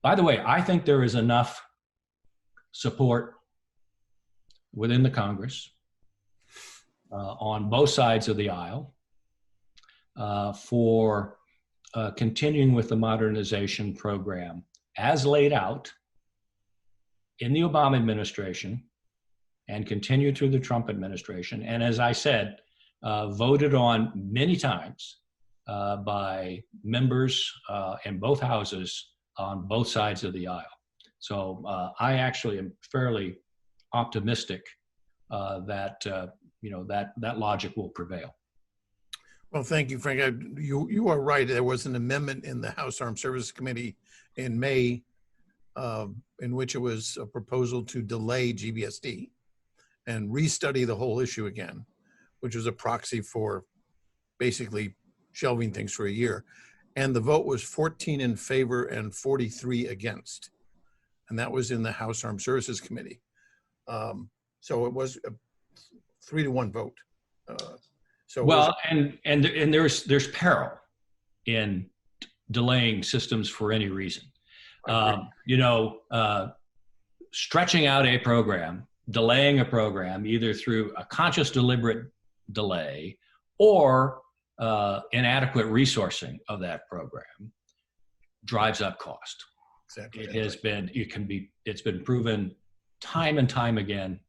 By the way, I think there is enough support within the Congress on both sides of the aisle for continuing with the modernization program as laid out in the Obama administration and continued through the Trump administration. And as I said, voted on many times by members in both houses on both sides of the aisle. So I actually am fairly optimistic that that logic will prevail. Well, thank you, Frank. You are right. There was an amendment in the House Armed Services Committee in May in which it was a proposal to delay GBSD and restudy the whole issue again, which was a proxy for basically shelving things for a year. And the vote was 14 in favor and 43 against. And that was in the House Armed Services Committee. So it was a 3-1 vote. And there's peril in delaying systems for any reason. Stretching out a program, delaying a program, either through a conscious, deliberate delay or inadequate resourcing of that program, drives up cost. Exactly. It's been proven time and time again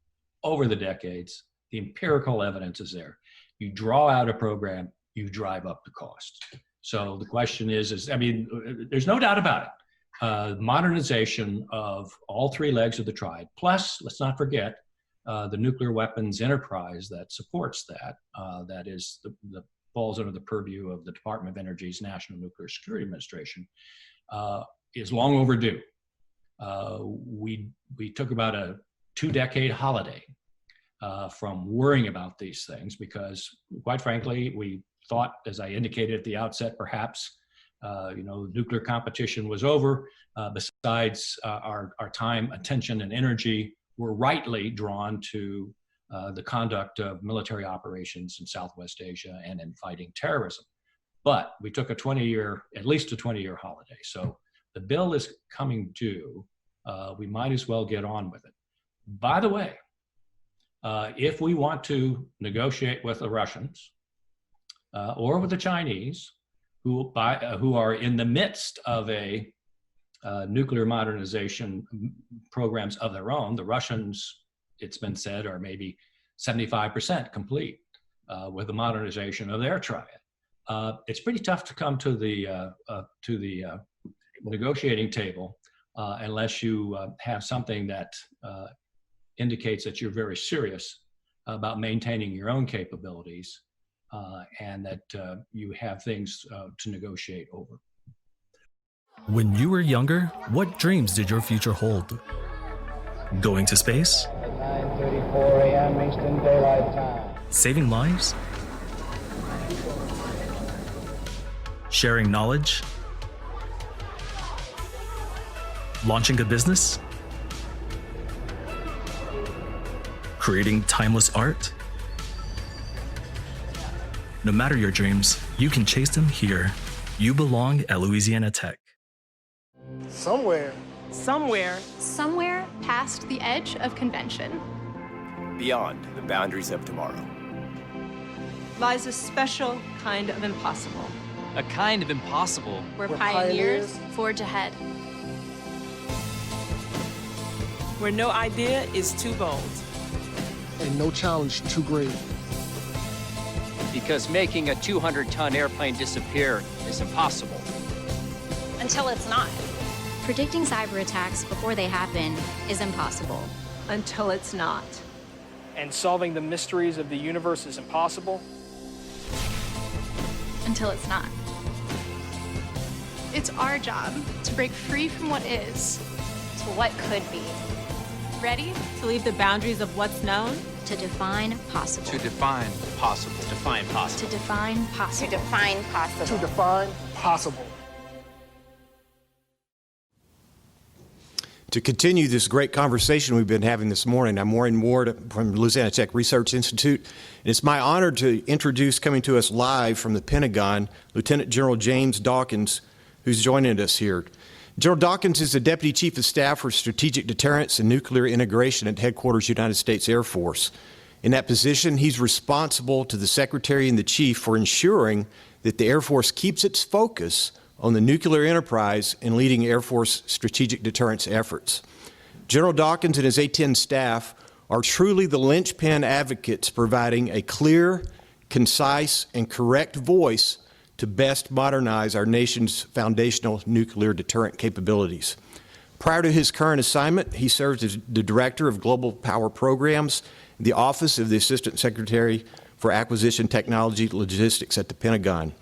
over the decades. The empirical evidence is there. You draw out a program, you drive up the cost. So the question is there's no doubt about it. Modernization of all three legs of the triad, plus, let's not forget, the nuclear weapons enterprise that supports that, that is falls under the purview of the Department of Energy's National Nuclear Security Administration, is long overdue. We took about a 2-decade holiday from worrying about these things because, quite frankly, we thought, as I indicated at the outset, perhaps nuclear competition was over. Besides, our time, attention, and energy were rightly drawn to the conduct of military operations in Southwest Asia and in fighting terrorism. But we took at least a 20-year holiday. So the bill is coming due. We might as well get on with it. By the way, if we want to negotiate with the Russians or with the Chinese, who are in the midst of a nuclear modernization programs of their own, the Russians, it's been said, are maybe 75% complete with the modernization of their triad. It's pretty tough to come to the negotiating table unless you have something that indicates that you're very serious about maintaining your own capabilities and that you have things to negotiate over. When you were younger, what dreams did your future hold? Going to space? 9:34 a.m. Eastern Daylight Time. Saving lives? Sharing knowledge? Launching a business? Creating timeless art? No matter your dreams, you can chase them here. You belong at Louisiana Tech. Somewhere past the edge of convention, beyond the boundaries of tomorrow, lies a special kind of impossible. A kind of impossible where pioneers forge ahead. Where no idea is too bold. and no challenge too great. Because making a 200-ton airplane disappear is impossible. Until it's not. Predicting cyber attacks before they happen is impossible. Until it's not. And solving the mysteries of the universe is impossible. Until it's not. It's our job to break free from what is to what could be. Ready to leave the boundaries of what's known? To define possible. To define possible. Define possible. To define possible. To define possible. To define possible. To continue this great conversation we've been having this morning, I'm Warren Ward from Louisiana Tech Research Institute. And it's my honor to introduce, coming to us live from the Pentagon, Lieutenant General James Dawkins, who's joining us here. General Dawkins is the Deputy Chief of Staff for Strategic Deterrence and Nuclear Integration at Headquarters United States Air Force. In that position, he's responsible to the Secretary and the Chief for ensuring that the Air Force keeps its focus on the nuclear enterprise and leading Air Force strategic deterrence efforts. General Dawkins and his A-10 staff are truly the linchpin advocates providing a clear, concise, and correct voice to best modernize our nation's foundational nuclear deterrent capabilities. Prior to his current assignment, he served as the Director of Global Power Programs, the Office of the Assistant Secretary for Acquisition Technology Logistics at the Pentagon.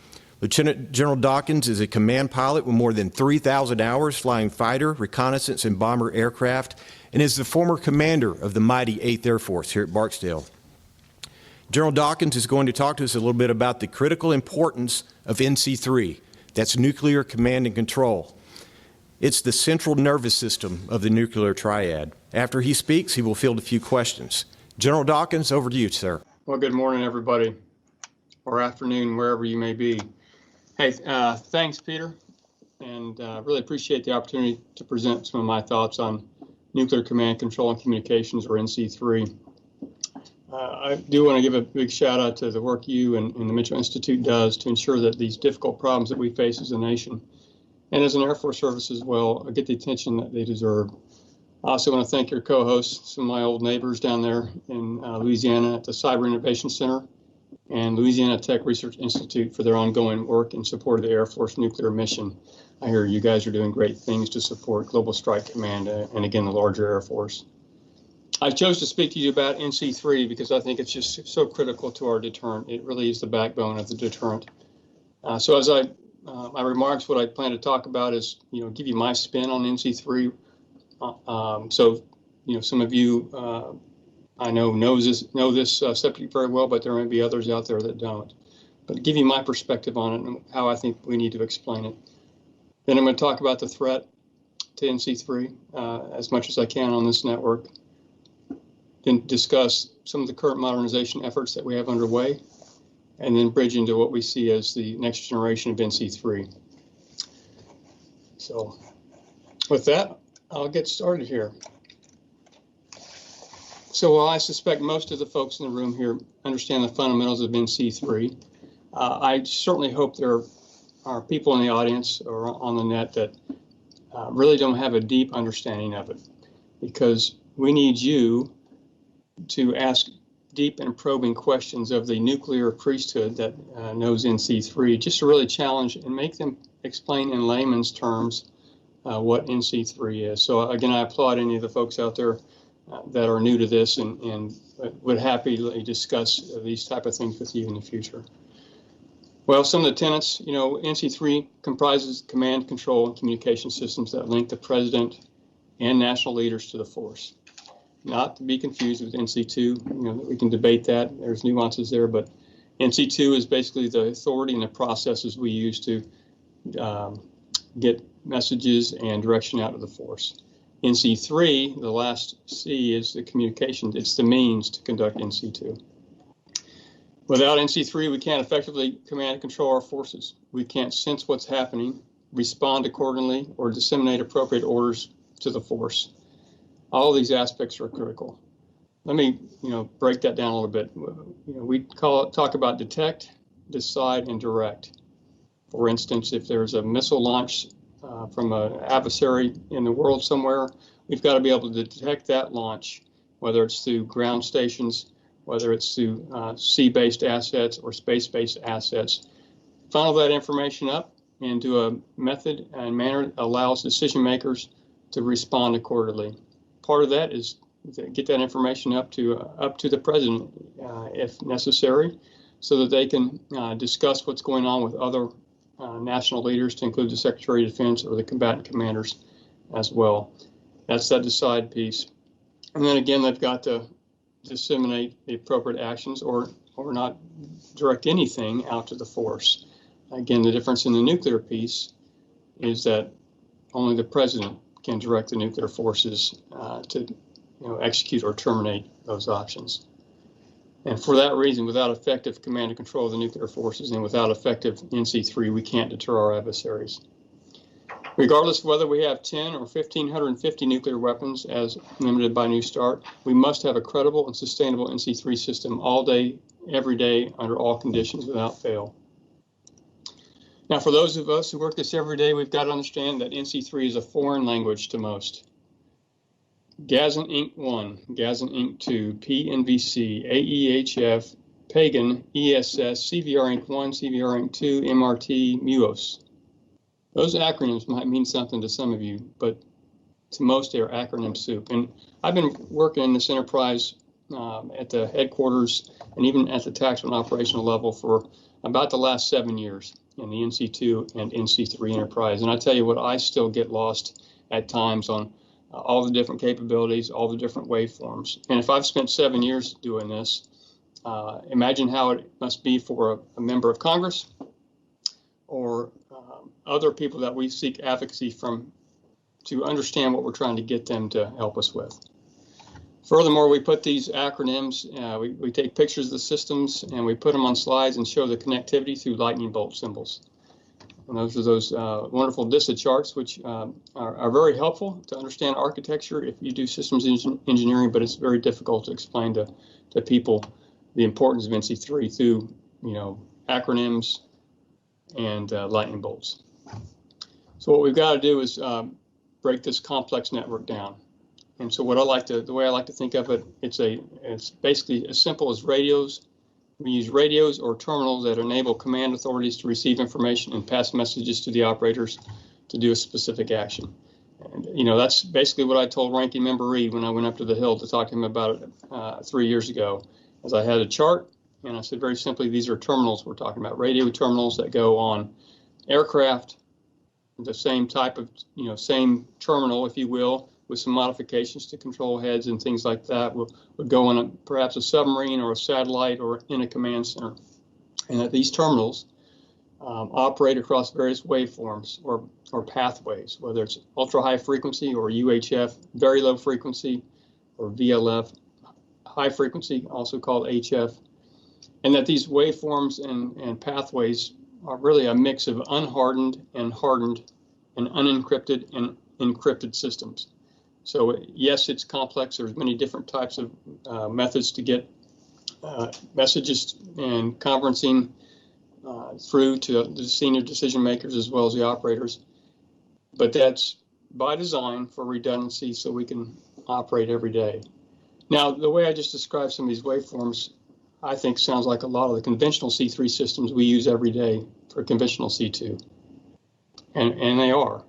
Lieutenant General Dawkins is a command pilot with more than 3,000 hours flying fighter, reconnaissance, and bomber aircraft, and is the former commander of the mighty 8th Air Force here at Barksdale. General Dawkins is going to talk to us a little bit about the critical importance of NC3, that's Nuclear Command and Control. It's the central nervous system of the nuclear triad. After he speaks, he will field a few questions. General Dawkins, over to you, sir. Well, good morning, everybody, or afternoon, wherever you may be. Hey, thanks, Peter, and really appreciate the opportunity to present some of my thoughts on Nuclear Command, Control, and Communications, or NC3. I do want to give a big shout out to the work you and the Mitchell Institute does to ensure that these difficult problems that we face as a nation and as an Air Force service as well get the attention that they deserve. I also want to thank your co-hosts, some of my old neighbors down there in Louisiana at the Cyber Innovation Center and Louisiana Tech Research Institute for their ongoing work in support of the Air Force nuclear mission. I hear you guys are doing great things to support Global Strike Command and again, the larger Air Force. I chose to speak to you about NC3 because I think it's just so critical to our deterrent. It really is the backbone of the deterrent. So as my remarks, what I plan to talk about is, give you my spin on NC3. Some of you I know this subject very well, but there may be others out there that don't. But to give you my perspective on it and how I think we need to explain it. Then I'm going to talk about the threat to NC3 as much as I can on this network. Then discuss some of the current modernization efforts that we have underway, and then bridge into what we see as the next generation of NC3. So with that, I'll get started here. So while I suspect most of the folks in the room here understand the fundamentals of NC3, I certainly hope there are people in the audience or on the net that really don't have a deep understanding of it, because we need you to ask deep and probing questions of the nuclear priesthood that knows NC3, just to really challenge and make them explain in layman's terms what NC3 is. So again, I applaud any of the folks out there that are new to this and would happily discuss these type of things with you in the future. Well, some of the tenets, NC3 comprises command, control, and communication systems that link the president and national leaders to the force. Not to be confused with NC2, we can debate that. There's nuances there, but NC2 is basically the authority and the processes we use to get messages and direction out of the force. NC3, the last C, is the communication. It's the means to conduct NC2. Without NC3, we can't effectively command and control our forces. We can't sense what's happening, respond accordingly, or disseminate appropriate orders to the force. All of these aspects are critical. Let me, break that down a little bit. We talk about detect, decide, and direct. For instance, if there's a missile launch from an adversary in the world somewhere, we've got to be able to detect that launch, whether it's through ground stations, whether it's through sea-based assets or space-based assets. Funnel that information up into a method and manner that allows decision makers to respond accordingly. Part of that is to get that information up to the president, if necessary, so that they can discuss what's going on with other national leaders, to include the Secretary of Defense or the combatant commanders as well. That's that decide piece. And then again, they've got to disseminate the appropriate actions or not direct anything out to the force. Again, the difference in the nuclear piece is that only the president can direct the nuclear forces to execute or terminate those options. And for that reason, without effective command and control of the nuclear forces and without effective NC3, we can't deter our adversaries. Regardless of whether we have 10 or 1,550 nuclear weapons as limited by New START, we must have a credible and sustainable NC3 system all day, every day, under all conditions, without fail. Now, for those of us who work this every day, we've got to understand that NC3 is a foreign language to most. GASN Inc. 1, GASN Inc. 2, PNVC, AEHF, Pagan, ESS, CVR Inc. 1, CVR Inc. 2, MRT, MUOS. Those acronyms might mean something to some of you, but to most they are acronym soup. And I've been working in this enterprise at the headquarters and even at the tactical and operational level for about the last 7 years in the NC2 and NC3 enterprise. And I tell you what, I still get lost at times on all the different capabilities, all the different waveforms. And if I've spent 7 years doing this, imagine how it must be for a member of Congress or other people that we seek advocacy from to understand what we're trying to get them to help us with. Furthermore, we put these acronyms, we take pictures of the systems and we put them on slides and show the connectivity through lightning bolt symbols. And those are those wonderful DISA charts, which are very helpful to understand architecture if you do systems engineering, but it's very difficult to explain to people the importance of NC3 through, acronyms and lightning bolts. So what we've got to do is break this complex network down. And so the way I like to think of it, it's basically as simple as radios. We use radios or terminals that enable command authorities to receive information and pass messages to the operators to do a specific action. And, that's basically what I told Ranking Member Reed when I went up to the Hill to talk to him about it 3 years ago. As I had a chart, and I said very simply, these are terminals we're talking about, radio terminals that go on aircraft, the same type of, same terminal, if you will, with some modifications to control heads and things like that, would go on perhaps a submarine or a satellite or in a command center. And that these terminals operate across various waveforms or pathways, whether it's ultra high frequency or UHF, very low frequency, or VLF, high frequency, also called HF. And that these waveforms and pathways are really a mix of unhardened and hardened and unencrypted and encrypted systems. So yes, it's complex. There's many different types of methods to get messages and conferencing through to the senior decision makers as well as the operators. But that's by design for redundancy so we can operate every day. Now, the way I just described some of these waveforms, I think sounds like a lot of the conventional C3 systems we use every day for conventional C2. And they are.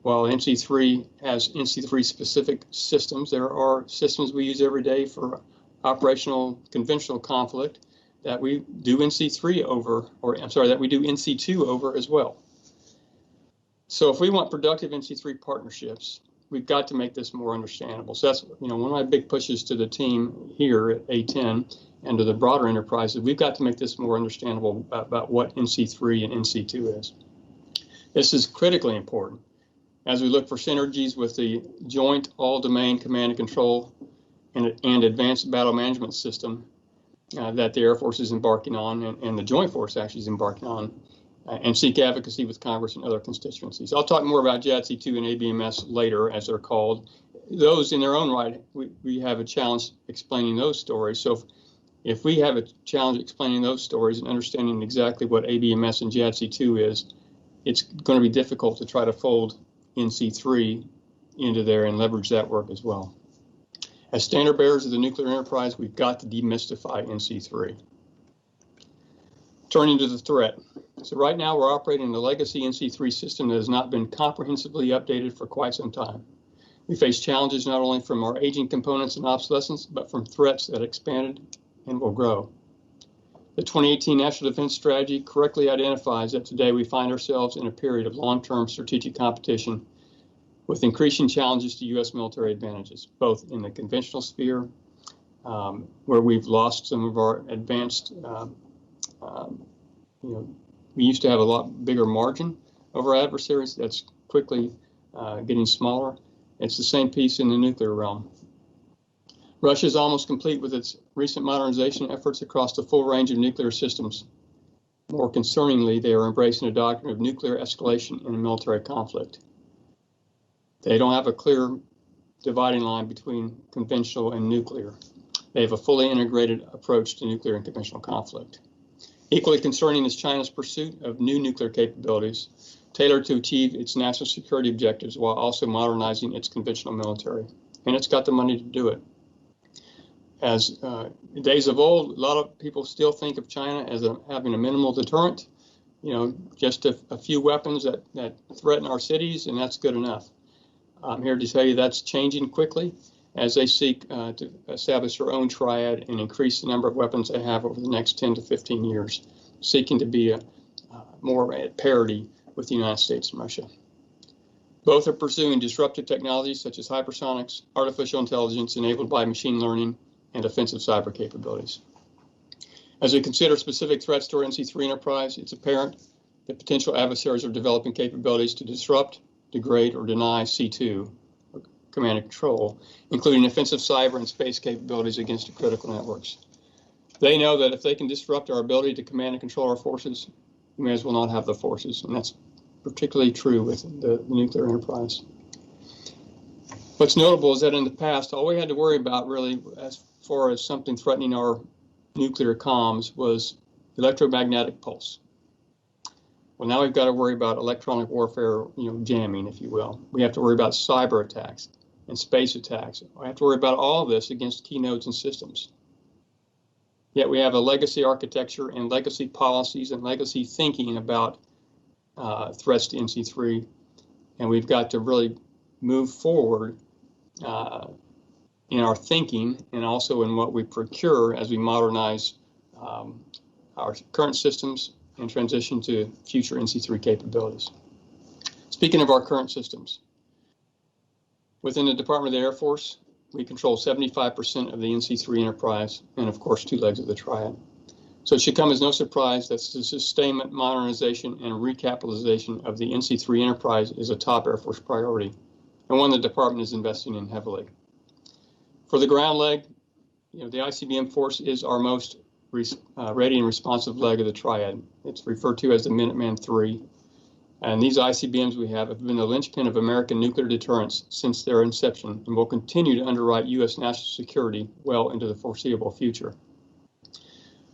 While NC3 has NC3 specific systems, there are systems we use every day for operational conventional conflict that we do NC3 over, that we do NC2 over as well. So if we want productive NC3 partnerships, we've got to make this more understandable. So that's, one of my big pushes to the team here at A10 and to the broader enterprises. We've got to make this more understandable about what NC3 and NC2 is. This is critically important as we look for synergies with the Joint All-Domain Command and Control and Advanced Battle Management System that the Air Force is embarking on, and the Joint Force actually is embarking on, and seek advocacy with Congress and other constituencies. I'll talk more about JADC2 and ABMS later, as they're called. Those in their own right, we have a challenge explaining those stories. So if we have a challenge explaining those stories and understanding exactly what ABMS and JADC2 is, it's going to be difficult to try to fold NC3 into there and leverage that work as well. As standard bearers of the nuclear enterprise, we've got to demystify NC3. Turning to the threat. So right now we're operating a legacy NC3 system that has not been comprehensively updated for quite some time. We face challenges not only from our aging components and obsolescence, but from threats that expanded and will grow. The 2018 National Defense Strategy correctly identifies that today we find ourselves in a period of long-term strategic competition with increasing challenges to U.S. military advantages, both in the conventional sphere, where we've lost some of our advanced, we used to have a lot bigger margin over adversaries. That's quickly getting smaller. It's the same piece in the nuclear realm. Russia is almost complete with its recent modernization efforts across the full range of nuclear systems. More concerningly, they are embracing a doctrine of nuclear escalation in a military conflict. They don't have a clear dividing line between conventional and nuclear. They have a fully integrated approach to nuclear and conventional conflict. Equally concerning is China's pursuit of new nuclear capabilities tailored to achieve its national security objectives while also modernizing its conventional military. And it's got the money to do it. As in days of old, a lot of people still think of China as having a minimal deterrent, just a few weapons that threaten our cities, and that's good enough. I'm here to tell you that's changing quickly as they seek to establish their own triad and increase the number of weapons they have over the next 10 to 15 years, seeking to be more at parity with the United States and Russia. Both are pursuing disruptive technologies such as hypersonics, artificial intelligence enabled by machine learning, and offensive cyber capabilities. As we consider specific threats to our NC3 enterprise, it's apparent that potential adversaries are developing capabilities to disrupt, degrade, or deny C2, or command and control, including offensive cyber and space capabilities against critical networks. They know that if they can disrupt our ability to command and control our forces, we may as well not have the forces, and that's particularly true with the nuclear enterprise. What's notable is that in the past, all we had to worry about really as far as something threatening our nuclear comms was electromagnetic pulse. Well, now we've got to worry about electronic warfare, jamming, if you will. We have to worry about cyber attacks and space attacks. We have to worry about all of this against key nodes and systems. Yet we have a legacy architecture and legacy policies and legacy thinking about threats to NC3, and we've got to really move forward in our thinking and also in what we procure as we modernize our current systems and transition to future NC3 capabilities. Speaking of our current systems, within the Department of the Air Force, we control 75% of the NC3 enterprise and, of course, 2 legs of the triad. So it should come as no surprise that the sustainment, modernization, and recapitalization of the NC3 enterprise is a top Air Force priority and one the department is investing in heavily. For the ground leg, the ICBM force is our most ready and responsive leg of the triad. It's referred to as the Minuteman III. And these ICBMs we have been the linchpin of American nuclear deterrence since their inception and will continue to underwrite U.S. national security well into the foreseeable future.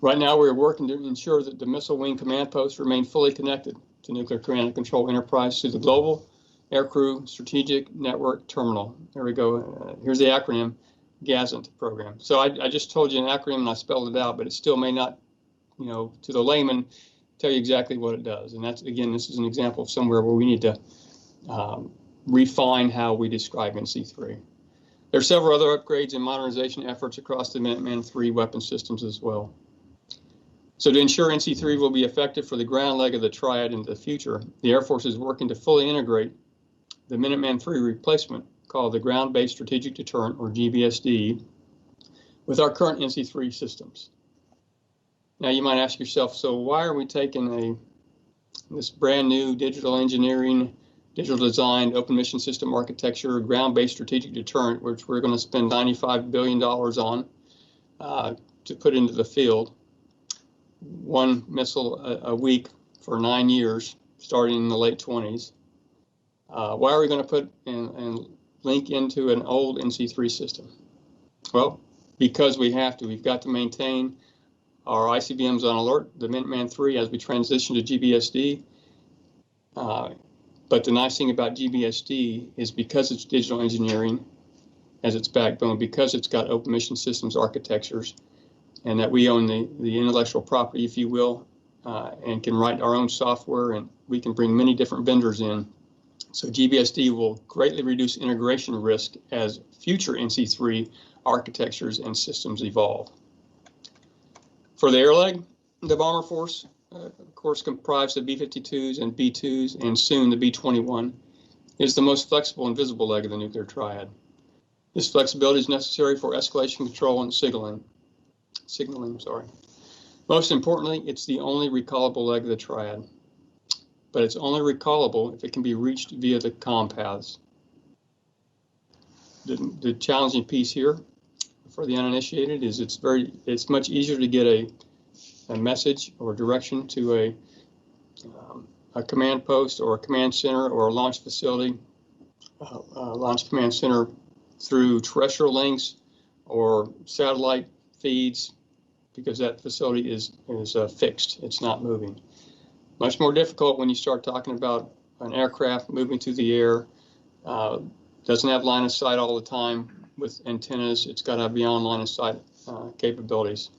Right now, we're working to ensure that the missile wing command posts remain fully connected to nuclear command and control enterprise through the Global Aircrew Strategic Network Terminal. There we go. Here's the acronym, GASNT program. So I just told you an acronym and I spelled it out, but it still may not, to the layman, tell you exactly what it does. And that's, again, this is an example of somewhere where we need to refine how we describe NC3. There are several other upgrades and modernization efforts across the Minuteman III weapon systems as well. So to ensure NC3 will be effective for the ground leg of the triad into the future, the Air Force is working to fully integrate the Minuteman III replacement, called the Ground-Based Strategic Deterrent, or GBSD, with our current NC3 systems. Now you might ask yourself, so why are we taking this brand new digital engineering, digital designed, open mission system architecture, ground-based strategic deterrent, which we're going to spend $95 billion on to put into the field, one missile a week for 9 years, starting in the late 20s. Why are we going to put and link into an old NC3 system? Well, because we have to. We've got to maintain our ICBMs on alert, the Minuteman III, as we transition to GBSD. But the nice thing about GBSD is because it's digital engineering as its backbone, because it's got open mission systems architectures, and that we own the intellectual property, if you will, and can write our own software, and we can bring many different vendors in. So GBSD will greatly reduce integration risk as future NC3 architectures and systems evolve. For the air leg, the bomber force, of course, comprised of B-52s and B-2s, and soon the B-21, is the most flexible and visible leg of the nuclear triad. This flexibility is necessary for escalation control and signaling. Most importantly, it's the only recallable leg of the triad, but it's only recallable if it can be reached via the comm paths. The challenging piece here for the uninitiated is it's much easier to get a message or direction to a command post or a command center or a launch facility, launch command center through terrestrial links or satellite feeds, because that facility is fixed. It's not moving. Much more difficult when you start talking about an aircraft moving through the air, doesn't have line of sight all the time with antennas. It's got to be on line of sight capabilities,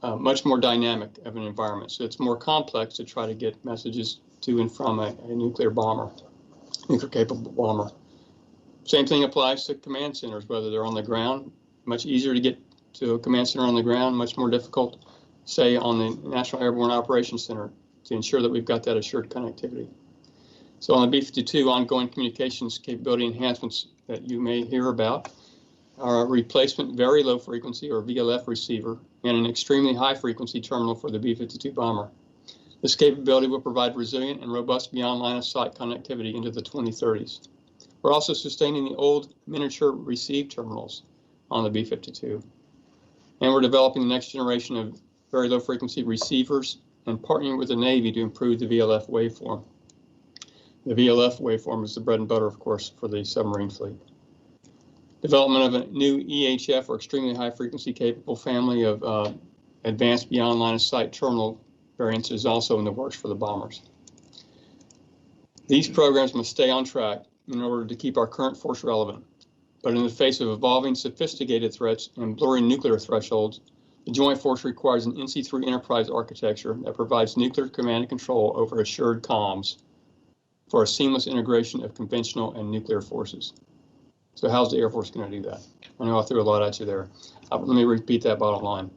much more dynamic of an environment. So it's more complex to try to get messages to and from a nuclear bomber, nuclear-capable bomber. Same thing applies to command centers, whether they're on the ground. Much easier to get to a command center on the ground, much more difficult, say, on the National Airborne Operations Center to ensure that we've got that assured connectivity. So on the B-52, ongoing communications capability enhancements that you may hear about are a replacement very low frequency or VLF receiver and an extremely high frequency terminal for the B-52 bomber. This capability will provide resilient and robust beyond line of sight connectivity into the 2030s. We're also sustaining the old miniature receive terminals on the B-52. And we're developing the next generation of very low frequency receivers and partnering with the Navy to improve the VLF waveform. The VLF waveform is the bread and butter, of course, for the submarine fleet. Development of a new EHF, or extremely high frequency capable family of advanced beyond line of sight terminal variants, is also in the works for the bombers. These programs must stay on track in order to keep our current force relevant. But in the face of evolving sophisticated threats and blurring nuclear thresholds, the Joint Force requires an NC3 enterprise architecture that provides nuclear command and control over assured comms for a seamless integration of conventional and nuclear forces. So how's the Air Force going to do that? I know I threw a lot at you there. Let me repeat that bottom line.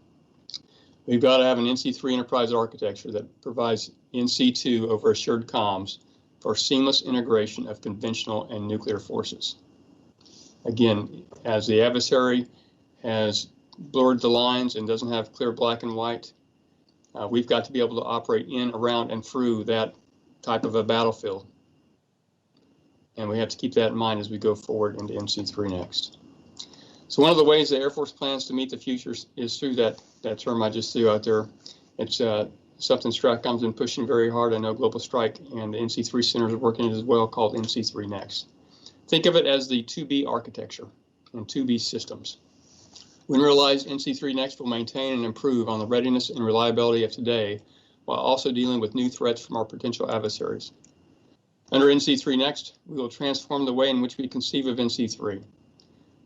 We've got to have an NC3 enterprise architecture that provides NC2 over assured comms for seamless integration of conventional and nuclear forces. Again, as the adversary has blurred the lines and doesn't have clear black and white, we've got to be able to operate in, around, and through that type of a battlefield. And we have to keep that in mind as we go forward into NC3 next. So one of the ways the Air Force plans to meet the future is through that term I just threw out there. It's something STRATCOM's been pushing very hard. I know Global Strike and the NC3 centers are working it as well, called NC3 Next. Think of it as the 2B architecture and 2B systems. We realize NC3 Next will maintain and improve on the readiness and reliability of today, while also dealing with new threats from our potential adversaries. Under NC3 Next, we will transform the way in which we conceive of NC3.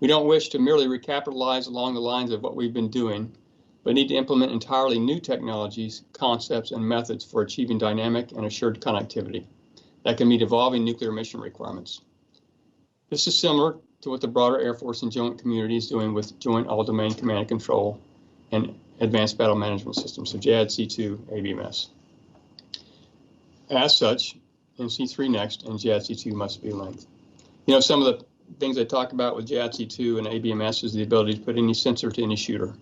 We don't wish to merely recapitalize along the lines of what we've been doing, but need to implement entirely new technologies, concepts, and methods for achieving dynamic and assured connectivity that can meet evolving nuclear mission requirements. This is similar to what the broader Air Force and joint community is doing with Joint All-Domain Command and Control and Advanced Battle Management Systems, so JADC2 ABMS. As such, NC3 Next and JADC2 must be linked. You know, some of the things they talk about with JADC2 and ABMS is the ability to put any sensor to any shooter.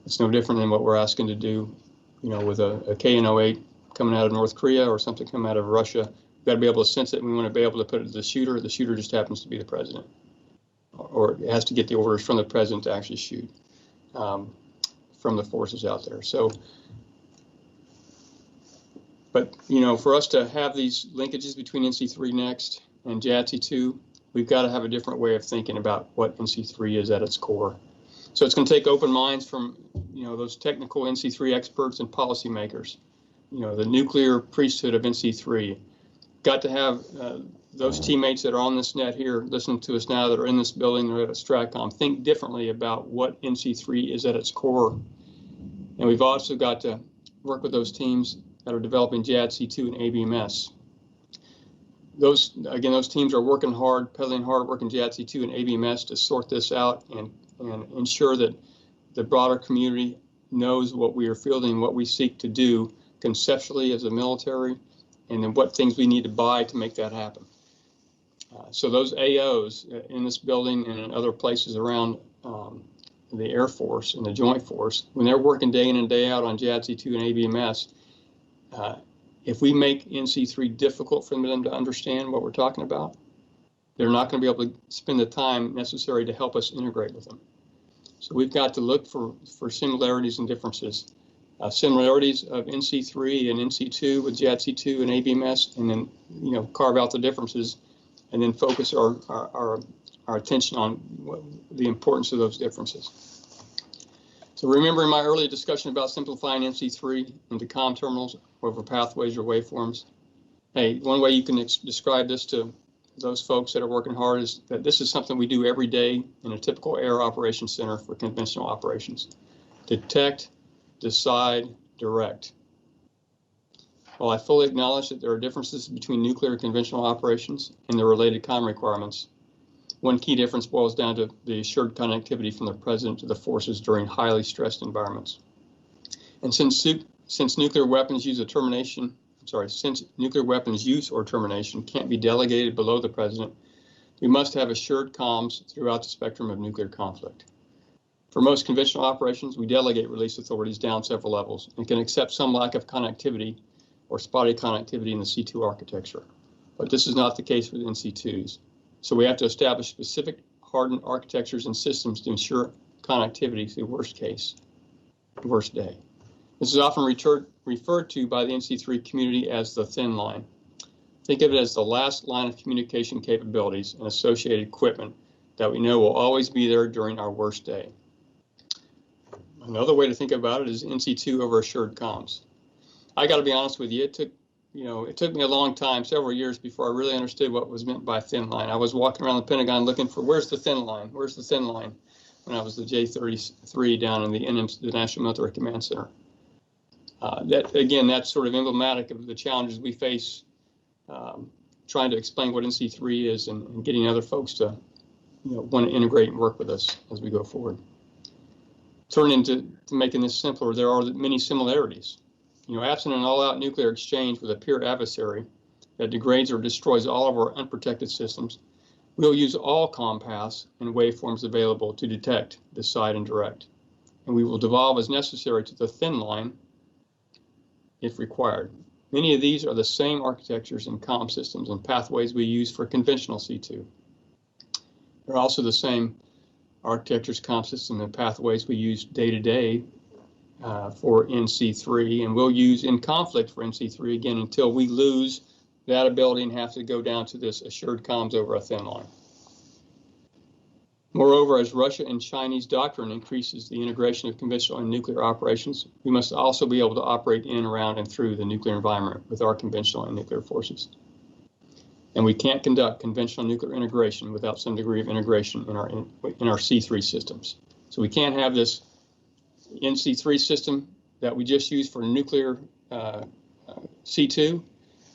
It's no different than what we're asking to do, you know, with a KN-08 coming out of North Korea or something coming out of Russia. We've got to be able to sense it, and we want to be able to put it to the shooter. The shooter just happens to be the president, or it has to get the orders from the president to actually shoot from the forces out there. So, but, you know, for us to have these linkages between NC3 Next and JADC2, we've got to have a different way of thinking about what NC3 is at its core. So it's going to take open minds from, you know, those technical NC3 experts and policymakers, you know, the nuclear priesthood of NC3. Got to have those teammates that are on this net here listening to us now, that are in this building or at a STRATCOM, think differently about what NC3 is at its core. And we've also got to work with those teams that are developing JADC2 and ABMS. Those teams are working hard, pedaling hard, working JADC2 and ABMS to sort this out and ensure that the broader community knows what we are fielding, what we seek to do conceptually as a military, and then what things we need to buy to make that happen. So those AOs in this building and in other places around the Air Force and the Joint Force, when they're working day in and day out on JADC2 and ABMS, if we make NC3 difficult for them to understand what we're talking about, they're not going to be able to spend the time necessary to help us integrate with them. So we've got to look for similarities and differences. Similarities of NC3 and NC2 with JADC2 and ABMS, and then, you know, carve out the differences, and then focus our attention on the importance of those differences. So remembering my earlier discussion about simplifying NC3 into comm terminals over pathways or waveforms, hey, one way you can describe this to those folks that are working hard is that this is something we do every day in a typical air operations center for conventional operations. Detect, decide, direct. While I fully acknowledge that there are differences between nuclear and conventional operations and their related comm requirements, one key difference boils down to the assured connectivity from the President to the forces during highly stressed environments. And since nuclear weapons use or termination can't be delegated below the President, we must have assured comms throughout the spectrum of nuclear conflict. For most conventional operations, we delegate release authorities down several levels and can accept some lack of connectivity or spotty connectivity in the C2 architecture. But this is not the case with NC2s. So we have to establish specific hardened architectures and systems to ensure connectivity through worst day. This is often referred to by the NC3 community as the thin line. Think of it as the last line of communication capabilities and associated equipment that we know will always be there during our worst day. Another way to think about it is NC2 over assured comms. I got to be honest with you, it took me a long time, several years, before I really understood what was meant by thin line. I was walking around the Pentagon looking for where's the thin line, when I was the J-33 down in the National Military Command Center. That's sort of emblematic of the challenges we face trying to explain what NC3 is and getting other folks to want to integrate and work with us as we go forward. Turning to making this simpler, there are many similarities. Absent an all-out nuclear exchange with a peer adversary that degrades or destroys all of our unprotected systems, we'll use all comm paths and waveforms available to detect, decide, and direct. And we will devolve as necessary to the thin line if required. Many of these are the same architectures and comm systems and pathways we use for conventional C2. They're also the same architectures, comm systems, and pathways we use day to day for NC3, and we'll use in conflict for NC3 again until we lose that ability and have to go down to this assured comms over a thin line. Moreover, as Russia and Chinese doctrine increases the integration of conventional and nuclear operations, we must also be able to operate in, around, and through the nuclear environment with our conventional and nuclear forces. And we can't conduct conventional nuclear integration without some degree of integration in our C3 systems. So we can't have this NC3 system that we just use for nuclear C2,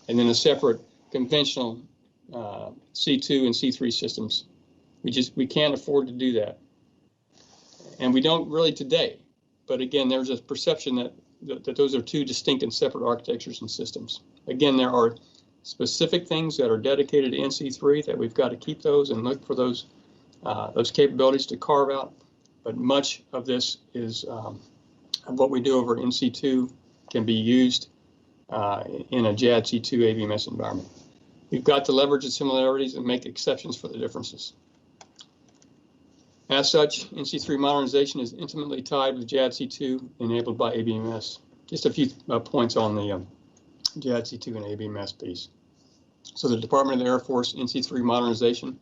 and then a separate conventional C2 and C3 systems. We can't afford to do that. And we don't really today. But again, there's a perception that those are two distinct and separate architectures and systems. Again, there are specific things that are dedicated to NC3 that we've got to keep those and look for those capabilities to carve out. But much of this is what we do over NC2 can be used in a JADC2 ABMS environment. We've got to leverage the similarities and make exceptions for the differences. As such, NC3 modernization is intimately tied with JADC2 enabled by ABMS. Just a few points on the JADC2 and ABMS piece. So the Department of the Air Force NC3 modernization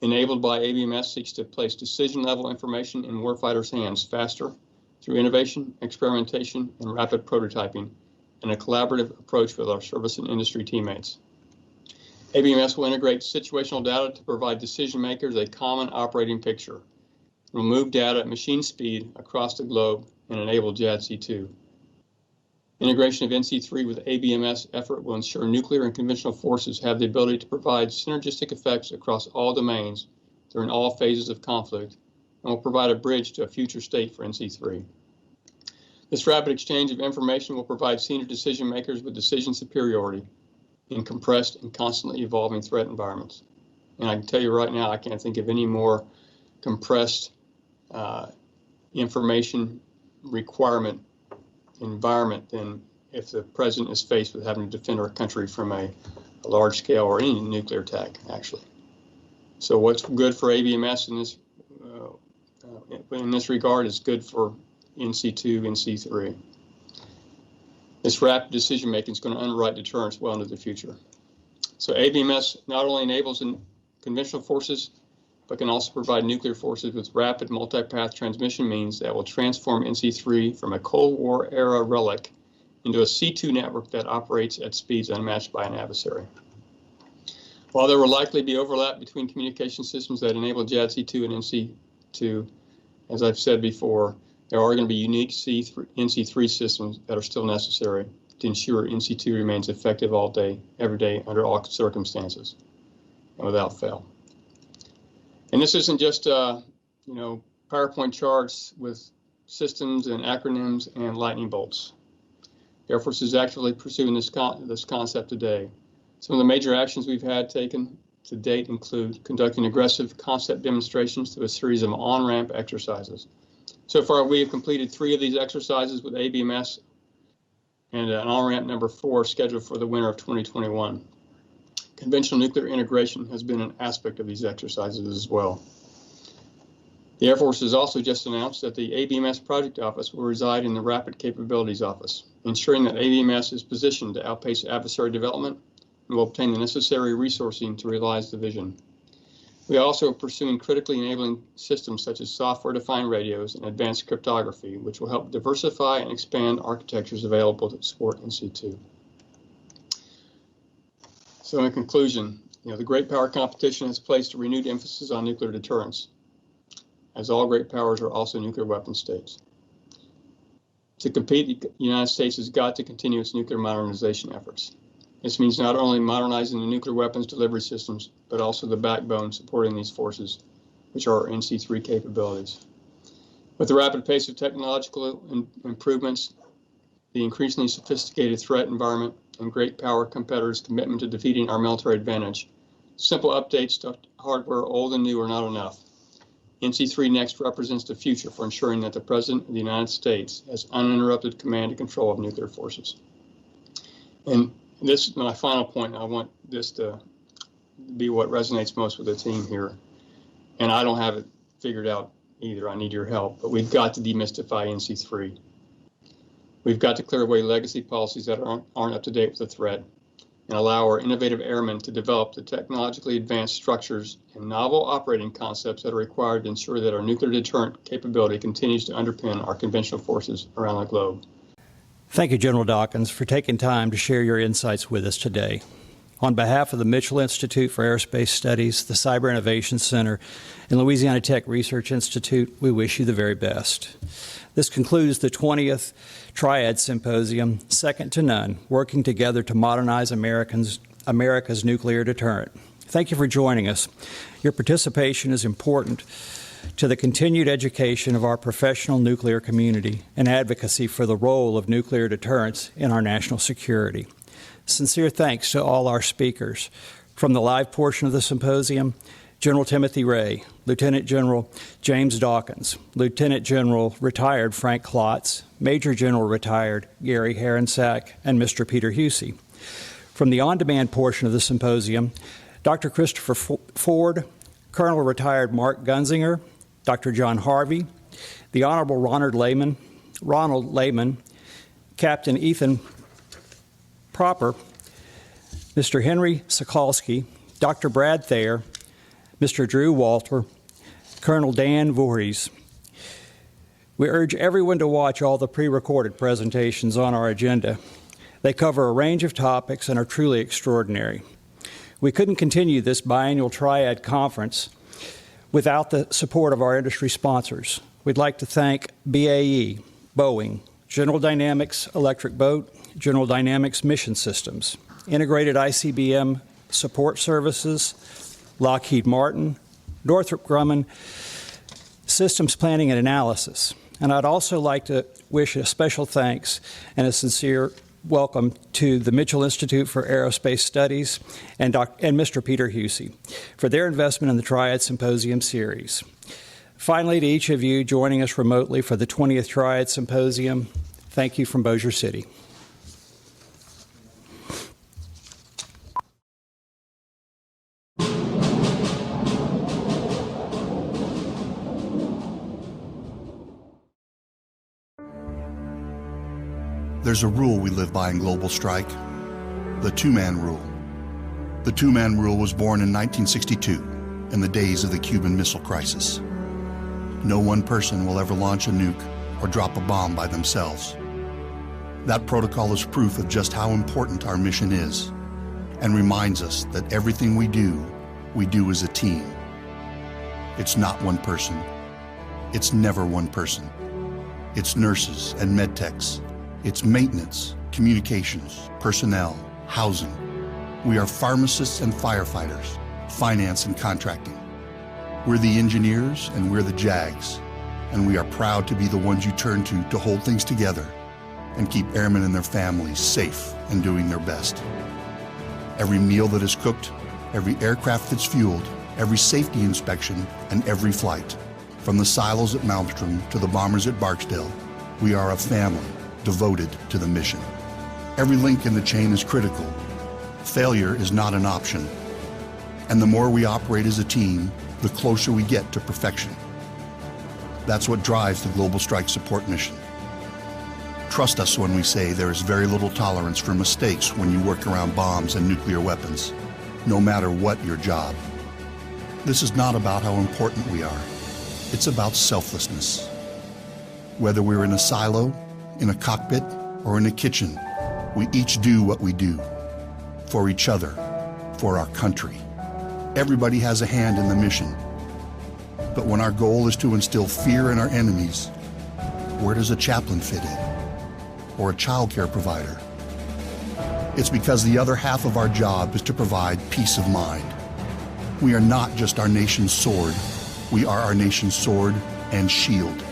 enabled by ABMS seeks to place decision-level information in warfighters' hands faster through innovation, experimentation, and rapid prototyping, and a collaborative approach with our service and industry teammates. ABMS will integrate situational data to provide decision makers a common operating picture. It will move data at machine speed across the globe and enable JADC2. Integration of NC3 with ABMS effort will ensure nuclear and conventional forces have the ability to provide synergistic effects across all domains during all phases of conflict, and will provide a bridge to a future state for NC3. This rapid exchange of information will provide senior decision makers with decision superiority in compressed and constantly evolving threat environments. And I can tell you right now, I can't think of any more compressed information requirement environment than if the president is faced with having to defend our country from a large scale or any nuclear attack, actually. So what's good for ABMS in this regard is good for NC2 and C3. This rapid decision making is going to underwrite deterrence well into the future. So ABMS not only enables conventional forces, but can also provide nuclear forces with rapid multipath transmission means that will transform NC3 from a Cold War era relic into a C2 network that operates at speeds unmatched by an adversary. While there will likely be overlap between communication systems that enable JADC2 and NC2, as I've said before, there are going to be unique NC3 systems that are still necessary to ensure NC2 remains effective all day, every day, under all circumstances, and without fail. And this isn't just, PowerPoint charts with systems and acronyms and lightning bolts. The Air Force is actively pursuing this concept today. Some of the major actions we've had taken to date include conducting aggressive concept demonstrations through a series of on-ramp exercises. So far, we have completed 3 of these exercises with ABMS and an on-ramp number 4 scheduled for the winter of 2021. Conventional nuclear integration has been an aspect of these exercises as well. The Air Force has also just announced that the ABMS Project Office will reside in the Rapid Capabilities Office, ensuring that ABMS is positioned to outpace adversary development and will obtain the necessary resourcing to realize the vision. We also are pursuing critically enabling systems such as software-defined radios and advanced cryptography, which will help diversify and expand architectures available to support NC2. So in conclusion, the great power competition has placed a renewed emphasis on nuclear deterrence, as all great powers are also nuclear weapon states. To compete, the United States has got to continue its nuclear modernization efforts. This means not only modernizing the nuclear weapons delivery systems, but also the backbone supporting these forces, which are our NC3 capabilities. With the rapid pace of technological improvements, the increasingly sophisticated threat environment, and great power competitors' commitment to defeating our military advantage, simple updates to hardware, old and new, are not enough. NC3 Next represents the future for ensuring that the President of the United States has uninterrupted command and control of nuclear forces. And this is my final point. I want this to be what resonates most with the team here. And I don't have it figured out either. I need your help. But we've got to demystify NC3. We've got to clear away legacy policies that aren't up to date with the threat and allow our innovative airmen to develop the technologically advanced structures and novel operating concepts that are required to ensure that our nuclear deterrent capability continues to underpin our conventional forces around the globe. Thank you, General Dawkins, for taking time to share your insights with us today. On behalf of the Mitchell Institute for Aerospace Studies, the Cyber Innovation Center, and Louisiana Tech Research Institute, we wish you the very best. This concludes the 20th Triad Symposium, Second to None, Working Together to Modernize America's Nuclear Deterrent. Thank you for joining us. Your participation is important to the continued education of our professional nuclear community and advocacy for the role of nuclear deterrence in our national security. Sincere thanks to all our speakers. From the live portion of the symposium, General Timothy Ray, Lieutenant General James Dawkins, Lieutenant General Retired Frank Klotz, Major General Retired Garrett Harencak, and Mr. Peter Husey. From the on-demand portion of the symposium, Dr. Christopher Ford, Colonel Retired Mark Gunzinger, Dr. John Harvey, the Honorable Ronald Lehman, Captain Ethan Proper, Mr. Henry Sokolsky, Dr. Brad Thayer, Mr. Drew Walter, Colonel Dan Voorhees. We urge everyone to watch all the pre-recorded presentations on our agenda. They cover a range of topics and are truly extraordinary. We couldn't continue this biannual Triad conference without the support of our industry sponsors. We'd like to thank BAE, Boeing, General Dynamics Electric Boat, General Dynamics Mission Systems, Integrated ICBM Support Services, Lockheed Martin, Northrop Grumman, Systems Planning and Analysis. And I'd also like to wish a special thanks and a sincere welcome to the Mitchell Institute for Aerospace Studies and Mr. Peter Husey for their investment in the Triad Symposium series. Finally, to each of you joining us remotely for the 20th Triad Symposium, thank you from Bossier City. There's a rule we live by in global strike, the two-man rule. The two-man rule was born in 1962, in the days of the Cuban Missile Crisis. No one person will ever launch a nuke or drop a bomb by themselves. That protocol is proof of just how important our mission is. and reminds us that everything we do as a team. It's not one person. It's never one person. It's nurses and med techs. It's maintenance, communications, personnel, housing. We are pharmacists and firefighters, finance and contracting. We're the engineers and we're the JAGs, and we are proud to be the ones you turn to hold things together and keep airmen and their families safe and doing their best. Every meal that is cooked, every aircraft that's fueled, every safety inspection, and every flight, from the silos at Malmstrom to the bombers at Barksdale, we are a family devoted to the mission. Every link in the chain is critical. Failure is not an option. And the more we operate as a team, the closer we get to perfection. That's what drives the Global Strike Support Mission. Trust us when we say there is very little tolerance for mistakes when you work around bombs and nuclear weapons, no matter what your job. This is not about how important we are. It's about selflessness. Whether we're in a silo, in a cockpit, or in a kitchen, we each do what we do. For each other, for our country. Everybody has a hand in the mission. But when our goal is to instill fear in our enemies, where does a chaplain fit in? Or a child care provider? It's because the other half of our job is to provide peace of mind. We are not just our nation's sword. We are our nation's sword and shield.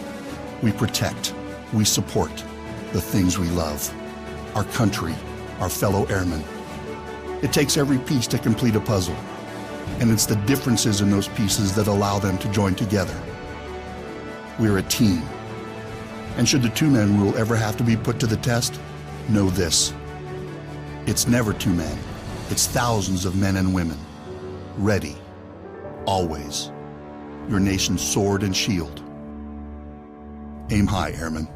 We protect, we support the things we love. Our country, our fellow airmen. It takes every piece to complete a puzzle, and it's the differences in those pieces that allow them to join together. We're a team. And should the two-man rule ever have to be put to the test, know this. It's never two men. It's thousands of men and women. Ready. Always. Your nation's sword and shield. Aim high, airmen.